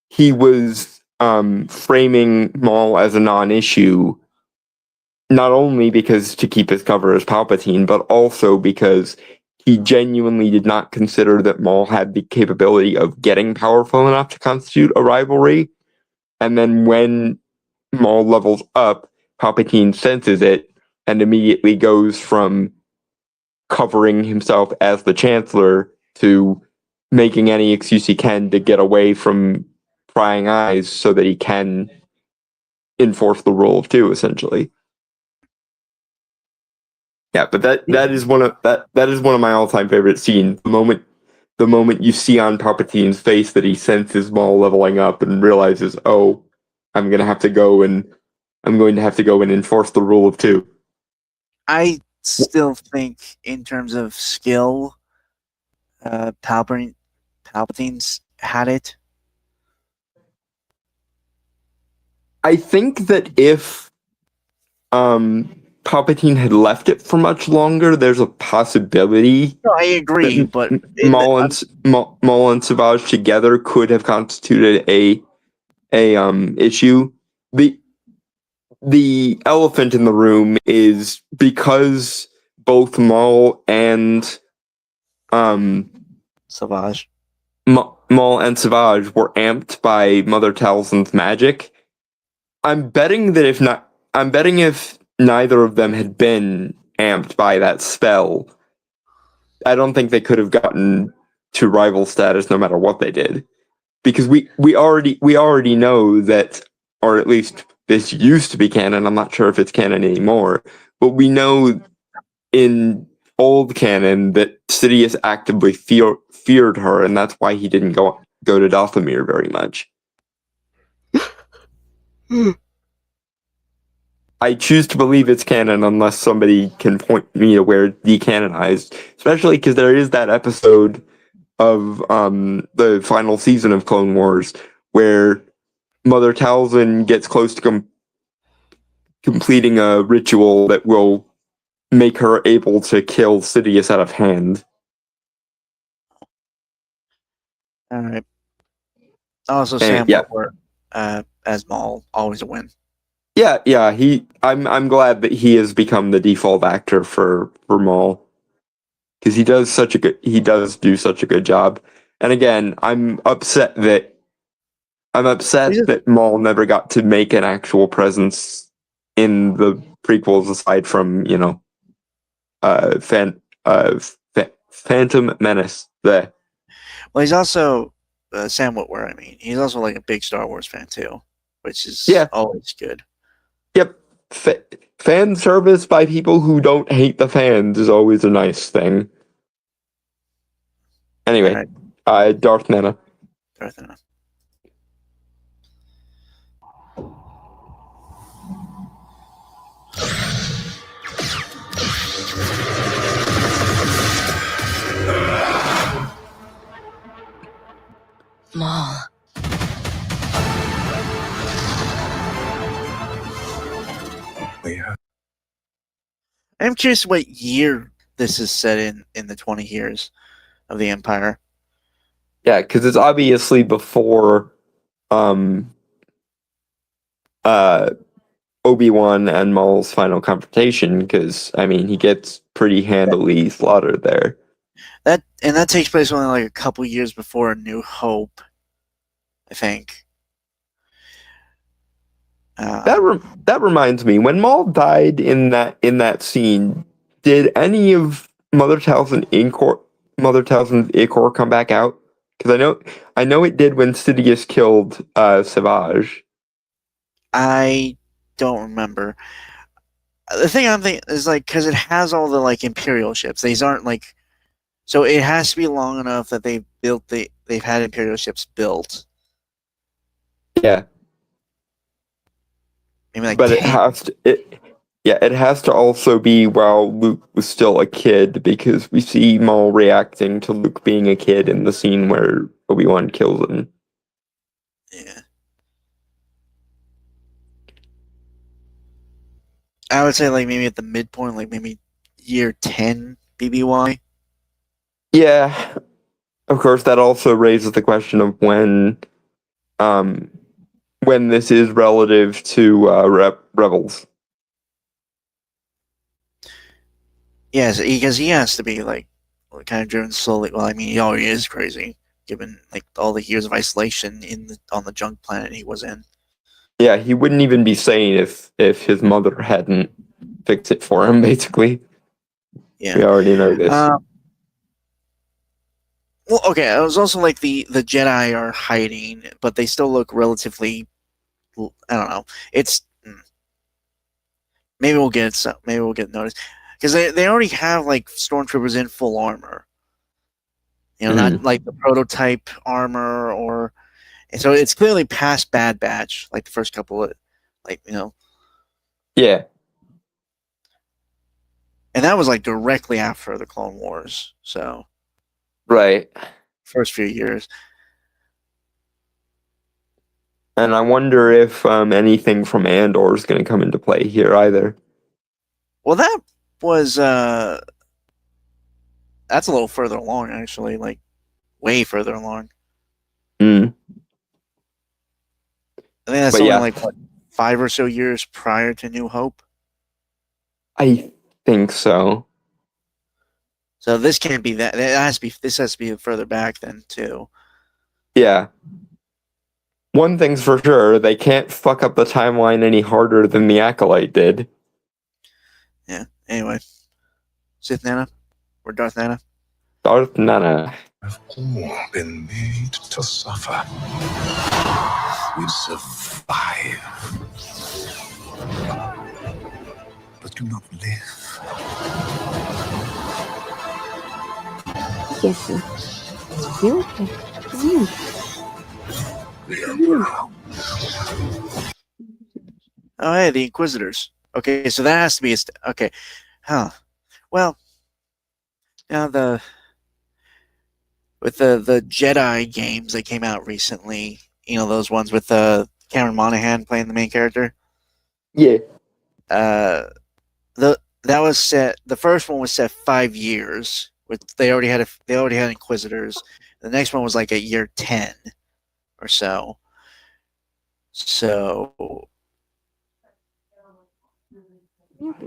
he was framing Maul as a non-issue, not only because to keep his cover as Palpatine, but also because he genuinely did not consider that Maul had the capability of getting powerful enough to constitute a rivalry. And then when Maul levels up, Palpatine senses it and immediately goes from covering himself as the Chancellor to making any excuse he can to get away from prying eyes so that he can enforce the rule of two, essentially. Yeah, but that is one of my all-time favorite scenes. The moment you see on Palpatine's face that he senses Maul leveling up and realizes, oh, I'm going to have to go and enforce the rule of two. I still think, in terms of skill, Palpatine's had it. I think that if Palpatine had left it for much longer, there's a possibility No, I agree, but Maul and Savage together could have constituted a issue. The elephant in the room is because both Maul and Savage. Maul and Savage were amped by Mother Talzin's magic. I'm betting if neither of them had been amped by that spell, I don't think they could have gotten to rival status no matter what they did. Because we already know that, or at least this used to be canon, I'm not sure if it's canon anymore, but we know in old canon that Sidious actively feared her, and that's why he didn't go to Dathomir very much. I choose to believe it's canon unless somebody can point me to where it's decanonized, especially because there is that episode of the final season of Clone Wars where Mother Talzin gets close to completing a ritual that will make her able to kill Sidious out of hand. All right. Also, Sam Witwer, as Maul, always a win. Yeah. I'm glad that he has become the default actor for Maul, because he does do such a good job. And again, I'm upset that Maul never got to make an actual presence in the prequels, aside from Phantom Menace. There. Well, he's also Sam Witwer. I mean, he's also like a big Star Wars fan too, which is always good. Yep, fan service by people who don't hate the fans is always a nice thing. Anyway, Darth Nana. Darth Nana. Maul. Yeah. I'm curious what year this is set in the 20 years of the Empire. Yeah, because it's obviously before Obi-Wan and Maul's final confrontation, because I mean he gets pretty handily slaughtered there. That takes place only like a couple years before A New Hope, I think. That reminds me, when Maul died in that scene, did any of Mother Talzin's Ichor come back out? Because I know it did when Sidious killed Savage. I don't remember. The thing I'm thinking is like, because it has all the like Imperial ships. These aren't like, so it has to be long enough that they've had Imperial ships built. Yeah. Maybe like but 10. it has to also be while Luke was still a kid, because we see Maul reacting to Luke being a kid in the scene where Obi-Wan kills him. Yeah. I would say like maybe at the midpoint, like maybe year 10 BBY. Yeah. Of course, that also raises the question of when this is relative to Rebels. Yes, because he has to be like kind of driven slowly. Well, I mean, he already is crazy, given like all the years of isolation on the junk planet he was in. Yeah, he wouldn't even be sane if his mother hadn't fixed it for him. Basically, Yeah. we already know this. Well, okay. It was also like the Jedi are hiding, but they still look relatively. I don't know. It's maybe we'll get noticed because they already have like stormtroopers in full armor. You know, not like the prototype armor or. And so it's clearly past Bad Batch, like the first couple of, like Yeah, and that was like directly after the Clone Wars. So right. first few years. And I wonder if anything from Andor is going to come into play here either. Well, that was that's a little further along actually, like way further along. Mm. I think that's But only yeah, like what 5 or so years prior to New Hope. I think so. So this can't be that. It has to be. This has to be further back then too. Yeah. One thing's for sure, they can't fuck up the timeline any harder than the Acolyte did. Yeah. Anyway, Sith Nana or Darth Nana. Darth Nana. Have all been made to suffer. We survive, but do not live. Yes, sir. You're okay. The Emperor. Oh, hey, the Inquisitors. Okay, so that has to be okay. Huh. Well, now with the Jedi games that came out recently, you know those ones with Cameron Monaghan playing the main character. Yeah. That was set. The first one was set 5 years. They already had Inquisitors. The next one was like at year 10 or so. So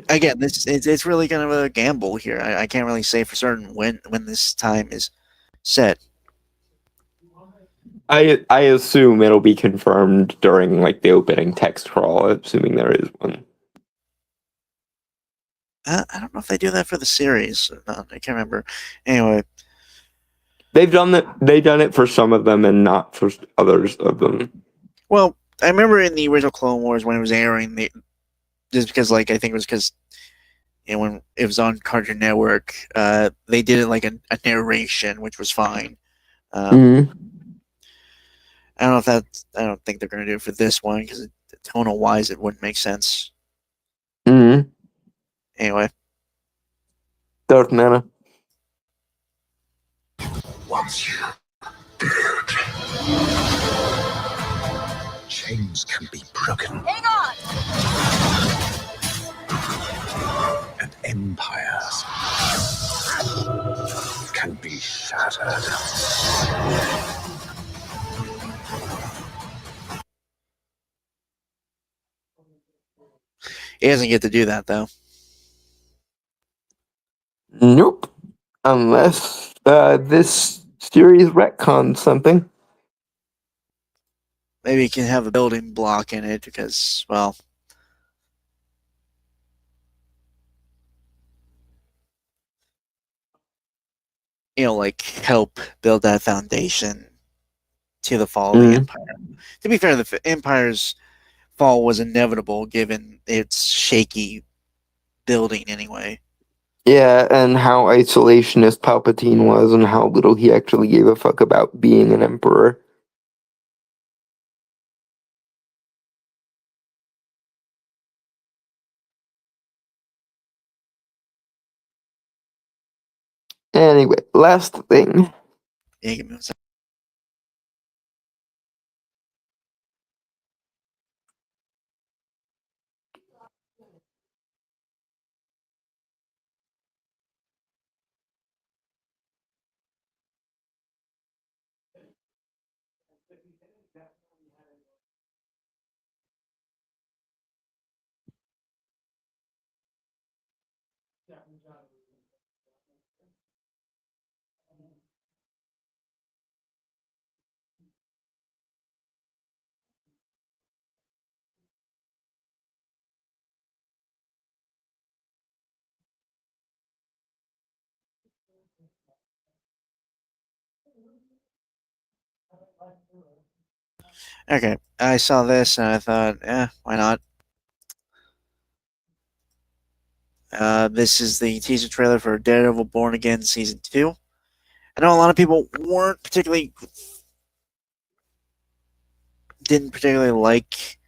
again, it's really kind of a gamble here. I can't really say for certain when this time is set. I assume it'll be confirmed during like the opening text crawl, assuming there is one. I don't know if they do that for the series. No, I can't remember. Anyway, They've done it for some of them and not for others of them. well, I remember in the original Clone Wars when it was airing, just because like I think it was because when it was on Cartoon Network, they did it like a narration, which was fine. Mm-hmm. I don't know if I don't think they're going to do it for this one because tonal wise, it wouldn't make sense. Mm-hmm. Anyway, Darth Nana. Once you dead, chains can be broken. Hang on! And empires can be shattered. he doesn't get to do that though. Nope. Unless this series retcons something. Maybe he can have a building block in it because, well, like help build that foundation to the fall of the Empire. To be fair, the Empire's fall was inevitable given its shaky building anyway. Yeah, and how isolationist Palpatine was and how little he actually gave a fuck about being an emperor. Anyway, last thing. Yeah, give me a second. Okay, I saw this and I thought, why not? This is the teaser trailer for Daredevil Born Again Season 2. I know a lot of people didn't particularly like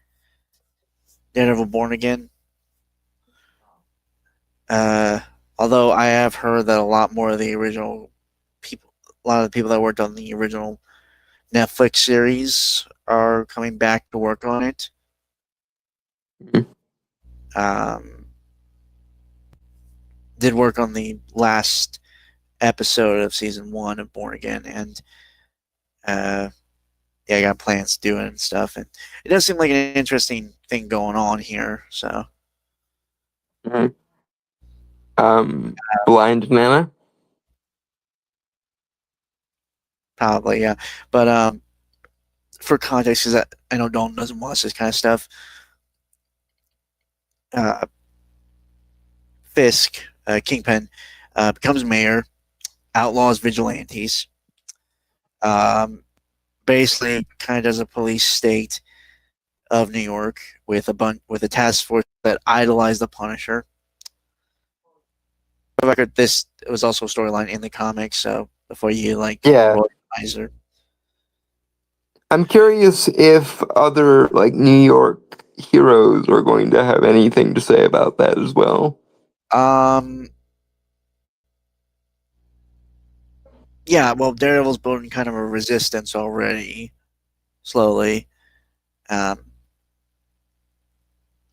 Daredevil Born Again. Although I have heard that a lot of the people that worked on the original Netflix series are coming back to work on it. Did work on the last episode of season 1 of Born Again, and I got plans to do it and stuff. And it does seem like an interesting thing going on here. So, Blind Nana. probably, yeah. But for context, because I know Dalton doesn't watch this kind of stuff. Fisk, Kingpin, becomes mayor, outlaws vigilantes. Basically, kind of does a police state of New York with a task force that idolized the Punisher. For the record, this was also a storyline in the comics. So before you Kaiser. I'm curious if other New York heroes are going to have anything to say about that as well. Yeah, well, Daredevil's building kind of a resistance already, slowly. I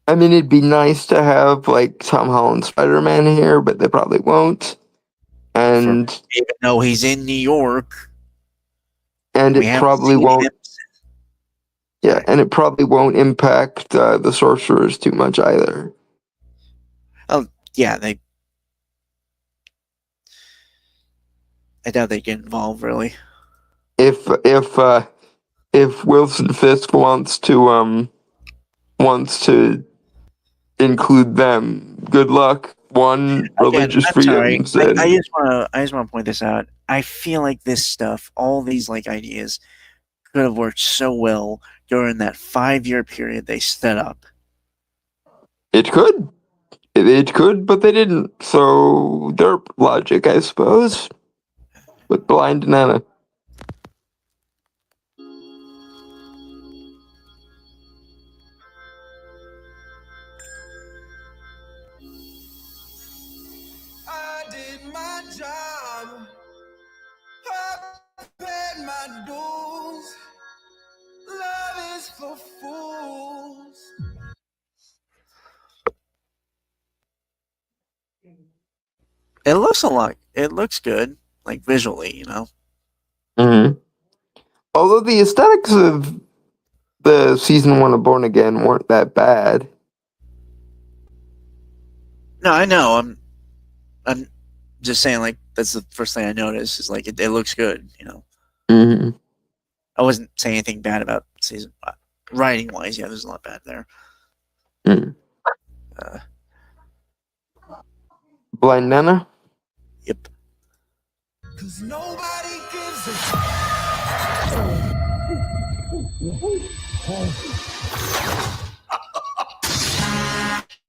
mean, it'd be nice to have Tom Holland Spider-Man here, but they probably won't. And even though he's in New York, and it probably won't. Yeah, and it probably won't impact the sorcerers too much either. Oh yeah, I doubt they get involved really. If Wilson Fisk wants to include them, good luck. Religious freedoms. Sorry. I just want to point this out. I feel like this stuff, all these ideas, could have worked so well during that 5-year period they set up. It could. It could, but they didn't. So derp logic, I suppose. With Blind Nana. I did my job. I paid my dues. Love is for fools. It looks good, visually, Mm-hmm. Although the aesthetics of the season 1 of Born Again weren't that bad. No, I know. I'm just saying, that's the first thing I noticed is it looks good, Mm-hmm. I wasn't saying anything bad about season writing wise. Yeah, there's a lot bad there. Mm. Blind Nana. Yep. 'Cause nobody gives a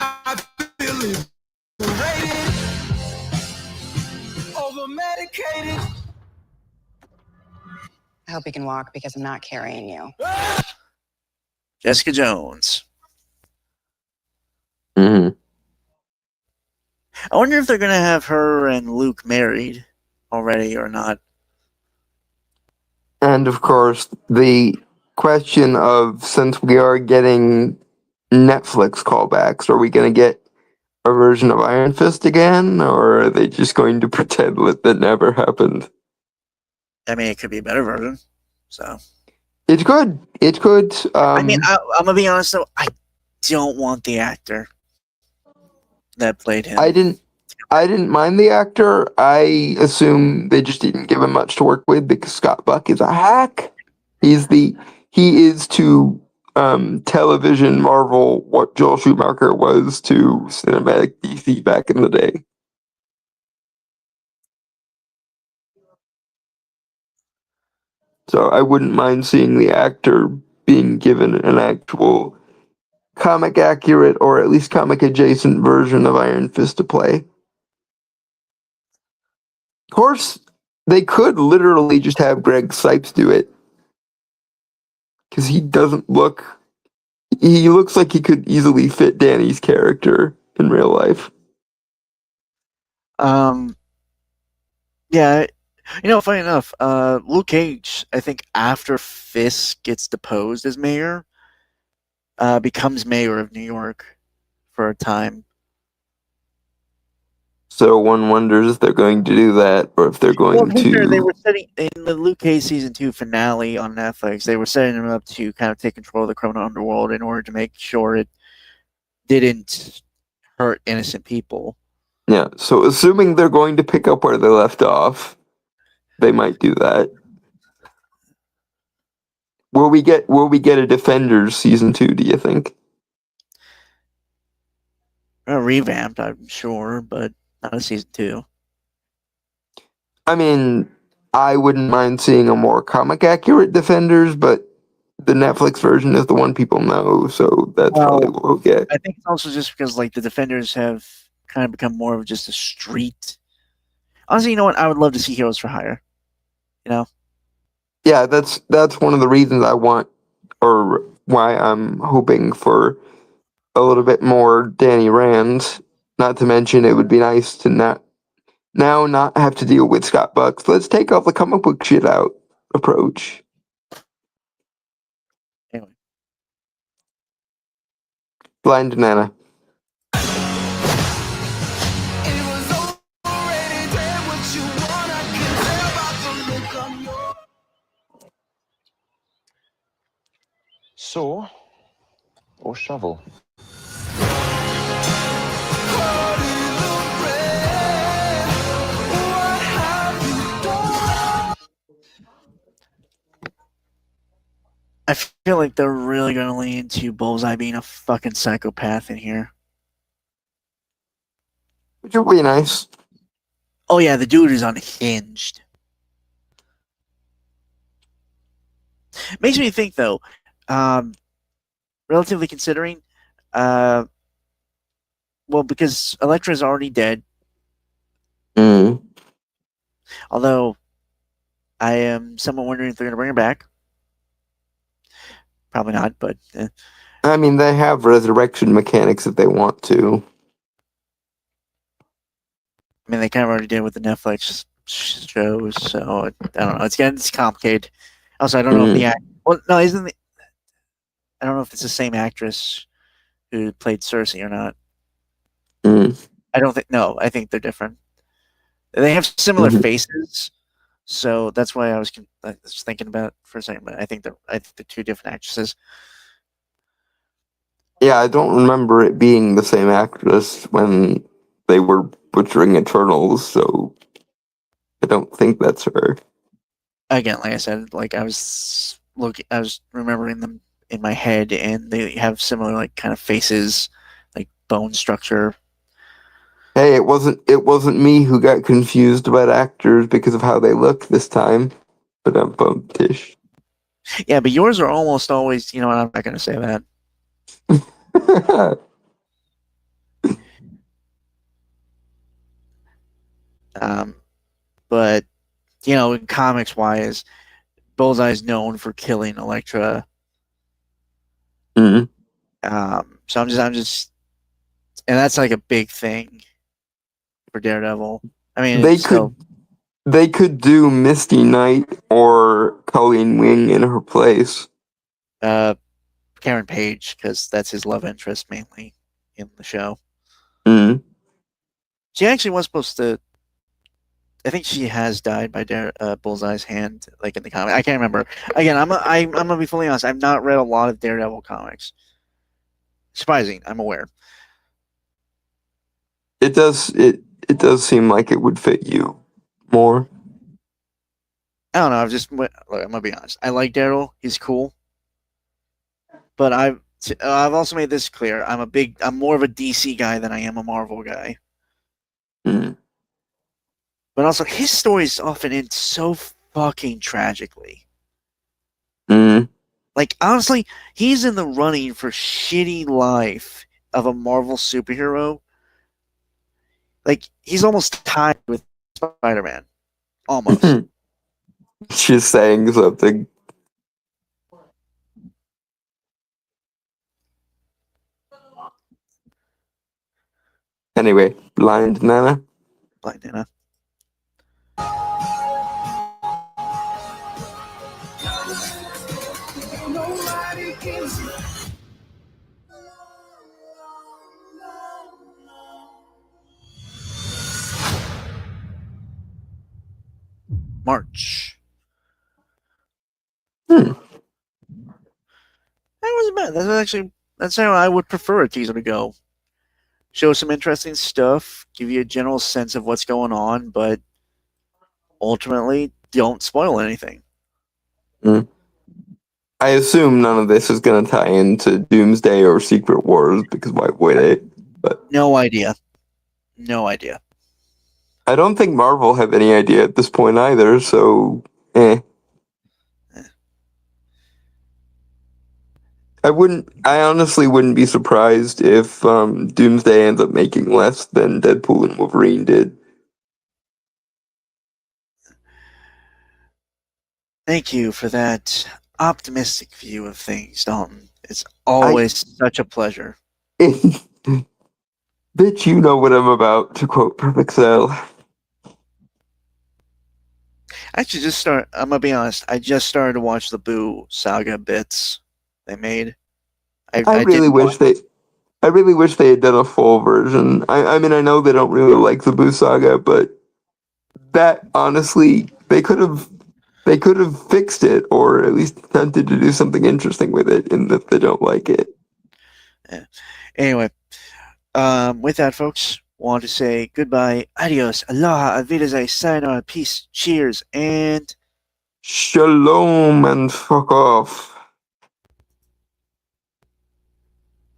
I feel liberated, over medicated. I hope you can walk because I'm not carrying you. Jessica Jones. Mm-hmm. I wonder if they're gonna have her and Luke married already or not. And of course, the question of, since we are getting Netflix callbacks, are we going to get a version of Iron Fist again, or are they just going to pretend that never happened? I mean, it could be a better version. So it could. It could. I mean, I'm gonna be honest though. I don't want the actor that played him. I didn't mind the actor. I assume they just didn't give him much to work with because Scott Buck is a hack. He is to television Marvel what Joel Schumacher was to cinematic DC back in the day. So I wouldn't mind seeing the actor being given an actual comic accurate or at least comic adjacent version of Iron Fist to play. Of course, they could literally just have Greg Sipes do it. Because he doesn't look. He looks like he could easily fit Danny's character in real life. Yeah, funny enough, Luke Cage, I think after Fisk gets deposed as mayor, becomes mayor of New York for a time. So one wonders if they're going to do that or if they're going Well, to be fair, to. they were setting in the Luke Cage season 2 finale on Netflix. They were setting him up to kind of take control of the criminal underworld in order to make sure it didn't hurt innocent people. Yeah, so assuming they're going to pick up where they left off, they might do that. Will we get a Defenders season 2, do you think? Revamped, I'm sure, but not a season 2. I mean, I wouldn't mind seeing a more comic accurate Defenders, but the Netflix version is the one people know, so that's probably what we'll get. I think it's also just because like the Defenders have kind of become more of just a street. Honestly, you know what? I would love to see Heroes for Hire. Yeah, that's one of the reasons I want, or why I'm hoping for a little bit more Danny Rand. Not to mention, it would be nice to not have to deal with Scott Bucks. Let's take all the comic book shit out approach. Anyway, Blind Nana. It was already there. What you want, I can tell by the look on your. Saw or shovel? I feel like they're really going to lean into Bullseye being a fucking psychopath in here. Which would be nice. Oh yeah, the dude is unhinged. Makes me think though, relatively considering, well, because Elektra is already dead. Mm. Although, I am somewhat wondering if they're going to bring her back. Probably not, but I mean, they have resurrection mechanics if they want to. I mean, they kind of already did with the Netflix shows, so I don't know. It's complicated. Also, I don't know if the act. Well, no, isn't the. I don't know if it's the same actress who played Cersei or not. Mm. I don't think. No, I think they're different. They have similar faces, so that's why I was thinking about it for a second. But I think they're two different actresses. Yeah, I don't remember it being the same actress when they were butchering Eternals, so I don't think that's her. Again, like I said, like I was remembering them in my head, and they have similar like kind of faces, like bone structure. Hey, it wasn't me who got confused about actors because of how they look this time. But I'm bummed-ish. Yeah, but yours are almost always. You know what? I'm not going to say that. But in comics wise, Bullseye's known for killing Elektra. Mm. So I'm just, and that's like a big thing for Daredevil. I mean, they could do Misty Knight or Colleen Wing in her place. Karen Page, because that's his love interest mainly in the show. Mm. She actually was supposed to. I think she has died by Bullseye's hand, like in the comic. I can't remember. Again, I'm gonna be fully honest. I've not read a lot of Daredevil comics. Surprising, I'm aware. It does seem like it would fit you more. I don't know. Look, I'm gonna be honest. I like Daryl. He's cool. But I've also made this clear. I'm more of a DC guy than I am a Marvel guy. Mm. But also, his stories often end so fucking tragically. Mm. Like, honestly, he's in the running for shitty life of a Marvel superhero. Like, he's almost tied with Spider-Man. Almost. She's saying something. Anyway, blind Nana. Like, you know. Nobody can see. March. Hmm. That wasn't bad. That's how I would prefer a teaser to go. Show some interesting stuff, give you a general sense of what's going on, but ultimately don't spoil anything. I assume none of this is going to tie into Doomsday or Secret Wars, because why would it? But No idea. No idea. I don't think Marvel have any idea at this point either, so I honestly wouldn't be surprised if Doomsday ends up making less than Deadpool and Wolverine did. Thank you for that optimistic view of things, Dalton. It's always such a pleasure. Bitch, you know what I'm about, to quote Perfect Cell. I actually I'm gonna be honest, I just started to watch the Boo Saga bits they made. I really wish they had done a full version. I mean, I know they don't really like the Boo Saga, but that honestly, they could have fixed it, or at least attempted to do something interesting with it, in that they don't like it. Yeah. Anyway, with that, folks, want to say goodbye, adios, aloha, avidazai, sayonara, peace, cheers, and Shalom and fuck off.